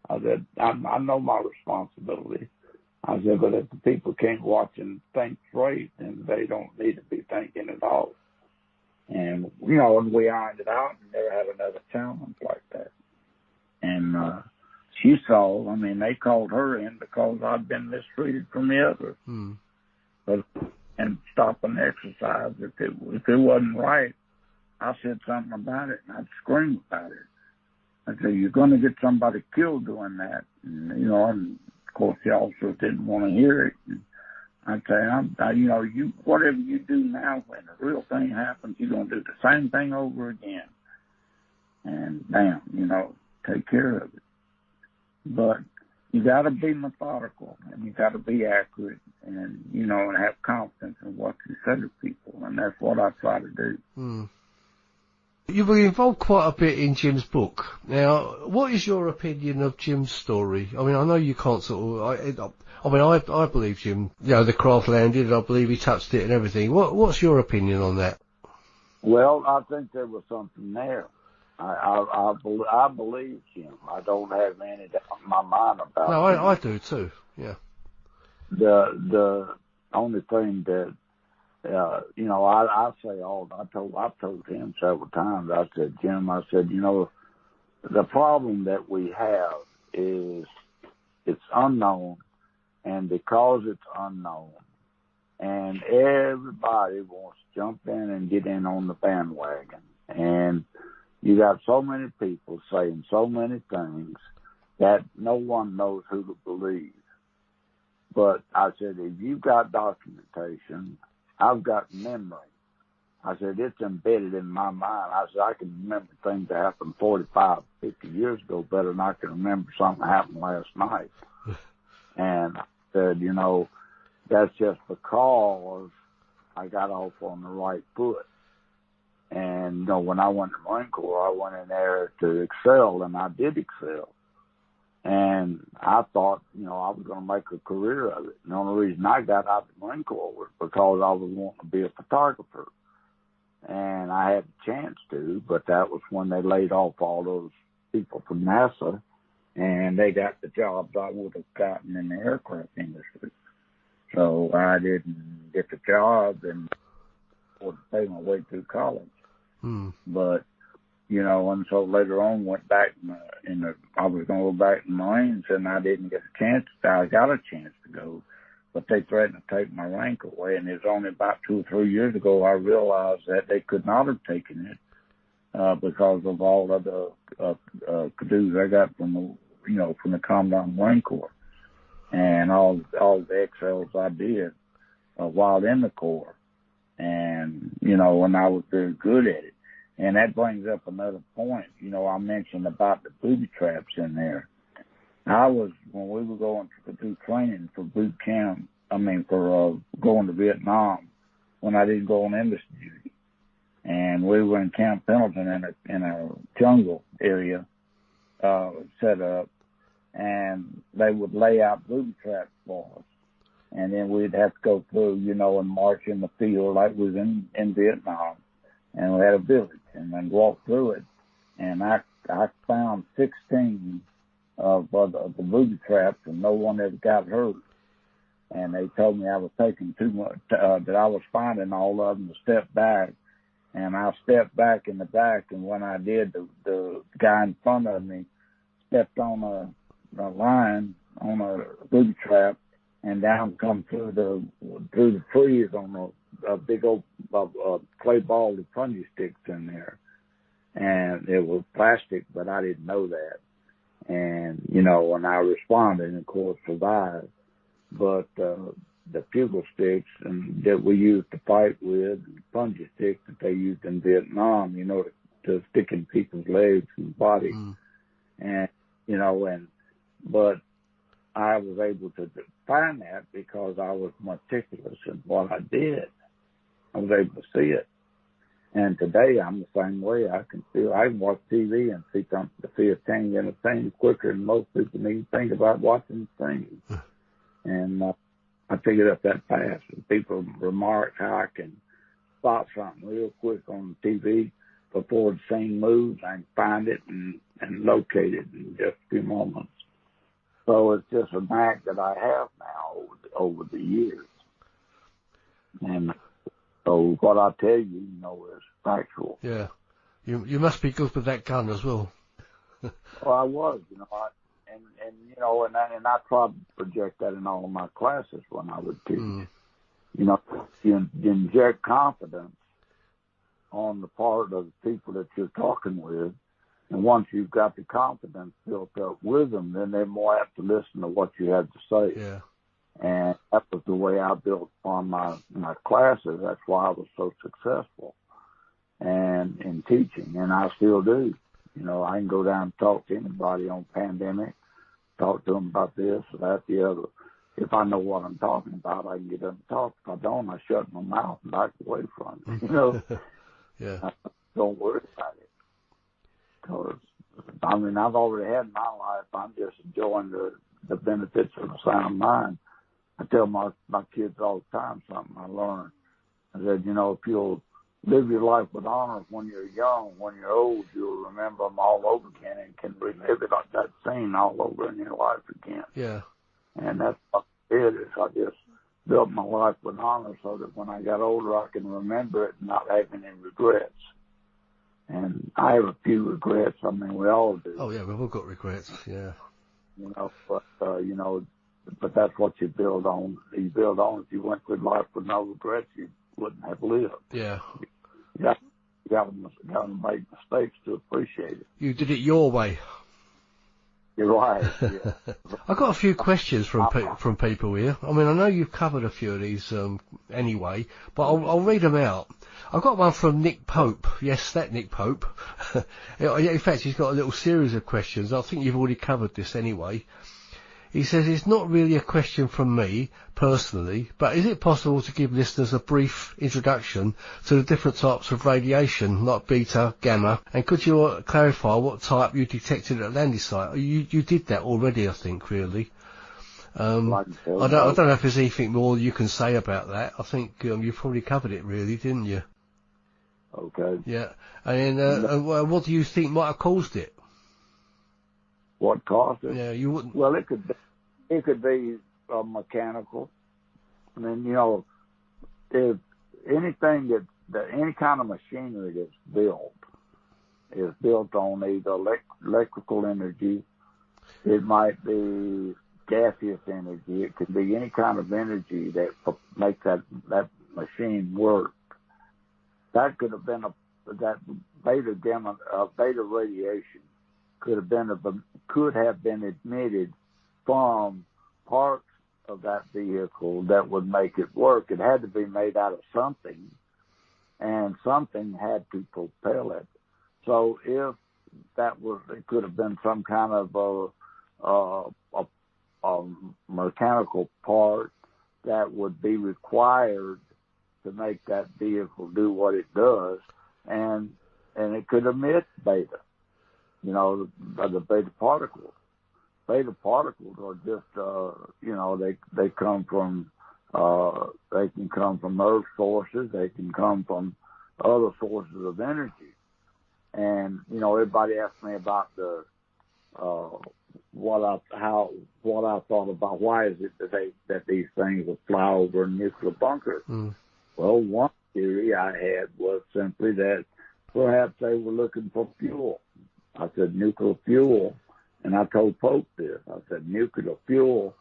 I said, I know my responsibility. I said, but if the people can't watch and think straight, then they don't need to be thinking at all. And, you know, and we ironed it out and never had another challenge like that. And she saw, I mean, they called her in because I'd been mistreated from the others. But, and stop an exercise, if it wasn't right, I said something about it and I'd scream about it. I said, you're going to get somebody killed doing that. And, you know, and of course the officers didn't want to hear it. And I'd say, you know, whatever you do now, when the real thing happens, you're going to do the same thing over again. And bam, you know, take care of it. But you got to be methodical and you got to be accurate and, you know, and have confidence in what you say to people. And that's what I try to do. You were involved quite a bit in Jim's book. Now, what is your opinion of Jim's story? I mean, I know you can't I believe Jim, you know, the craft landed, I believe he touched it and everything. What's your opinion on that? Well, I think there was something there. I believe Jim. I don't have any doubt in my mind about it. No, I do too, yeah. The only thing that, you know, I've told him several times, I said, Jim, I said, you know, the problem that we have is it's unknown, and because it's unknown, and everybody wants to jump in and get in on the bandwagon, and you got so many people saying so many things that no one knows who to believe. But I said, if you've got documentation, I've got memory. I said, it's embedded in my mind. I said, I can remember things that happened 45, 50 years ago better than I can remember something that happened last night. And I said, you know, that's just because I got off on the right foot. And, you know, when I went to the Marine Corps, I went in there to excel, and I did excel. And I thought, you know, I was going to make a career of it. And the only reason I got out of the Marine Corps was because I was wanting to be a photographer. And I had a chance to, but that was when they laid off all those people from NASA, and they got the jobs I would have gotten in the aircraft industry. So I didn't get the job and afford to pay my way through college. But, you know, and so later on went back I was going to go back in the Marines, and I didn't get a chance. I got a chance to go, but they threatened to take my rank away. And it was only about 2 or 3 years ago I realized that they could not have taken it because of all of the dues I got from the Commandant Marine Corps and all the excels I did while in the Corps. And, you know, and I was very good at it. And that brings up another point. You know, I mentioned about the booby traps in there. When we were going through training for boot camp, for going to Vietnam, when I didn't go on embassy duty. And we were in Camp Pendleton in a jungle area, set up, and they would lay out booby traps for us. And then we'd have to go through, you know, and march in the field like we was in Vietnam. And we had a village and then walk through it. And I found 16 of the booby traps, and no one ever got hurt. And they told me I was taking too much, that I was finding all of them to step back. And I stepped back in the back, and when I did, the guy in front of me stepped on a line on a booby trap, and down come through the trees on a big old clay ball with punji sticks in there. And it was plastic, but I didn't know that. And, you know, when I responded, and of course survived. But the bugle sticks that we used to fight with, and punji sticks that they used in Vietnam, you know, to stick in people's legs and body. And, you know, but I was able to find that because I was meticulous in what I did. I was able to see it. And today I'm the same way. I can watch TV and see a thing and a thing quicker than most people even think about watching things. And I pick it up that fast. And people remark how I can spot something real quick on TV before the scene moves. I can find it and locate it in just a few moments. So it's just a knack that I have now over the years. And so what I tell you, you know, is factual. Yeah. You must be good with that gun as well. Well, I was, you know, and I tried to project that in all of my classes when I would teach. You know, you inject confidence on the part of the people that you're talking with, and once you've got the confidence built up with them, then they're more apt to listen to what you have to say. Yeah. And that was the way I built on my classes. That's why I was so successful and in teaching, and I still do. You know, I can go down and talk to anybody on pandemic, talk to them about this or that, the other. If I know what I'm talking about, I can get up and talk. If I don't, I shut my mouth and back away from it. You know, yeah. Don't worry about it. Because, I mean, I've already had my life. I'm just enjoying the benefits of a sound mind. I tell my kids all the time something I learned. I said, you know, if you'll live your life with honor when you're young, when you're old, you'll remember them all over again and can relive it like that scene all over in your life again. Yeah. And that's what it is. I just built my life with honor so that when I got older, I can remember it and not have any regrets. And I have a few regrets. I mean, we all do. Oh, yeah, we've all got regrets, yeah. You know, but that's what you build on. You build on. If you went through life with no regrets, you wouldn't have lived. Yeah. You got to make mistakes to appreciate it. You did it your way. You're right. Yeah. I've got a few questions from people here. I mean, I know you've covered a few of these anyway, but I'll read them out. I've got one from Nick Pope. Yes, that Nick Pope. In fact, he's got a little series of questions. I think you've already covered this anyway. He says, it's not really a question from me, personally, but is it possible to give listeners a brief introduction to the different types of radiation, like beta, gamma, and could you clarify what type you detected at Landesite? You did that already, I think, really. I don't know if there's anything more you can say about that. I think you probably covered it, really, didn't you? Okay. Yeah. And what do you think might have caused it? What caused it? Yeah, you wouldn't. Well, it could be mechanical. I mean, you know, if anything that any kind of machinery that's is built on either electrical energy, it might be gaseous energy. It could be any kind of energy that makes that machine work. That could have been that beta radiation could have been emitted from parts of that vehicle that would make it work. It had to be made out of something and something had to propel it. So if that was, it could have been some kind of a mechanical part that would be required to make that vehicle do what it does, and it could emit beta, the beta particles. Beta particles are just, they come from, they can come from Earth sources, they can come from other sources of energy. And, everybody asked me about what I thought about why is it that these things will fly over nuclear bunkers. Well, one theory I had was simply that perhaps they were looking for fuel. I said nuclear fuel, and I told PAUK this. I said nuclear fuel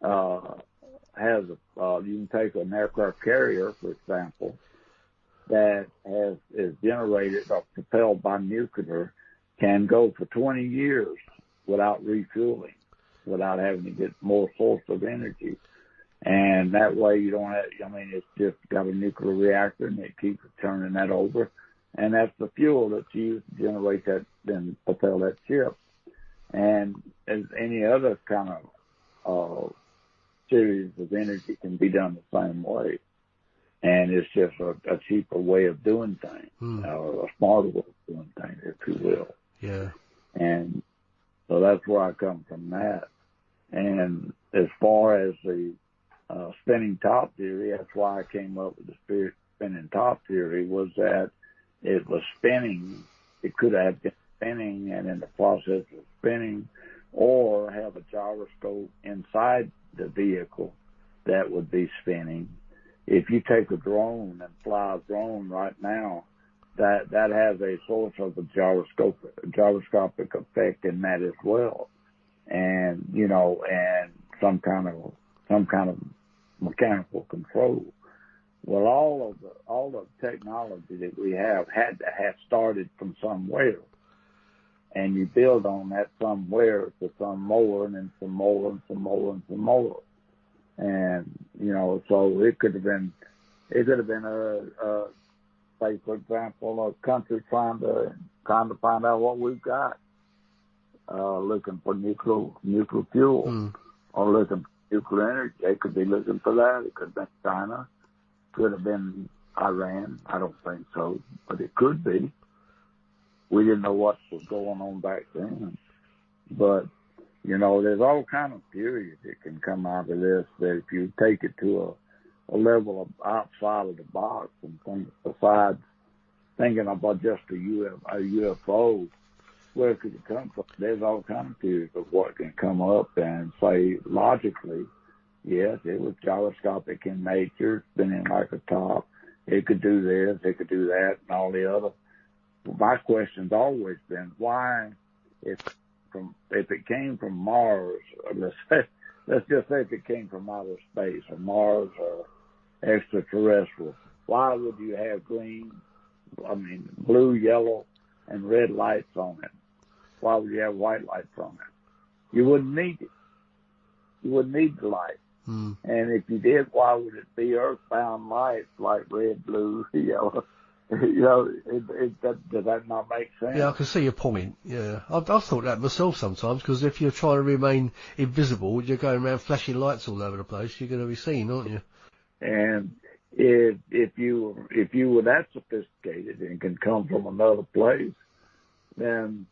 has you can take an aircraft carrier, for example, that is generated or propelled by nuclear, can go for 20 years without refueling, without having to get more source of energy. And that way you don't have, it's just got a nuclear reactor and it keeps turning that over. And that's the fuel that's used to generate that, then propel that ship. And as any other kind of series of energy can be done the same way. And it's just a cheaper way of doing things, or a smarter way of doing things, if you will. Yeah. And so that's where I come from that. And as far as the spinning top theory, that's why I came up with the spinning top theory, was that it was spinning. It could have been spinning, and in the process of spinning, or have a gyroscope inside the vehicle that would be spinning. If you take a drone and fly a drone right now, that has a source of a gyroscopic effect in that as well, and and some kind of mechanical control. Well, all the technology that we have had to have started from somewhere, and you build on that somewhere to some more, and then some more, and some more, and some more. And, so it could have been a say, for example, a country trying to find out what we've got, looking for nuclear fuel, or looking for nuclear energy. They could be looking for that. It could have been China. Could have been Iran. I don't think so, but it could be. We didn't know what was going on back then. But, there's all kind of theories that can come out of this, that if you take it to a level of outside of the box and think besides thinking about just a UFO, where could it come from? There's all kind of theories of what can come up and say logically, yes, it was gyroscopic in nature, spinning like a top. It could do this, it could do that, and all the other. My question's always been why, if it came from Mars, or let's just say if it came from outer space, or Mars, or extraterrestrial, why would you have blue, yellow, and red lights on it? Why would you have white lights on it? You wouldn't need it. You wouldn't need the light. And if you did, why would it be earthbound lights like red, blue, yellow? Does that not make sense? Yeah, I can see your point. Yeah, I've thought that myself sometimes, because if you're trying to remain invisible, you're going around flashing lights all over the place. You're going to be seen, aren't you? And if you were that sophisticated and can come from another place, then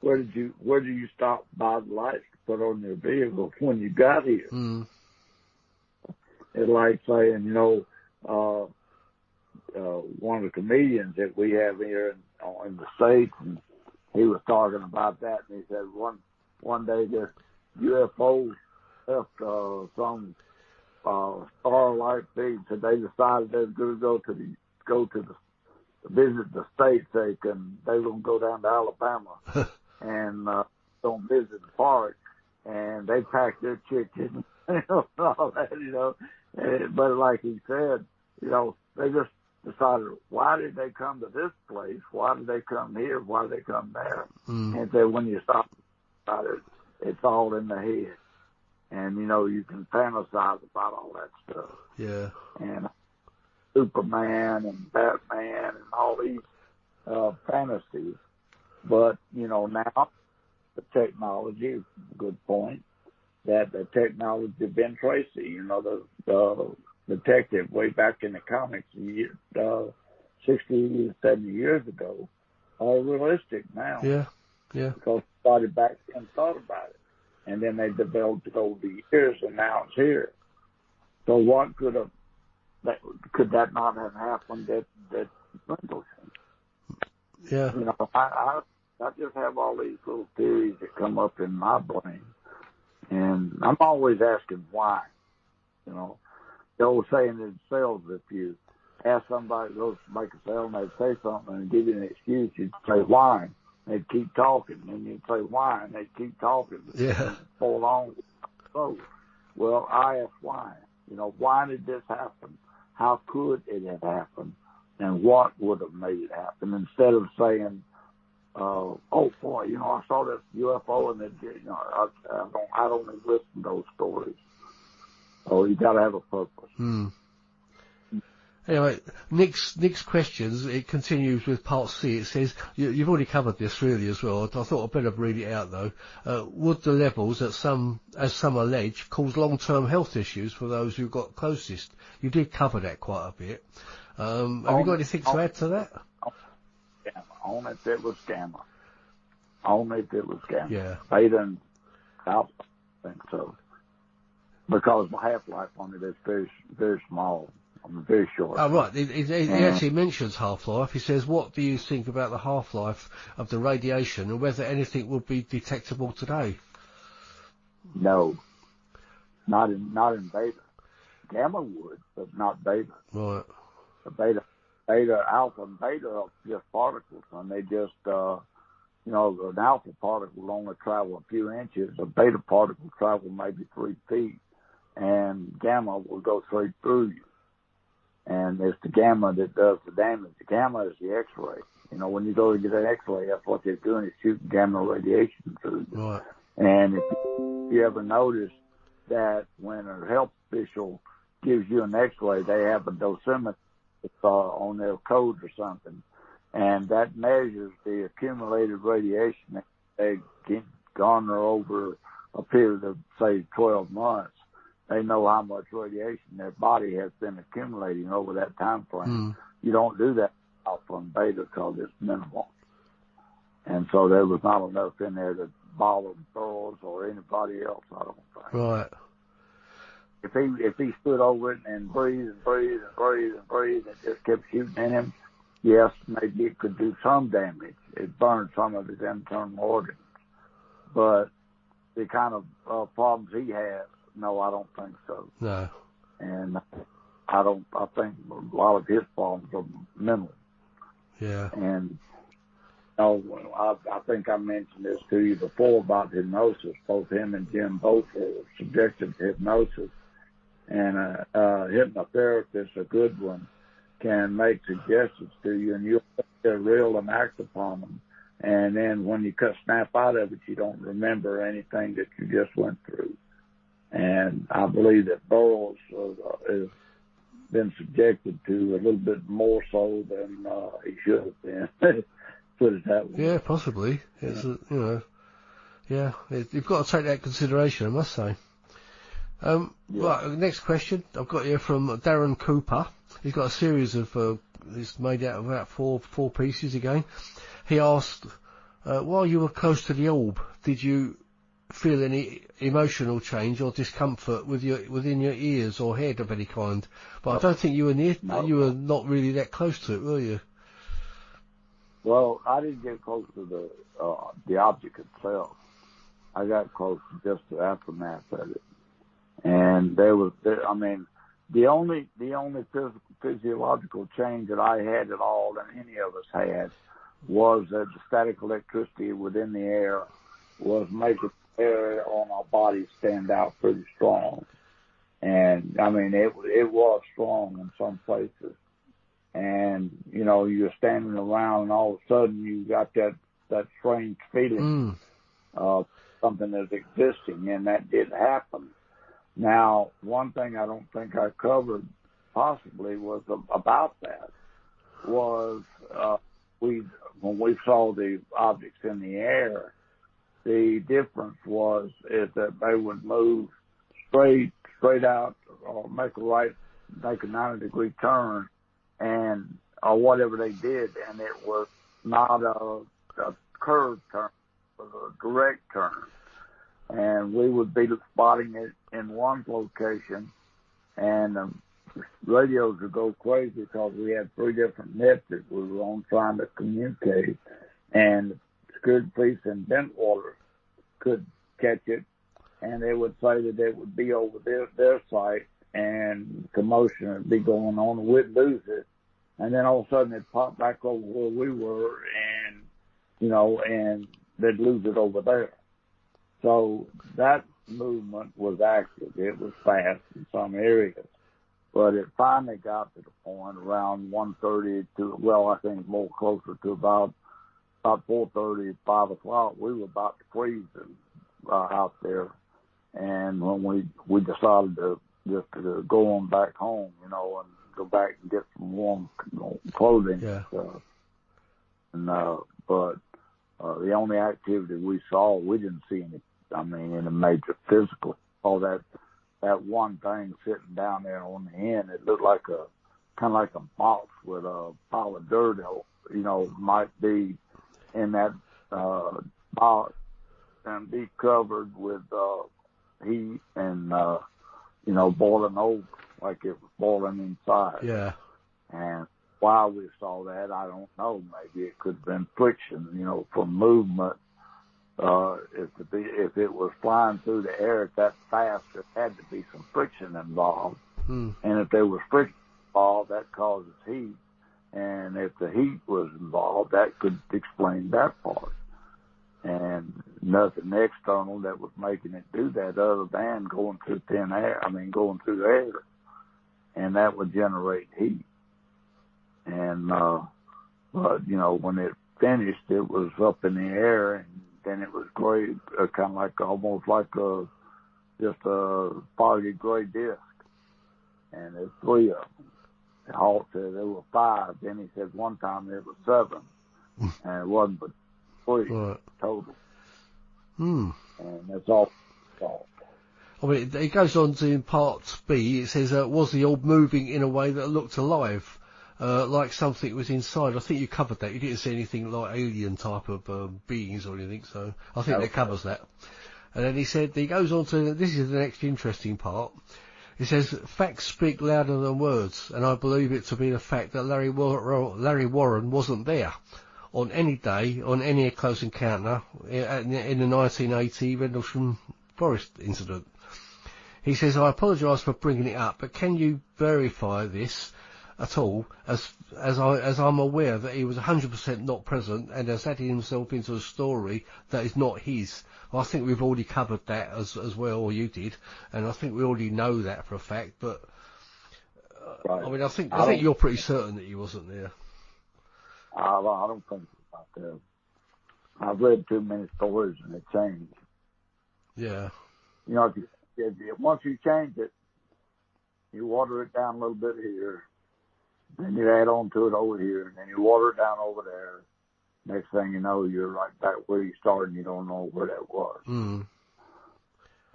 where did you stop by the lights to put on your vehicle when you got here? It's like saying, one of the comedians that we have here in the States, and he was talking about that, and he said one day the UFO left some star-like thing, so they decided they were going to go to visit the States. They were going to go down to Alabama and go visit the park, and they packed their chicken and all that, But like he said, they just decided, why did they come to this place? Why did they come here? Why did they come there? And so when you stop about it, it's all in the head. And, you can fantasize about all that stuff. Yeah. And Superman and Batman and all these fantasies. But, now the technology, good point, that the technology of Ben Tracy, the detective way back in the comics 60, 70 years ago, are realistic now. Yeah. Because somebody back then thought about it. And then they developed it over the years, and now it's here. So what could that not have happened at Rendlesham? Yeah. I just have all these little theories that come up in my brain. And I'm always asking why. The old saying in sales, if you ask somebody to go make a sale and they'd say something and give you an excuse, you'd say why. They'd keep talking, and you'd say why, and they'd keep talking. Yeah. For long. So, well, I ask why. Why did this happen? How could it have happened? And what would have made it happen? Instead of saying, oh boy, I saw this UFO, and I don't even listen to those stories. So you got to have a purpose. Anyway, Nick's questions, it continues with part C. It says, you've already covered this really as well. I thought I'd better read it out though. Would the levels, as some allege, cause long-term health issues for those who got closest? You did cover that quite a bit. Have you got anything to add to that? Only if it was gamma. Only if it was gamma. Yeah. Beta and alpha, I think so. Because the half-life on it is very, very small. Very short. Oh, right. He actually mentions half-life. He says, what do you think about the half-life of the radiation and whether anything would be detectable today? No. Not in beta. Gamma would, but not beta. Right. The beta, alpha, and beta are just particles, and they just, an alpha particle will only travel a few inches. A beta particle travel maybe 3 feet, and gamma will go straight through you. And it's the gamma that does the damage. The gamma is the X-ray. When you go to get an X-ray, that's what they're doing is shooting gamma radiation through you. Right. And if you ever notice that when a health official gives you an X-ray, they have a dosimeter on their code or something, and that measures the accumulated radiation that they garner over a period of, say, 12 months. They know how much radiation their body has been accumulating over that time frame. You don't do that alpha and beta because it's minimal. And so there was not enough in there to bother Burroughs or anybody else, I don't think. Right. If he stood over it and breathed and breathed and breathed and breathed and just kept shooting in him, yes, maybe it could do some damage. It burned some of his internal organs. But the kind of problems he has, no, I don't think so. No. And I think a lot of his problems are mental. Yeah. And I think I mentioned this to you before about hypnosis. Both him and Jim both were subjected to hypnosis. And a hypnotherapist, a good one, can make suggestions to you, and you'll think they're real and act upon them. And then when you snap out of it, you don't remember anything that you just went through. And I believe that Burroughs has been subjected to a little bit more so than he should have been. Put it that way. Yeah, possibly. It's you've got to take that into consideration, I must say. Right, next question I've got here from Darren Cooper. He's got a series of it's made out of about four pieces again. He asked, while you were close to the orb, did you feel any emotional change or discomfort within your ears or head of any kind? But I don't think you were you were not really that close to it, were you? Well, I didn't get close to the object itself. I got close to just the aftermath of it. And the only physiological change that I had at all, that any of us had, was that the static electricity within the air was making the air on our bodies stand out pretty strong. And it was strong in some places. And, you're standing around and all of a sudden you got that strange feeling of something that's existing, and that did happen. Now, one thing I don't think I covered possibly was about that was when we saw the objects in the air, the difference is that they would move straight out or make a 90-degree turn, or whatever they did, and it was not a curved turn, it was a direct turn. And we would be spotting it in one location, and the radios would go crazy because we had 3 different methods we were on trying to communicate, and security police in Bentwater could catch it, and they would say that it would be over their site, and commotion would be going on, and we'd lose it. And then all of a sudden it'd pop back over where we were, and, and they'd lose it over there. So that movement was active. It was fast in some areas. But it finally got to the point around 1:30 I think more closer to about 4:30, 5 o'clock. We were about to freeze out there. And when we decided to go on back home, and go back and get some warm clothing. Yeah. And but the only activity we saw, we didn't see any major physical. All that one thing sitting down there on the end, it looked like kind of like a box with a pile of dirt. Might be in that box and be covered with heat and boiling over, like it was boiling inside. Yeah. And why we saw that, I don't know. Maybe it could have been friction, from movement. If it was flying through the air that fast, there had to be some friction involved. And if there was friction involved, that causes heat. And if the heat was involved, that could explain that part. And nothing external that was making it do that other than going through going through the air. And that would generate heat. And, but, when it finished, it was up in the air, and then it was gray, kind of like almost like just a foggy gray disc. And there's 3 of them. Halt said there were 5. Then he said one time there was 7. And it wasn't but 3 total. And that's all. I mean, it goes on to in part B, it says, was the orb moving in a way that looked alive, like something was inside? I think you covered that. You didn't see anything like alien type of beings or anything, so I think that covers that. And then he goes on to, this is the next interesting part. He says, facts speak louder than words, and I believe it to be the fact that Larry Warren wasn't there on any day, on any close encounter, in the 1980 Rendlesham Forest incident. He says, I apologise for bringing it up, but can you verify this at all, as I'm aware that he was 100% not present and has added himself into a story that is not his. I think we've already covered that as well, or you did, and I think we already know that for a fact, but right. I mean, I think you're pretty certain that he wasn't there. I don't think about that. I've read too many stories and it changed. Yeah. Once you change it, you water it down a little bit here, then you add on to it over here, and then you water it down over there. Next thing you know, you're right back where you started, and you don't know where that was.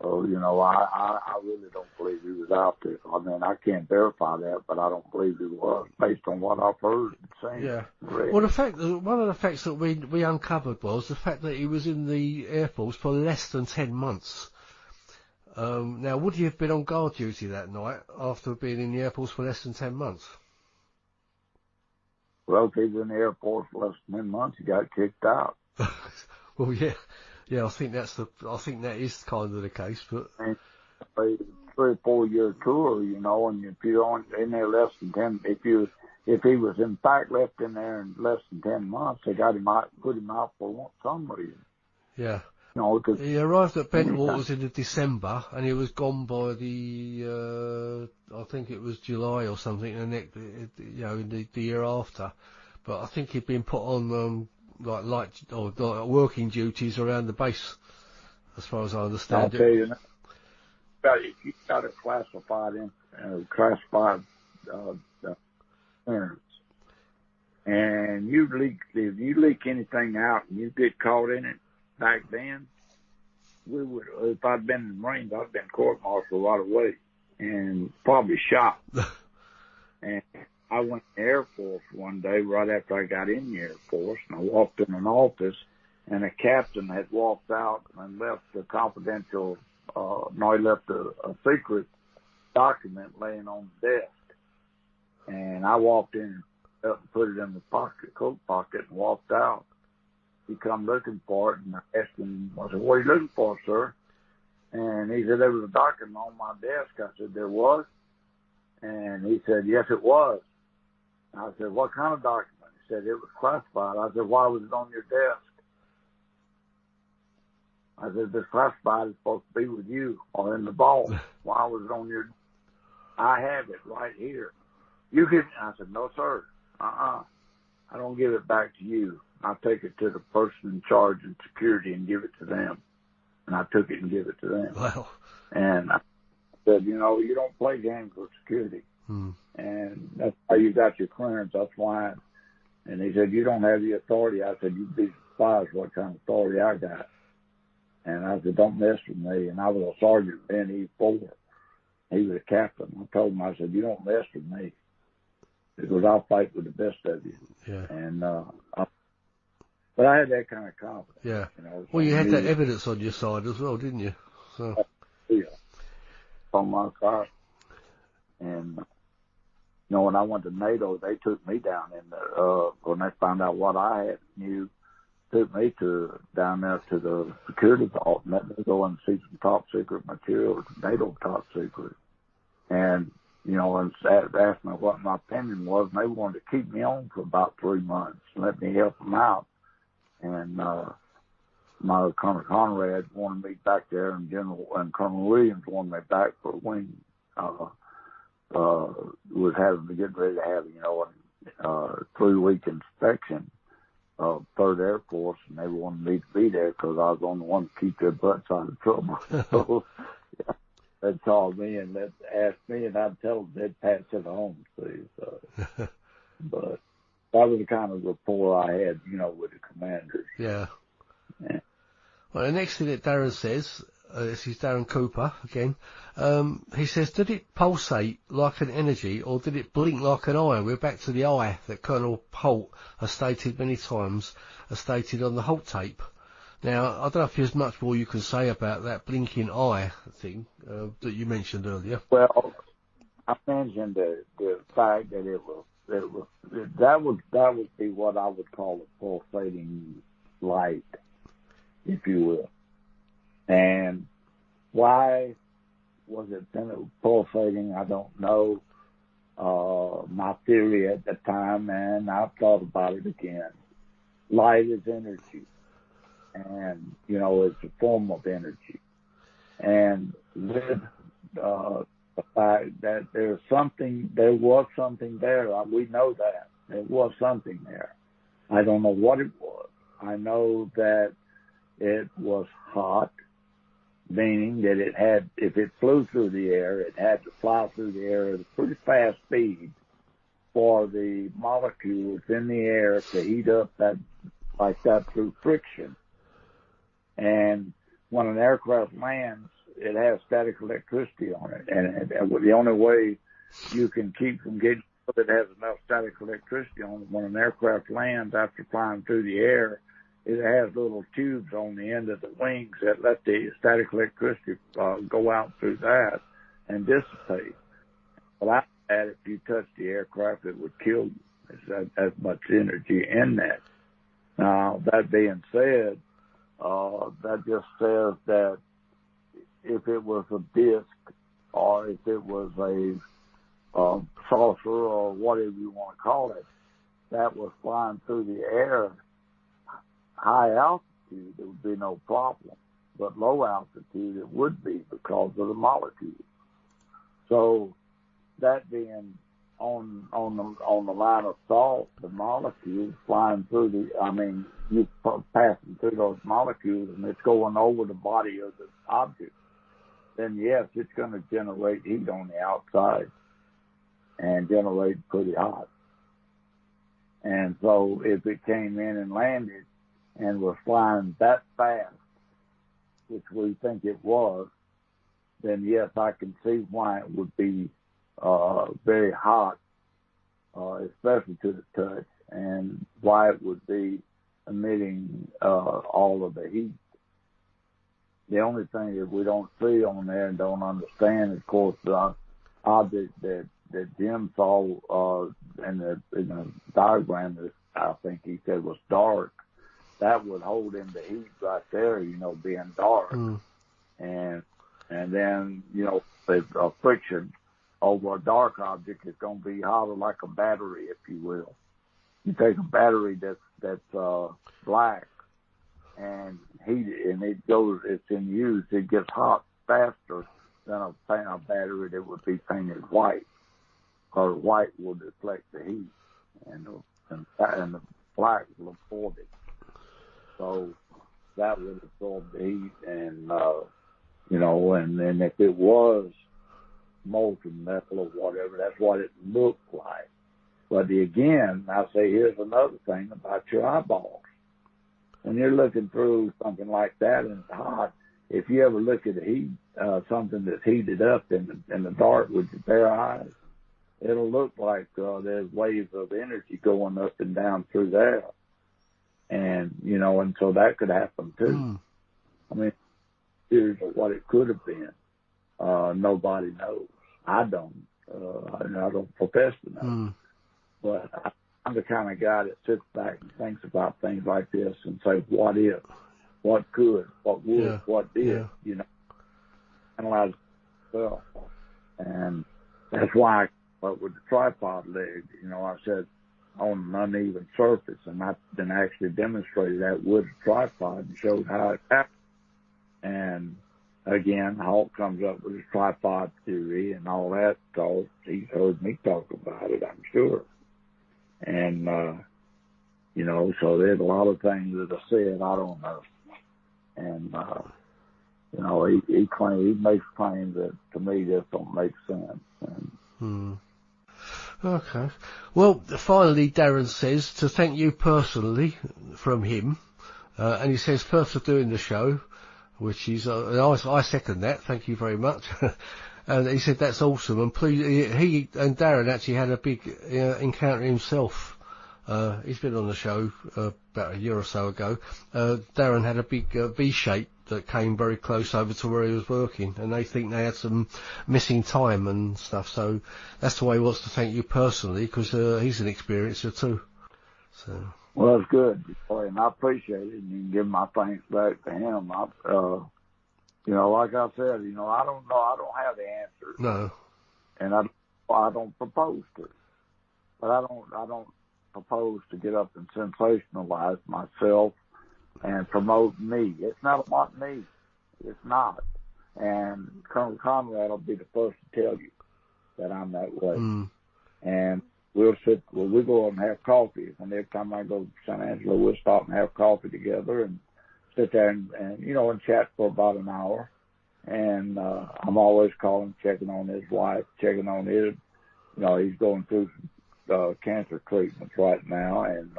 So, I really don't believe he was out there. I mean, I can't verify that, but I don't believe he was, based on what I've heard and seen. Yeah. Well, one of the facts that we uncovered was the fact that he was in the Air Force for less than 10 months. Now, would you have been on guard duty that night after being in the Air Force for less than 10 months? Well, if he was in the Air Force for less than 10 months, he got kicked out. Well, yeah. I think that is kind of the case, but a 3 or 4 year tour, and if you aren't in there less than 10, if he was in fact left in there in less than 10 months, they got him out, put him out for some reason. Yeah. He arrived at Bentwaters in December, and he was gone by the I think it was July or something, the year after. But I think he'd been put on like working duties around the base, as far as I understand. I'll tell you, you got a classified clearance. And if you leak anything out and you get caught in it back then, we would, if I'd been in the Marines, I'd been court-martialed right away and probably shot. And I went to the Air Force one day right after I got in the Air Force, and I walked in an office, and a captain had walked out and left a confidential, he left a secret document laying on the desk. And I walked in and put it in the coat pocket and walked out. He come looking for it, and I asked him, I said, "What are you looking for, sir?" And he said, "There was a document on my desk." I said, "There was?" And he said, "Yes, it was." I said, "What kind of document?" He said, "It was classified." I said, "Why was it on your desk?" I said, "This classified is supposed to be with you or in the vault. Why was it on your? I have it right here. You can." I said, "No, sir. I don't give it back to you. I take it to the person in charge in security and give it to them." And I took it and give it to them. Wow. And I said, "You know, you don't play games with security. And that's how you got your clearance. That's why." And he said, "You don't have the authority." I said, "You'd be surprised what kind of authority I got." And I said, "Don't mess with me." And I was a sergeant in E4. He was a captain. I told him, I said, "You don't mess with me, because I'll fight with the best of you." Yeah. And, but I had that kind of confidence. Yeah. You know, Well, you had that evidence on your side as well, didn't you? So. Yeah. On my side. And, you know, when I went to NATO, they took me down in there, when they found out what I had knew, took me down there to the security vault and let me go and see some top secret material, NATO top secret. And, you know, and asked me what my opinion was, and they wanted to keep me on for about 3 months and let me help them out. And, my Colonel Conrad wanted me back there, and Colonel Williams wanted me back for wing, was getting ready to have, you know, a 3-week inspection of 3rd Air Force, and they wanted me to be there because I was the only one to keep their butts out of trouble. So, yeah, they'd call me and they'd ask me, and I'd tell them they'd pass it home, see. So, but that was the kind of rapport I had, you know, with the commanders. Yeah. Yeah. Well, the next thing that Darren says, this is Darren Cooper again, he says, did it pulsate like an energy, or did it blink like an eye? We're back to the eye that Colonel Holt has stated many times, has stated on the Holt tape. Now, I don't know if there's much more you can say about that blinking eye thing that you mentioned earlier. Well, I mentioned the fact that that would be what I would call a pulsating light, if you will. And why was it pulsating? I don't know. My theory at the time, and I've thought about it again. Light is energy. And, you know, it's a form of energy. And with the fact that there was something there, we know that. There was something there. I don't know what it was. I know that it was hot, meaning that it had, if it flew through the air, it had to fly through the air at a pretty fast speed for the molecules in the air to heat up like that through friction. And when an aircraft lands, it has static electricity on it. And the only way you can keep from getting it has enough static electricity on it when an aircraft lands after flying through the air, it has little tubes on the end of the wings that let the static electricity go out through that and dissipate. Without that, if you touch the aircraft, it would kill you. There's that much energy in that. Now, that being said, that just says that if it was a disc or if it was a saucer or whatever you want to call it, that was flying through the air, high altitude, there would be no problem. But low altitude, it would be because of the molecules. So that being on the line of thought, the molecules flying through you passing through those molecules and it's going over the body of the object, then yes, it's going to generate heat on the outside. and generated pretty hot. And so if it came in and landed and was flying that fast, which we think it was, then yes, I can see why it would be very hot, especially to the touch, and why it would be emitting all of the heat. The only thing that we don't see on there and don't understand, of course, the object that Jim saw in the diagram that I think he said was dark, that would hold in the heat right there, being dark. And then, the friction over a dark object is going to be hotter like a battery, if you will. You take a battery that's black and heat it, and it's in use, it gets hot faster than a battery that would be painted white, because white will deflect the heat, and the black will absorb it. So that would absorb the heat, and and then if it was molten metal or whatever, that's what it looked like. But again, I say here's another thing about your eyeballs. When you're looking through something like that and it's hot, if you ever look at the heat, something that's heated up in the dark with your bare eyes, it'll look like there's waves of energy going up and down through there. And, and so that could happen too. I mean, here's what it could have been. Nobody knows. I don't. I don't profess to know. But I'm the kind of guy that sits back and thinks about things like this and say, what if, what could, what would, what did, analyze myself. And that's why with the tripod leg, I said on an uneven surface, and I then actually demonstrated that with a tripod and showed how it happened. And again, Hawk comes up with his tripod theory and all that, so he's heard me talk about it, I'm sure. And, so there's a lot of things that are said, I don't know. And, he makes claims that to me just don't make sense. And, Okay. Well, finally, Darren says to thank you personally from him, and he says first for doing the show, which is, I second that. Thank you very much. And he said that's awesome. And please, he and Darren actually had a big encounter himself. He's been on the show about a year or so ago. Darren had a big V-shape that came very close over to where he was working, and they think they had some missing time and stuff. So that's the way he wants to thank you personally, because he's an experiencer too. So. Well, that's good, and I appreciate it. And you can give my thanks back to him. Like I said, I don't know. I don't have the answers. No. And I don't propose to. But I don't propose to get up and sensationalize myself and promote me. It's not about me. It's not. And Colonel Conrad will be the first to tell you that I'm that way. And we'll go and have coffee. And every time I go to San Angelo, we'll stop and have coffee together and sit there and chat for about an hour. And I'm always calling, checking on his wife, checking on his, he's going through cancer treatments right now. And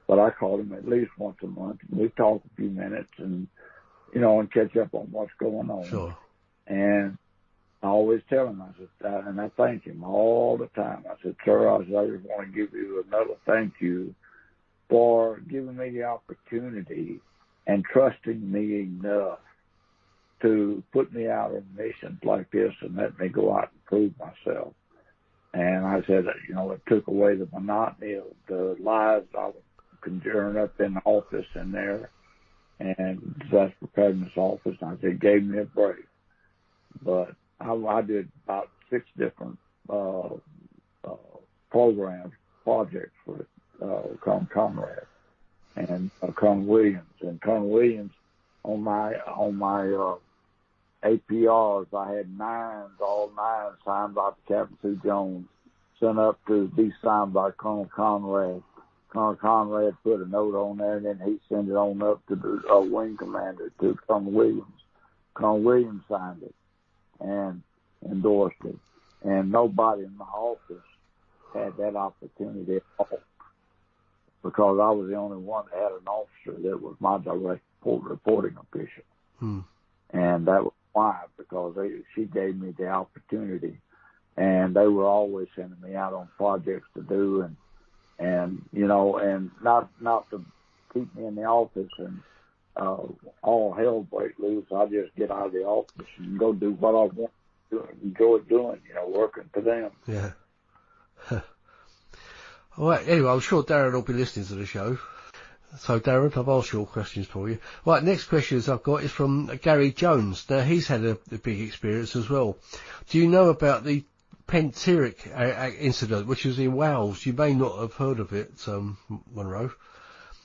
but I call him at least once a month, and we talk a few minutes and, and catch up on what's going on. Sure. And I always tell him, I said, and I thank him all the time. I said, sir, I just want to give you another thank you for giving me the opportunity and trusting me enough to put me out on missions like this and let me go out and prove myself. And I said, it took away the monotony of the lies I was conjuring up in the office in there, and that's preparedness office. And I said, it gave me a break. But I did about 6 different projects with Colonel Conrad and Colonel Williams. And Colonel Williams, on my APRs, I had all 9 signed by Captain C. Jones, sent up to be signed by Colonel Conrad. Colonel Conrad put a note on there, and then he sent it on up to the wing commander, to Colonel Williams. Colonel Williams signed it and endorsed it. And nobody in my office had that opportunity at all, because I was the only one that had an officer that was my direct reporting official. And that was why, because she gave me the opportunity, and they were always sending me out on projects to do, and you know, and not to keep me in the office and all hell break loose. I just get out of the office and go do what I want to enjoy doing, you know, working for them. Yeah. All right, anyway, I'm sure Darren will be listening to the show. So, Darren, I've asked your questions for you. Right, next questions I've got is from Gary Jones. Now, he's had a big experience as well. Do you know about the Penteric incident, which was in Wales? You may not have heard of it, Monroe.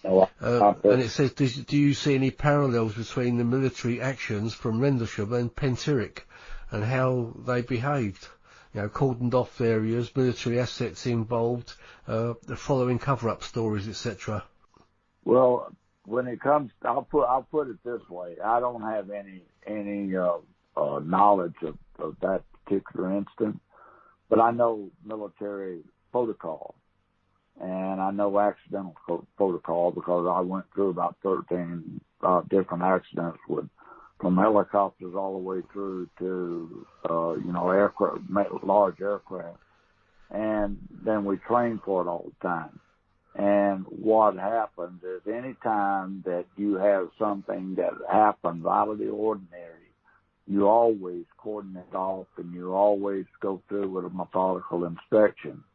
No, and it says, do you see any parallels between the military actions from Rendlesham and Penteric and how they behaved? You know, cordoned off areas, military assets involved, the following cover-up stories, etc. Well, when it comes, I'll put it this way: I don't have any knowledge of that particular instance, but I know military protocol, and I know accidental protocol, because I went through about 13 different accidents from helicopters all the way through to aircraft, large aircraft, and then we train for it all the time. And what happens is, any time that you have something that happens out of the ordinary, you always cordon it off, and you always go through with a methodical inspection.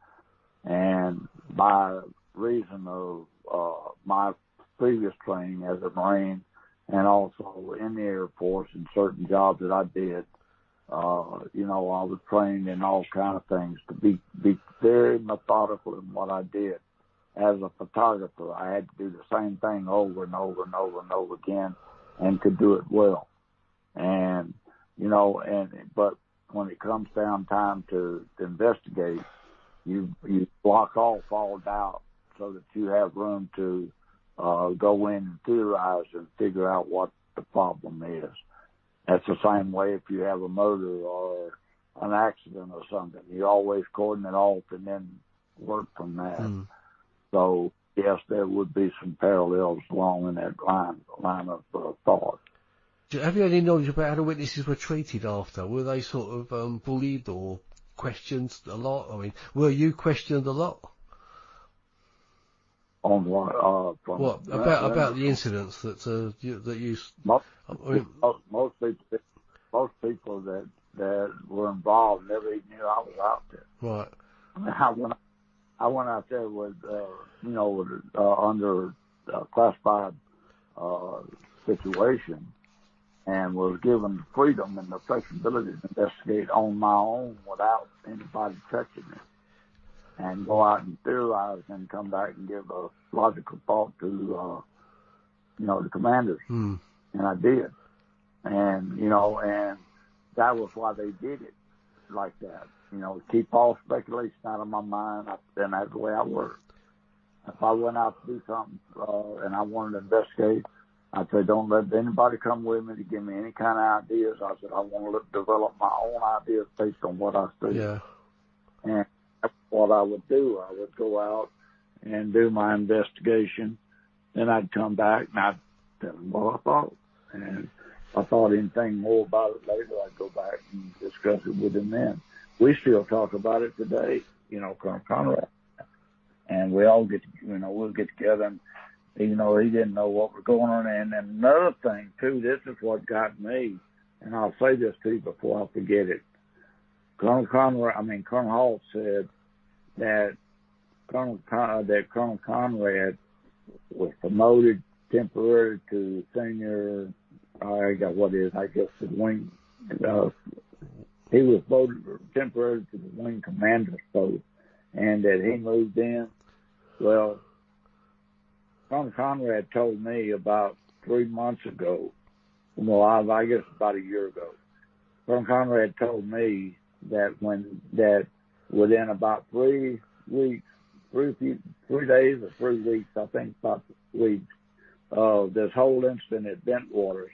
And by reason of my previous training as a Marine, and also in the Air Force and certain jobs that I did, I was trained in all kind of things to be very methodical in what I did. As a photographer, I had to do the same thing over and over and over and over again, and could do it well. And, but when it comes down time to investigate, you block off all doubt so that you have room to go in and theorize and figure out what the problem is. That's the same way if you have a murder or an accident or something. You always cordon it off and then work from that. So, yes, there would be some parallels along in that line of thought. Have you any knowledge about how the witnesses were treated after? Were they sort of bullied or questioned a lot? I mean, were you questioned a lot? On what? About the incidents that you? Most people that were involved never even knew I was out there. Right. I went out there with, under a classified situation, and was given the freedom and the flexibility to investigate on my own without anybody touching me, and go out and theorize and come back and give a logical thought to, the commanders. And I did. And, and that was why they did it like that. Keep all speculation out of my mind, and that's the way I work. If I went out to do something and I wanted to investigate, I'd say, don't let anybody come with me to give me any kind of ideas. I said, I want to develop my own ideas based on what I see. Yeah. And that's what I would do. I would go out and do my investigation, then I'd come back and I'd tell them what I thought. And if I thought anything more about it later, I'd go back and discuss it with them then. We still talk about it today, Colonel Conrad. And we all we'll get together, and, he didn't know what was going on. And another thing, too, this is what got me, and I'll say this to you before I forget it. Colonel Halt said that Colonel Conrad was promoted temporarily to senior, the wing, he was voted temporarily to the wing commander's post, and that he moved in. Well, Colonel Conrad told me about 3 months ago, I guess about a year ago, Colonel Conrad told me that within about 3 weeks, 3 days or 3 weeks, I think about weeks, of this whole incident at Bentwaters,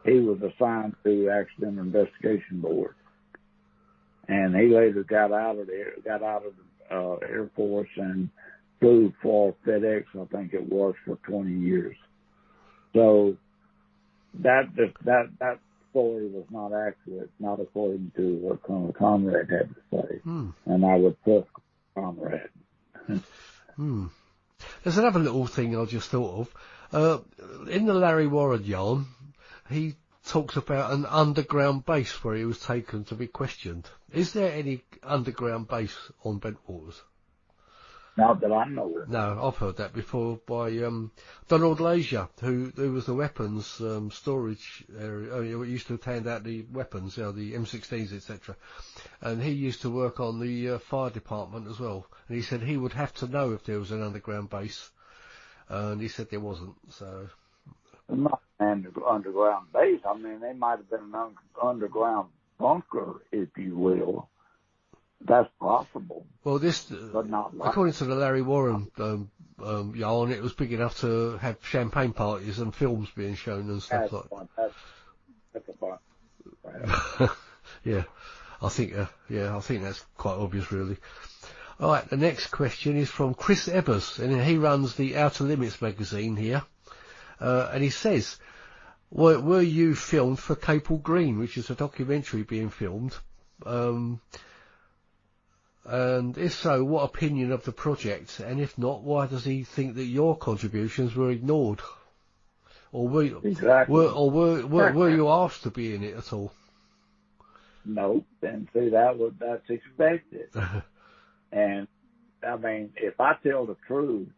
he was assigned to Accident Investigation Board. And he later got out of the Air Force and flew for FedEx, I think it was, for 20 years. So that story was not accurate, not according to what Colonel Conrad had to say. And I would trust Conrad. There's another little thing I just thought of. In the Larry Warren yarn, he talks about an underground base where he was taken to be questioned. Is there any underground base on Bentwaters? Not that I know of. No, I've heard that before by Donald Leisure, who was the weapons storage area. He used to hand out the weapons, the M16s, etc. And he used to work on the fire department as well. And he said he would have to know if there was an underground base. And he said there wasn't. So not an underground base. I mean, they might have been an underground bunker, if you will. That's possible. Well, but not according to the Larry Warren yarn, it was big enough to have champagne parties and films being shown and stuff like that. That's a fun. Yeah, I think that's quite obvious, really. All right, the next question is from Chris Ebbers, and he runs the Outer Limits magazine here, and he says, "Were you filmed for Capel Green, which is a documentary being filmed? And if so, what opinion of the project? And if not, why does he think that your contributions were ignored? Or were you asked to be in it at all?" No, and see, that's expected. And I mean, if I tell the truth,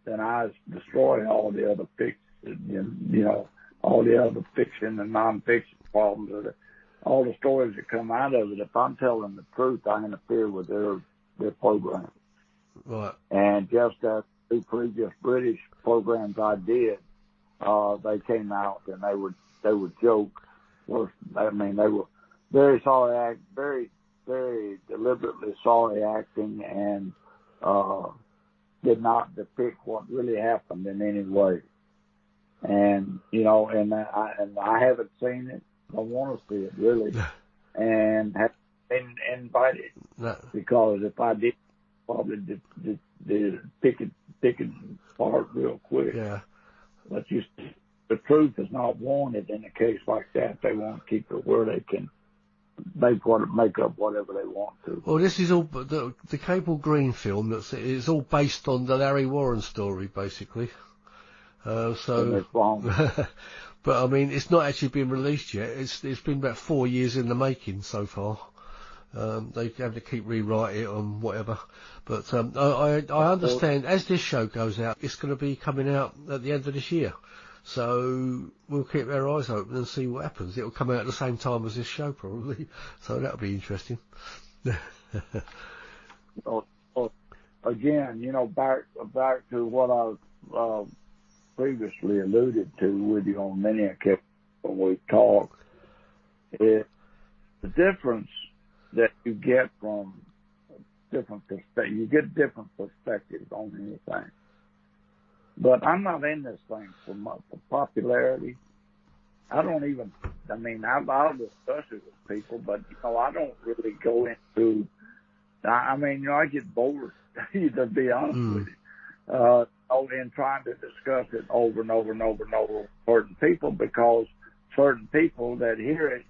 then I destroy all the other fiction, all the other fiction and non-fiction problems, all the stories that come out of it. If I'm telling the truth, I interfere with their program. Right. And just as the previous British programs I did, they came out and they would joke. I mean, they were very sorry, very, very deliberately sorry acting, and did not depict what really happened in any way. And and I haven't seen it. I want to see it really, and have been invited. No. Because if I did, probably did pick it apart real quick. Yeah. But the truth is not wanted in a case like that. They want to keep it where they can make up whatever they want to. Well, this is all the Capel Green film. It's all based on the Larry Warren story, basically. So. But I mean, it's not actually been released yet. It's been about 4 years in the making so far. They have to keep rewriting it and whatever. But I understand as this show goes out, it's going to be coming out at the end of this year. So we'll keep our eyes open and see what happens. It'll come out at the same time as this show probably. So that'll be interesting. Again, back to what I previously alluded to with you on many occasions when we talk, is the difference that you get from different perspectives. You get different perspectives on anything. But I'm not in this thing for popularity. I'll discuss it with people, but I don't really go into. I get bored, to be honest with you. In trying to discuss it over and over and over and over with certain people, because certain people that hear it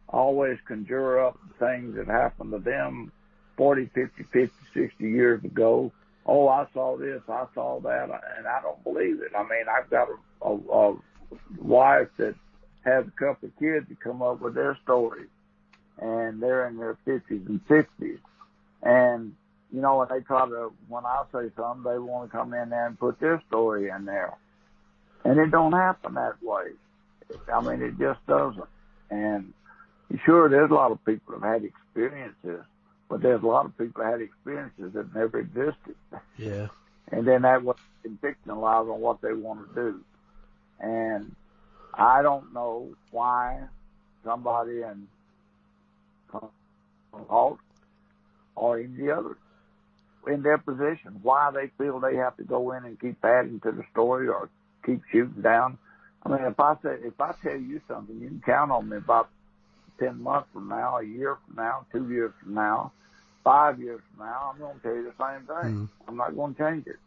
always conjure up things that happened to them 40, 50, 60 years ago. Oh, I saw this, I saw that, and I don't believe it. I mean, I've got a wife that has a couple of kids that come up with their stories, and they're in their 50s and 60s. And and they try to, when I say something, they want to come in there and put their story in there. And it don't happen that way. I mean, it just doesn't. And sure, there's a lot of people that have had experiences, but there's a lot of people that had experiences that never existed. Yeah. And then that was fictionalized on what they want to do. And I don't know why somebody in Hawk or any of the others in their position, why they feel they have to go in and keep adding to the story or keep shooting down. I mean, if I tell you something, you can count on me. If 10 months from now, a year from now, 2 years from now, 5 years from now, I'm going to tell you the same thing. I'm not going to change it.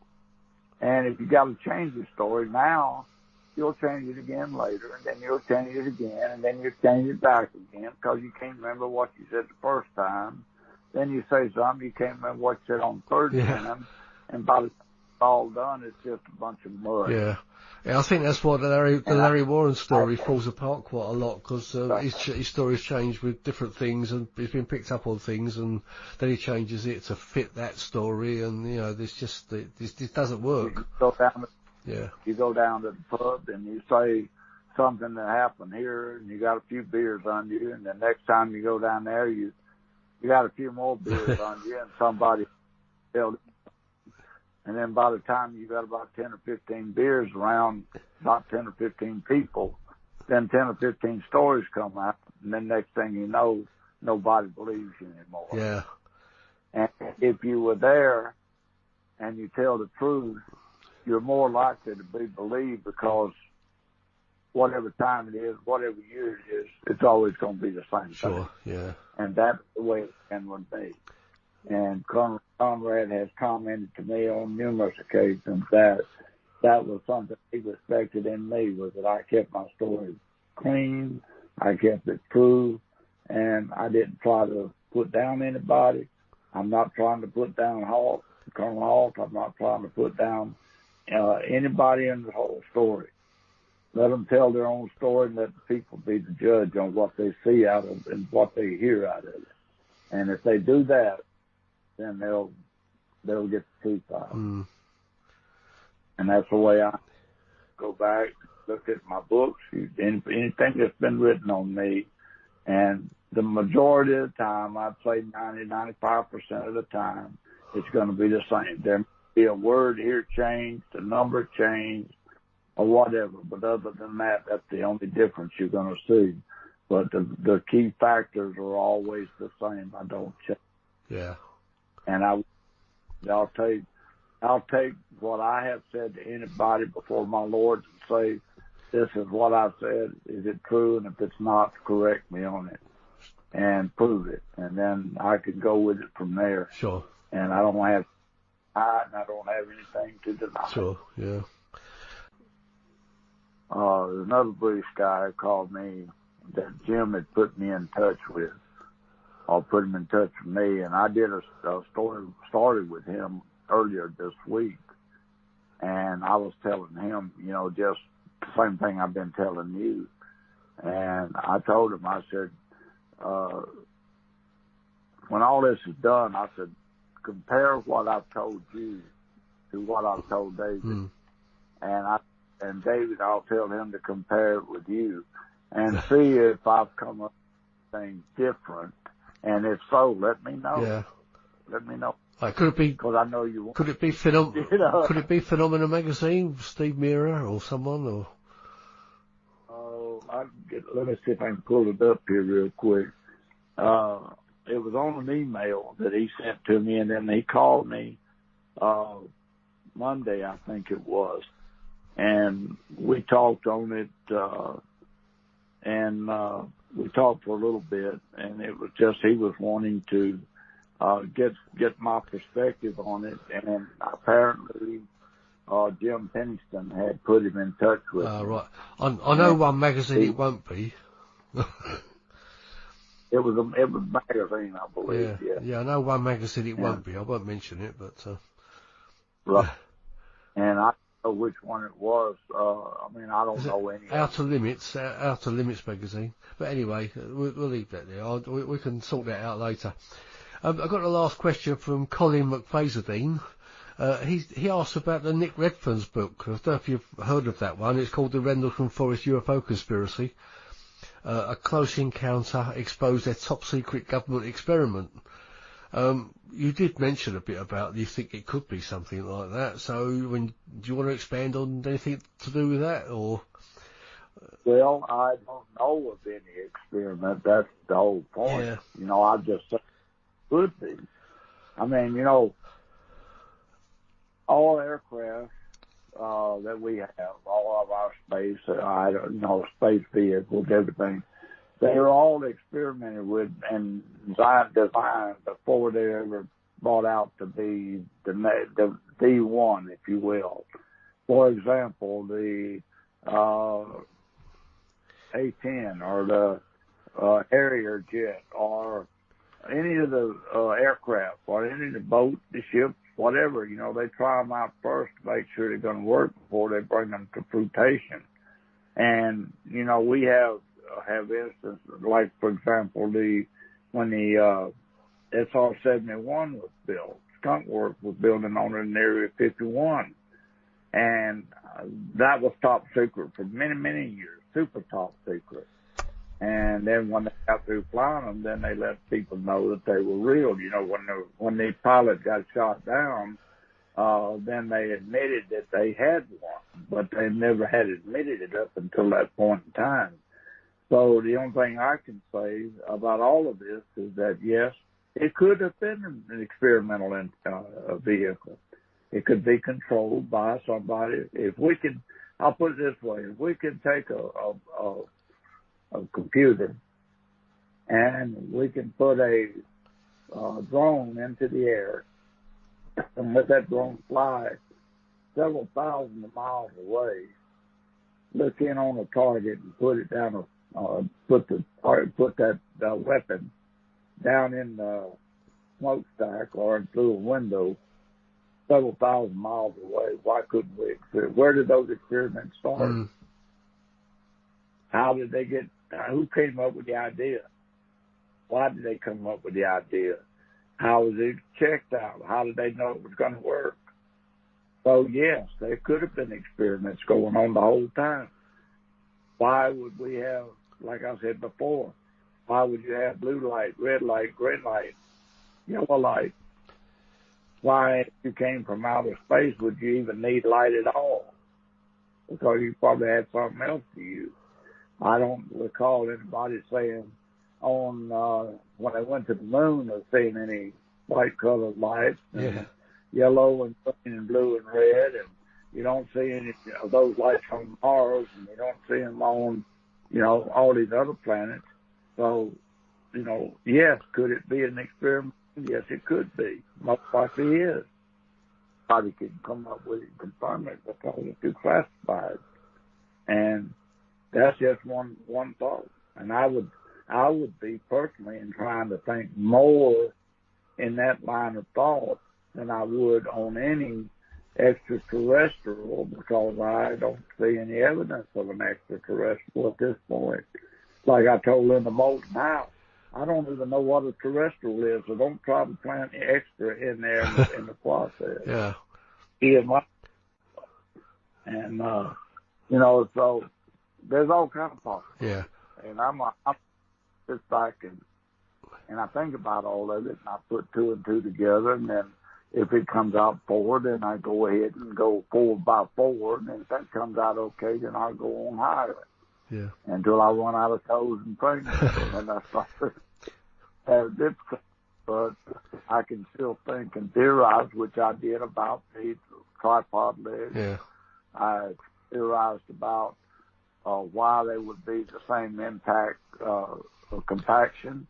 And if you got to change your story now, you'll change it again later, and then you'll change it again, and then you'll change it back again because you can't remember what you said the first time. Then you say something, you can't remember what you said on the third time, and by the time it's all done, it's just a bunch of mud. Yeah. Yeah, I think that's why the Larry Warren story falls apart quite a lot, because his story's changed with different things, and he's been picked up on things, and then he changes it to fit that story, and this doesn't work. You go down to the pub and you say something that happened here, and you got a few beers on you, and the next time you go down there, you got a few more beers on you, and somebody tells. And then by the time you got about 10 or 15 beers around, about 10 or 15 people, then 10 or 15 stories come out, and then next thing you know, nobody believes you anymore. Yeah. And if you were there and you tell the truth, you're more likely to be believed, because whatever time it is, whatever year it is, it's always going to be the same thing. Sure, yeah. And that's the way it can be. And Conrad has commented to me on numerous occasions that was something he respected in me, was that I kept my story clean, I kept it true, and I didn't try to put down anybody. I'm not trying to put down Colonel Halt. I'm not trying to put down anybody in the whole story. Let them tell their own story, and let the people be the judge on what they see out of and what they hear out of it. And if they do that, then they'll get the truth out. And that's the way I go back, look at my books, anything that's been written on me, and the majority of the time, I'd say 90-95% of the time, it's going to be the same. There may be a word here changed, a number changed, or whatever, but other than that, that's the only difference you're going to see. But the key factors are always the same. I don't change. Yeah. And I'll take what I have said to anybody before my Lord and say, this is what I said. Is it true? And if it's not, correct me on it and prove it. And then I can go with it from there. Sure. And I don't have and I don't have anything to deny. Sure, yeah. There's another British guy who called me that Jim had put me in touch with, or put him in touch with me, and I did a story started with him earlier this week, and I was telling him, just the same thing I've been telling you. And I told him, I said, when all this is done, I said, compare what I've told you to what I've told David. And David, I'll tell him to compare it with you and see if I've come up with things different. And if so, let me know. Yeah. Let me know. Could it be? Because I know you won't. Could it be Could it be Phenomena Magazine, Steve Mira or someone? Or let me see if I can pull it up here real quick. It was on an email that he sent to me, and then he called me Monday, I think it was, and we talked on it, and we talked for a little bit, and it was just he was wanting to get my perspective on it, and apparently Jim Pennington had put him in touch with me. Right. I know one magazine it won't be. It was magazine, I believe. Yeah, I know one magazine it won't be. I won't mention it, but right. And I don't know which one it was. I don't know any. Outer Limits magazine. But anyway, we'll leave that there. We can sort that out later. I've got the last question from Colin McFazerdine. He asked about the Nick Redfern's book. I don't know if you've heard of that one. It's called The Rendlesham Forest UFO Conspiracy. A Close Encounter Exposed Their Top Secret Government Experiment. You did mention a bit about you think it could be something like that. So, do you want to expand on anything to do with that, or? Well, I don't know of any experiment. That's the whole point. Yeah. I just said it could be. All aircraft that we have, all of our space, space vehicles, everything, they were all experimented with and designed before they were brought out to be the one, if you will. For example, the A-10 or the Harrier jet or any of the aircraft or any of the boats, the ships, whatever, you know, they try them out first to make sure they're going to work before they bring them to fruition. And, you know, we have instances like, for example, when the SR-71 was built, Skunk Works was building on it in Area 51. And that was top secret for many, many years, super top secret. And then when they got through flying them, then they let people know that they were real. You know, when the pilot got shot down, then they admitted that they had one, but they never had admitted it up until that point in time. So the only thing I can say about all of this is that, yes, it could have been an experimental vehicle. It could be controlled by somebody. If we can, I'll put it this way, if we can take a computer and we can put a drone into the air and let that drone fly several thousand miles away, look in on a target and put it down, put that weapon down in the smokestack or through a window several thousand miles away, why couldn't we experiment? Where did those experiments start? How did they get, who came up with the idea? Why did they come up with the idea? How was it checked out? How did they know it was going to work? So yes, there could have been experiments going on the whole time. Why would we have, like I said before, why would you have blue light, red light, green light, yellow light? Why, if you came from outer space, would you even need light at all? Because you probably had something else to use. I don't recall anybody saying on when they went to the moon or seeing any white colored lights, and yellow and green and blue and red, and you don't see any of those lights on Mars, and you don't see them on, you know, all these other planets. So, you know, yes, could it be an experiment? Yes, it could be. Most likely is. Nobody can come up with it and confirm it because it's too classified. And that's just one thought. And I would be personally in trying to think more in that line of thought than I would on any extraterrestrial, because I don't see any evidence of an extraterrestrial at this point. Like I told Linda Moulton House, I don't even know what a terrestrial is, so don't try to plant the extra in there in the process. Yeah. And, you know, so there's all kinds of possibilities. Yeah. And I'm sit back and I think about all of it, and I put two and two together, and then if it comes out 4, then I go ahead and go 4 by 4, and if that comes out okay, then I'll go on higher. Yeah. Until I run out of toes and fingers, and I start to have difficulty. But I can still think and theorize, which I did about the tripod legs. Yeah. I theorized about why they would be the same impact of compaction,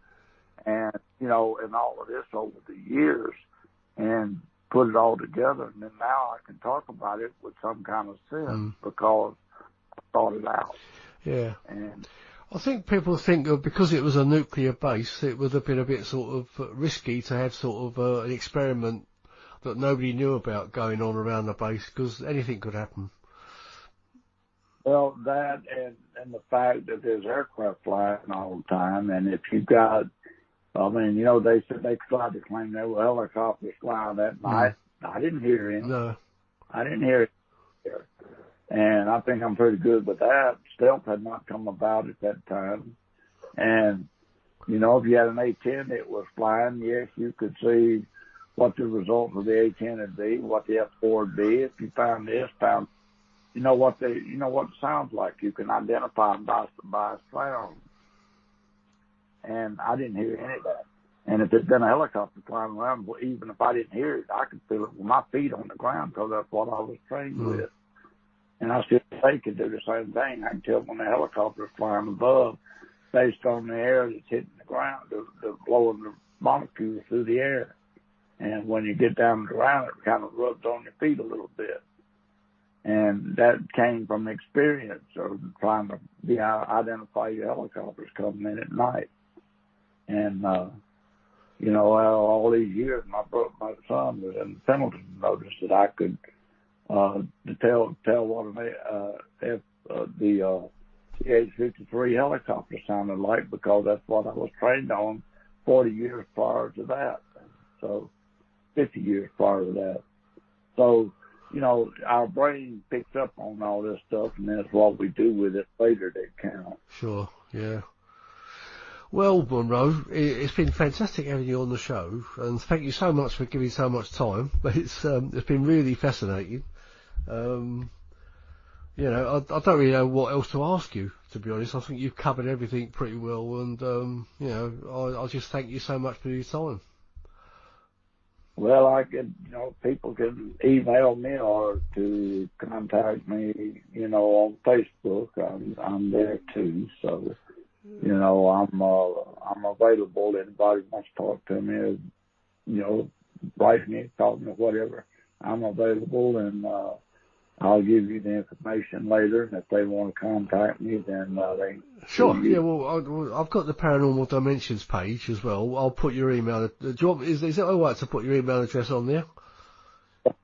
and you know, and all of this over the years, and put it all together. And then now I can talk about it with some kind of sense because I thought it out. Yeah. And I think people think because it was a nuclear base, it would have been a bit sort of risky to have sort of an experiment that nobody knew about going on around the base, because anything could happen. Well, that and the fact that there's aircraft flying all the time, and if you got, I mean, you know, they said they tried to claim there were helicopters flying that night. I didn't hear any. No. I didn't hear it. And I think I'm pretty good with that. Stealth had not come about at that time. And, you know, if you had an A-10 that was flying, yes, you could see what the results of the A-10 would be, what the F-4 would be. If you found this, you know what it sounds like. You can identify them by sound. And I didn't hear any of that. And if there'd been a helicopter flying around, even if I didn't hear it, I could feel it with my feet on the ground because that's what I was trained with. And I still could do the same thing. I can tell when the helicopter's flying above based on the air that's hitting the ground, the blowing the molecules through the air. And when you get down to the ground, it kind of rubs on your feet a little bit. And that came from experience of trying to identify your helicopters coming in at night. And, all these years, my son was in Pendleton, noticed that I could tell what the CH-53 helicopter sounded like, because that's what I was trained on 40 years prior to that. So 50 years prior to that. So, our brain picks up on all this stuff, and that's what we do with it later that counts. Sure, yeah. Well, Monroe, it's been fantastic having you on the show, and thank you so much for giving so much time. It's been really fascinating. I don't really know what else to ask you, to be honest. I think you've covered everything pretty well, and I just thank you so much for your time. Well, people can email me or to contact me, on Facebook. I'm there too. So, I'm available. Anybody wants to talk to me, write me, call me, whatever. I'm available, and I'll give you the information later. And if they want to contact me, then they. Sure. Yeah. Well, I've got the Paranormal Dimensions page as well. I'll put your email. Do you want? Is it all right to put your email address on there? Yes,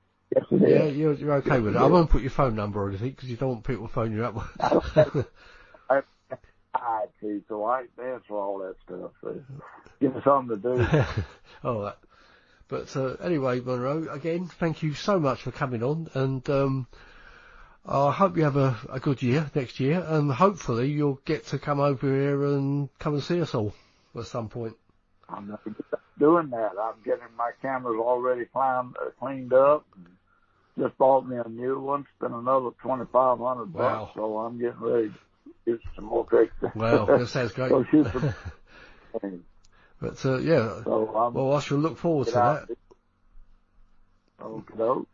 it is. Yeah, you're okay with it. I won't put your phone number or anything, because you don't want people to phone you up. I see, so I answer all that stuff. So give me something to do. All right. But anyway, Monroe, again, thank you so much for coming on, and I hope you have a good year next year, and hopefully you'll get to come over here and come and see us all at some point. I'm doing that. I'm getting my cameras already cleaned up. And just bought me a new one. Spent another $2,500 bucks, so I'm getting ready to get some more pictures. Wow, that sounds great. So shoot some things. But yeah, well, I shall look forward to that. Okay,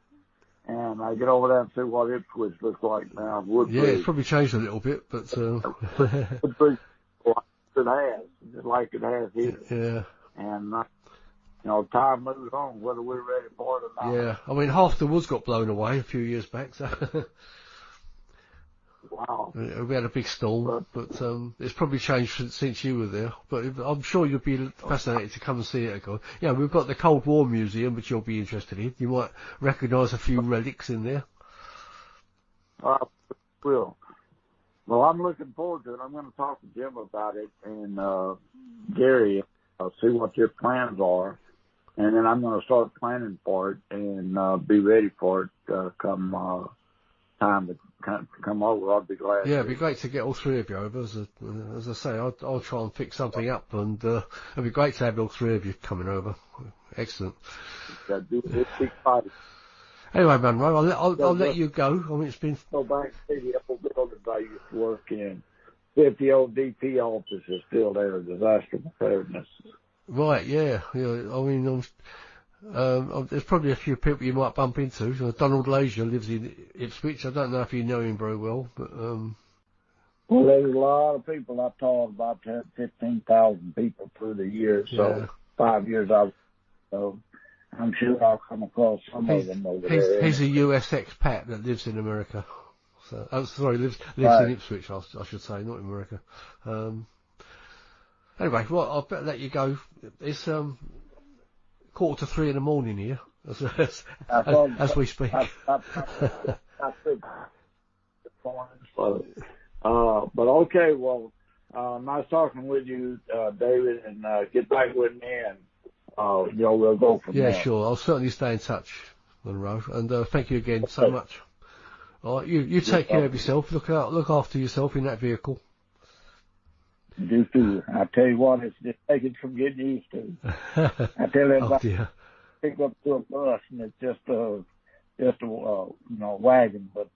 and I get over there and see what Ipswich looks like now. Yeah, it's probably changed a little bit, but it has, just like it has here. Yeah. And time moves on, whether we're ready for it or not. Yeah, I mean, half the woods got blown away a few years back, so. Wow. We had a big storm, but it's probably changed since you were there. But I'm sure you'll be fascinated to come and see it again. Yeah, we've got the Cold War Museum, which you'll be interested in. You might recognise a few relics in there. Will. Well, I'm looking forward to it. I'm going to talk to Jim about it, and Gary, I'll see what your plans are, and then I'm going to start planning for it and be ready for it come time to come over. I'd be glad. Yeah, it'd be great to get all three of you over. As I say, I'll try and fix something up, and it'd be great to have all three of you coming over. Excellent. Anyway, Monroe, I'll let you go. I mean, it's been. Go back to the old building I used to work in. If the old DP office is still there, disaster preparedness. Right. Yeah. I mean, there's probably a few people you might bump into. Donald Lazier lives in Ipswich. I don't know if you know him very well, but well, there's a lot of people. I've taught about 15,000 people through the years. So 5 years so I'm sure I'll come across some of them over there. He's a US expat that lives in America. So, lives right. in Ipswich, I should say, not in America. Anyway, well, I'll better let you go. It's 2:45 in the morning here, as we speak. But okay, well, nice talking with you, David, and get back with me, and we'll go from there. Yeah, sure. I'll certainly stay in touch, Monroe, and thank you again so much. All right, you take care of yourself. Look after yourself in that vehicle. You too. I tell you what, it's just taking some getting used to. I tell everybody, pick up to a bus and it's just a wagon, but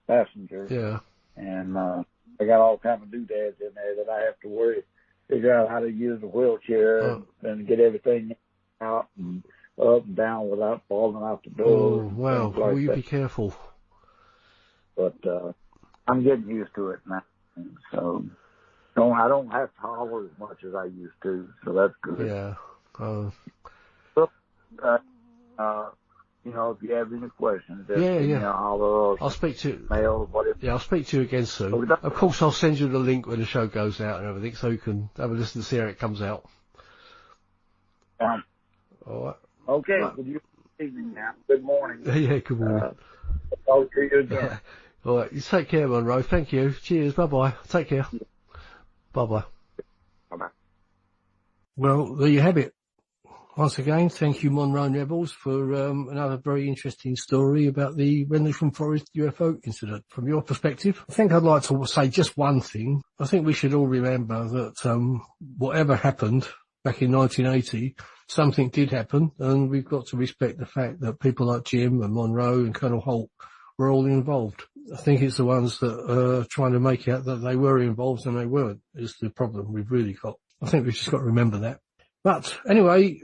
passenger. Yeah. And I got all kind of doodads in there that I have to figure out how to use a wheelchair and get everything out and up and down without falling out the door. Oh wow! Will you be careful? But I'm getting used to it now, so. I don't have to holler as much as I used to, so that's good. Yeah. You know, if you have any questions, I'll speak to mail, whatever. Yeah, I'll speak to you again soon. Of course, I'll send you the link when the show goes out and everything, so you can have a listen to see how it comes out. All right. Okay. Good evening now. Good morning. Yeah, good morning. I'll see you again. All right. You take care, Monroe. Thank you. Cheers. Bye-bye. Take care. Bye-bye. Bye-bye. Well, there you have it. Once again, thank you, Monroe Nevels, for another very interesting story about the Rendlesham Forest UFO incident. From your perspective, I think I'd like to say just one thing. I think we should all remember that whatever happened back in 1980, something did happen, and we've got to respect the fact that people like Jim and Monroe and Colonel Holt were all involved. I think it's the ones that are trying to make out that they were involved and they weren't is the problem we've really got. I think we've just got to remember that. But anyway,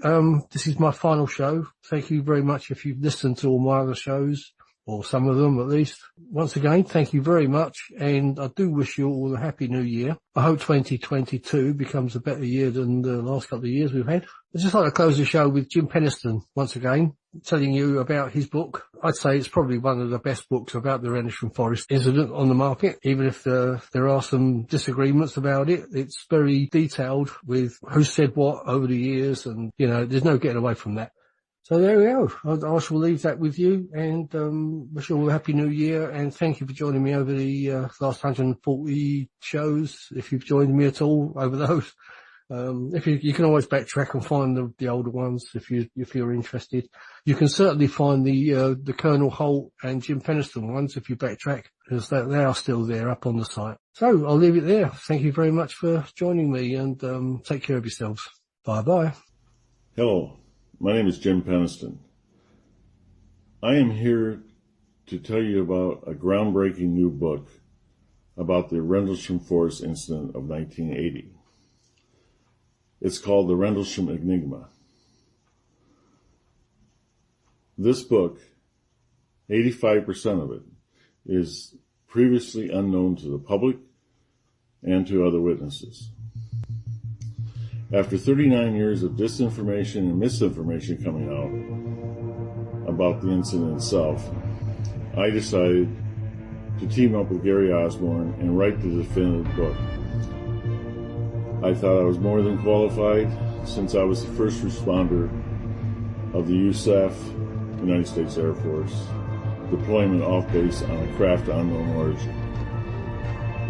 this is my final show. Thank you very much if you've listened to all my other shows, or some of them at least. Once again, thank you very much, and I do wish you all a happy new year. I hope 2022 becomes a better year than the last couple of years we've had. I'd just like to close the show with Jim Penniston once again, telling you about his book. I'd say it's probably one of the best books about the Rendlesham Forest incident on the market, even if there are some disagreements about it. It's very detailed with who said what over the years, and, you know, there's no getting away from that. So there we go. I shall leave that with you, and wish you all a happy new year, and thank you for joining me over the last 140 shows, if you've joined me at all over those. If you can always backtrack and find the older ones if you're interested. You can certainly find the Colonel Holt and Jim Penniston ones if you backtrack, because they are still there up on the site. So I'll leave it there. Thank you very much for joining me, and take care of yourselves. Bye bye. Hello, my name is Jim Penniston. I am here to tell you about a groundbreaking new book about the Rendlesham Forest incident of 1980. It's called The Rendlesham Enigma. This book, 85% of it, is previously unknown to the public and to other witnesses. After 39 years of disinformation and misinformation coming out about the incident itself, I decided to team up with Gary Osborne and write the definitive book. I thought I was more than qualified, since I was the first responder of the USAF, United States Air Force, deployment off base on a craft of unknown origin.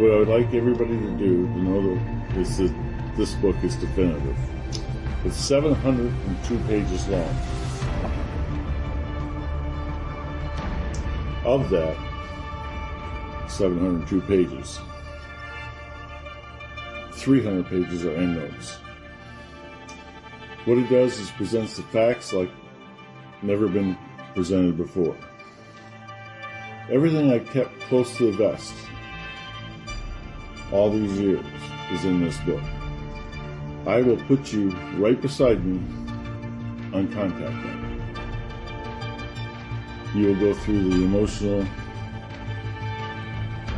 What I would like everybody to do to know is that this book is definitive. It's 702 pages long. Of that 702 pages, 300 pages are endnotes. What it does is presents the facts like never been presented before. Everything I kept close to the vest all these years is in this book. I will put you right beside me on contact number. You will go through the emotional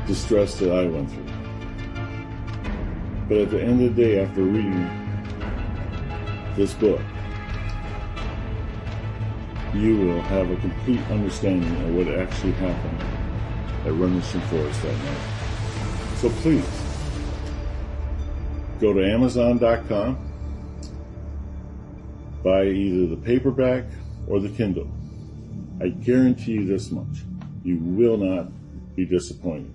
distress that I went through. But at the end of the day, after reading this book, you will have a complete understanding of what actually happened at Rendlesham Forest that night. So please, go to Amazon.com, buy either the paperback or the Kindle. I guarantee you this much: you will not be disappointed.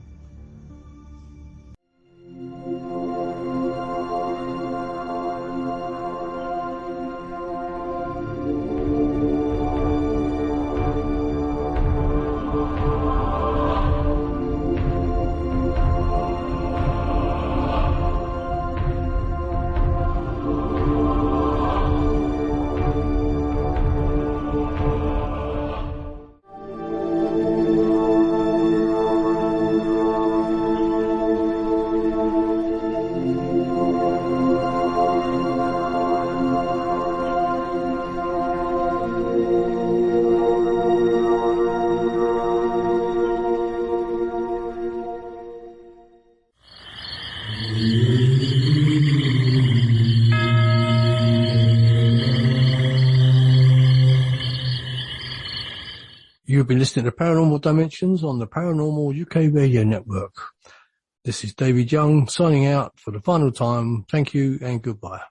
You've been listening to Paranormal Dimensions on the Paranormal UK Radio Network. This is David Young signing out for the final time. Thank you and goodbye.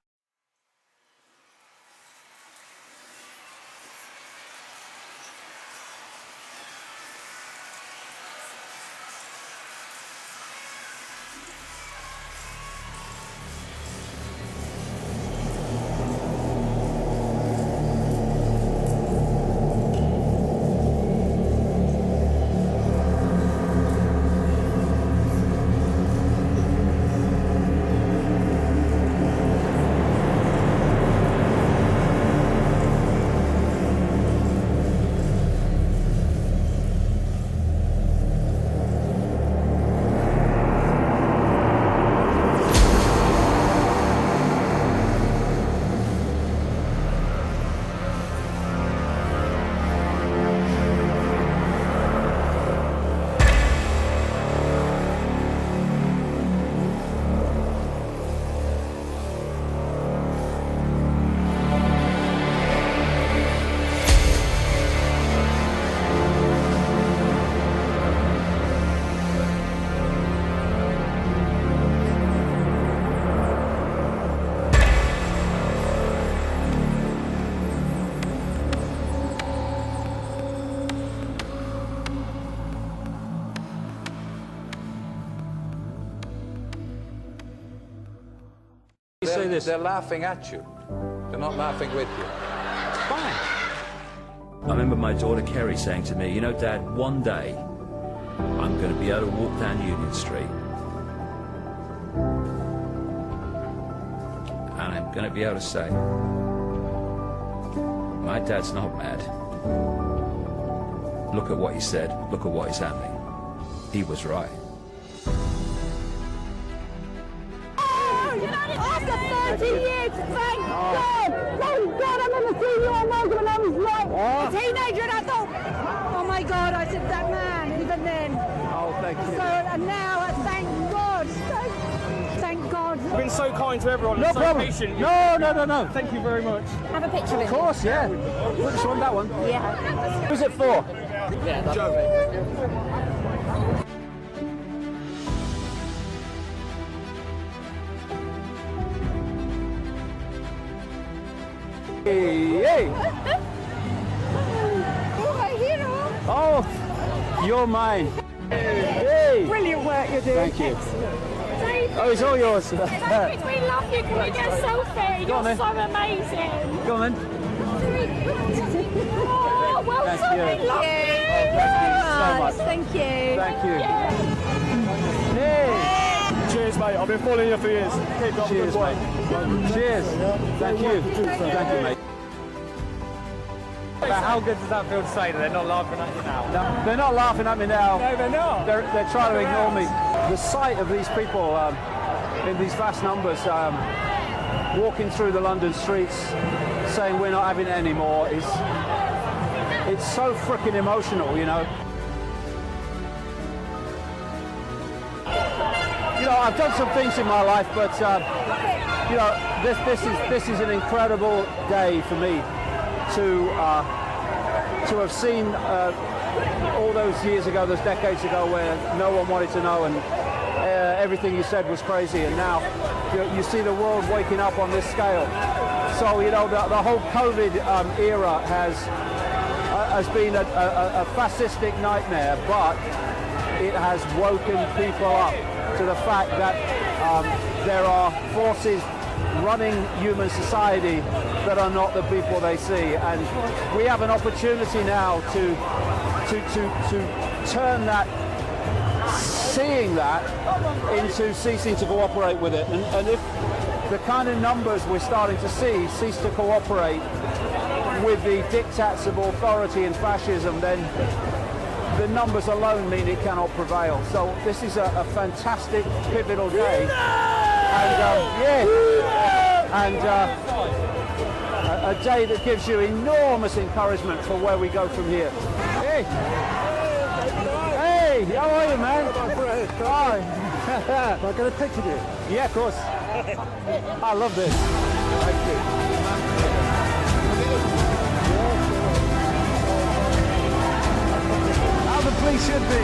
They're laughing at you. They're not laughing with you. It's fine. I remember my daughter Kerry saying to me, you know, Dad, one day I'm going to be able to walk down Union Street and I'm going to be able to say, my dad's not mad. Look at what he said. Look at what is happening. He was right. After 30 years, thank God! Thank God I've never seen you on Monroe when I was like a teenager, and I thought, oh my God, I said that man, even then. Oh, thank you. So, and now, thank God. Thank God. You've been so kind to everyone. No so problem. Patient. No. Thank you very much. Have a picture of it. Of course, yeah. Which one? That one? Yeah. Who's it for? Yeah, that's Joe. Hey! You're my hero. Oh, you're mine. Hey! Brilliant work you're doing. Thank you. David, Oh, it's all yours. David, we love you. Can we get a selfie? Go on, You're then. so amazing. Go on then. Oh, well Thank done. you. We love you. Thank you so much. Thank you. Thank you. Hey! Cheers, mate. I've been following you for years. Keep up Cheers, the good work. mate. Cheers. Thank you. Thank you, mate. But how good does that feel to say that they're not laughing at you now? No, they're not laughing at me now. No, they're not. They're trying to ignore me. The sight of these people in these vast numbers walking through the London streets saying we're not having it anymore is it's so freaking emotional, you know. You know, I've done some things in my life, but you know, this is an incredible day for me to have seen all those years ago, those decades ago, where no one wanted to know and everything you said was crazy, and now you see the world waking up on this scale. So you know, the whole COVID era has been a fascistic nightmare, but it has woken people up to the fact that there are forces running human society that are not the people they see, and we have an opportunity now to turn that, seeing that, into ceasing to cooperate with it. And if the kind of numbers we're starting to see cease to cooperate with the diktats of authority and fascism, then the numbers alone mean it cannot prevail. So this is a fantastic, pivotal day. And a day that gives you enormous encouragement for where we go from here. Hey! Hey! How are you, man? Hi! Am I going to picture you? Yeah, of course. I love this. Thank you. really should be.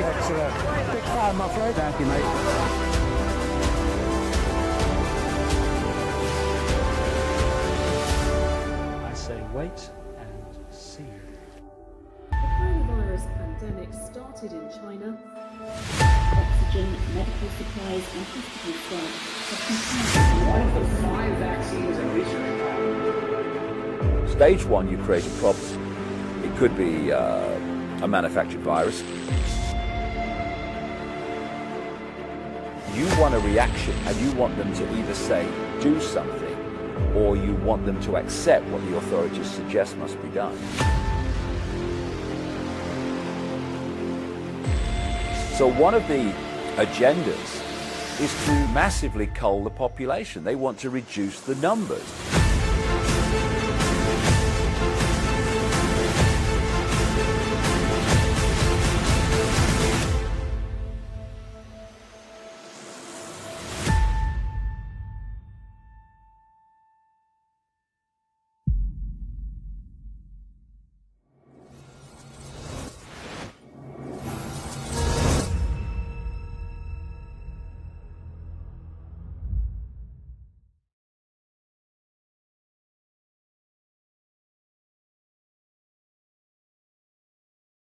Excellent. Big fan, my friend. Thank you, mate. I say wait and see. The coronavirus pandemic started in China. Oxygen, medical supplies, and hospital staff have one of the 5 vaccines in research. Stage 1, you create a problem. It could be a manufactured virus. You want a reaction, and you want them to either say, do something, or you want them to accept what the authorities suggest must be done. So one of the agendas is to massively cull the population. They want to reduce the numbers.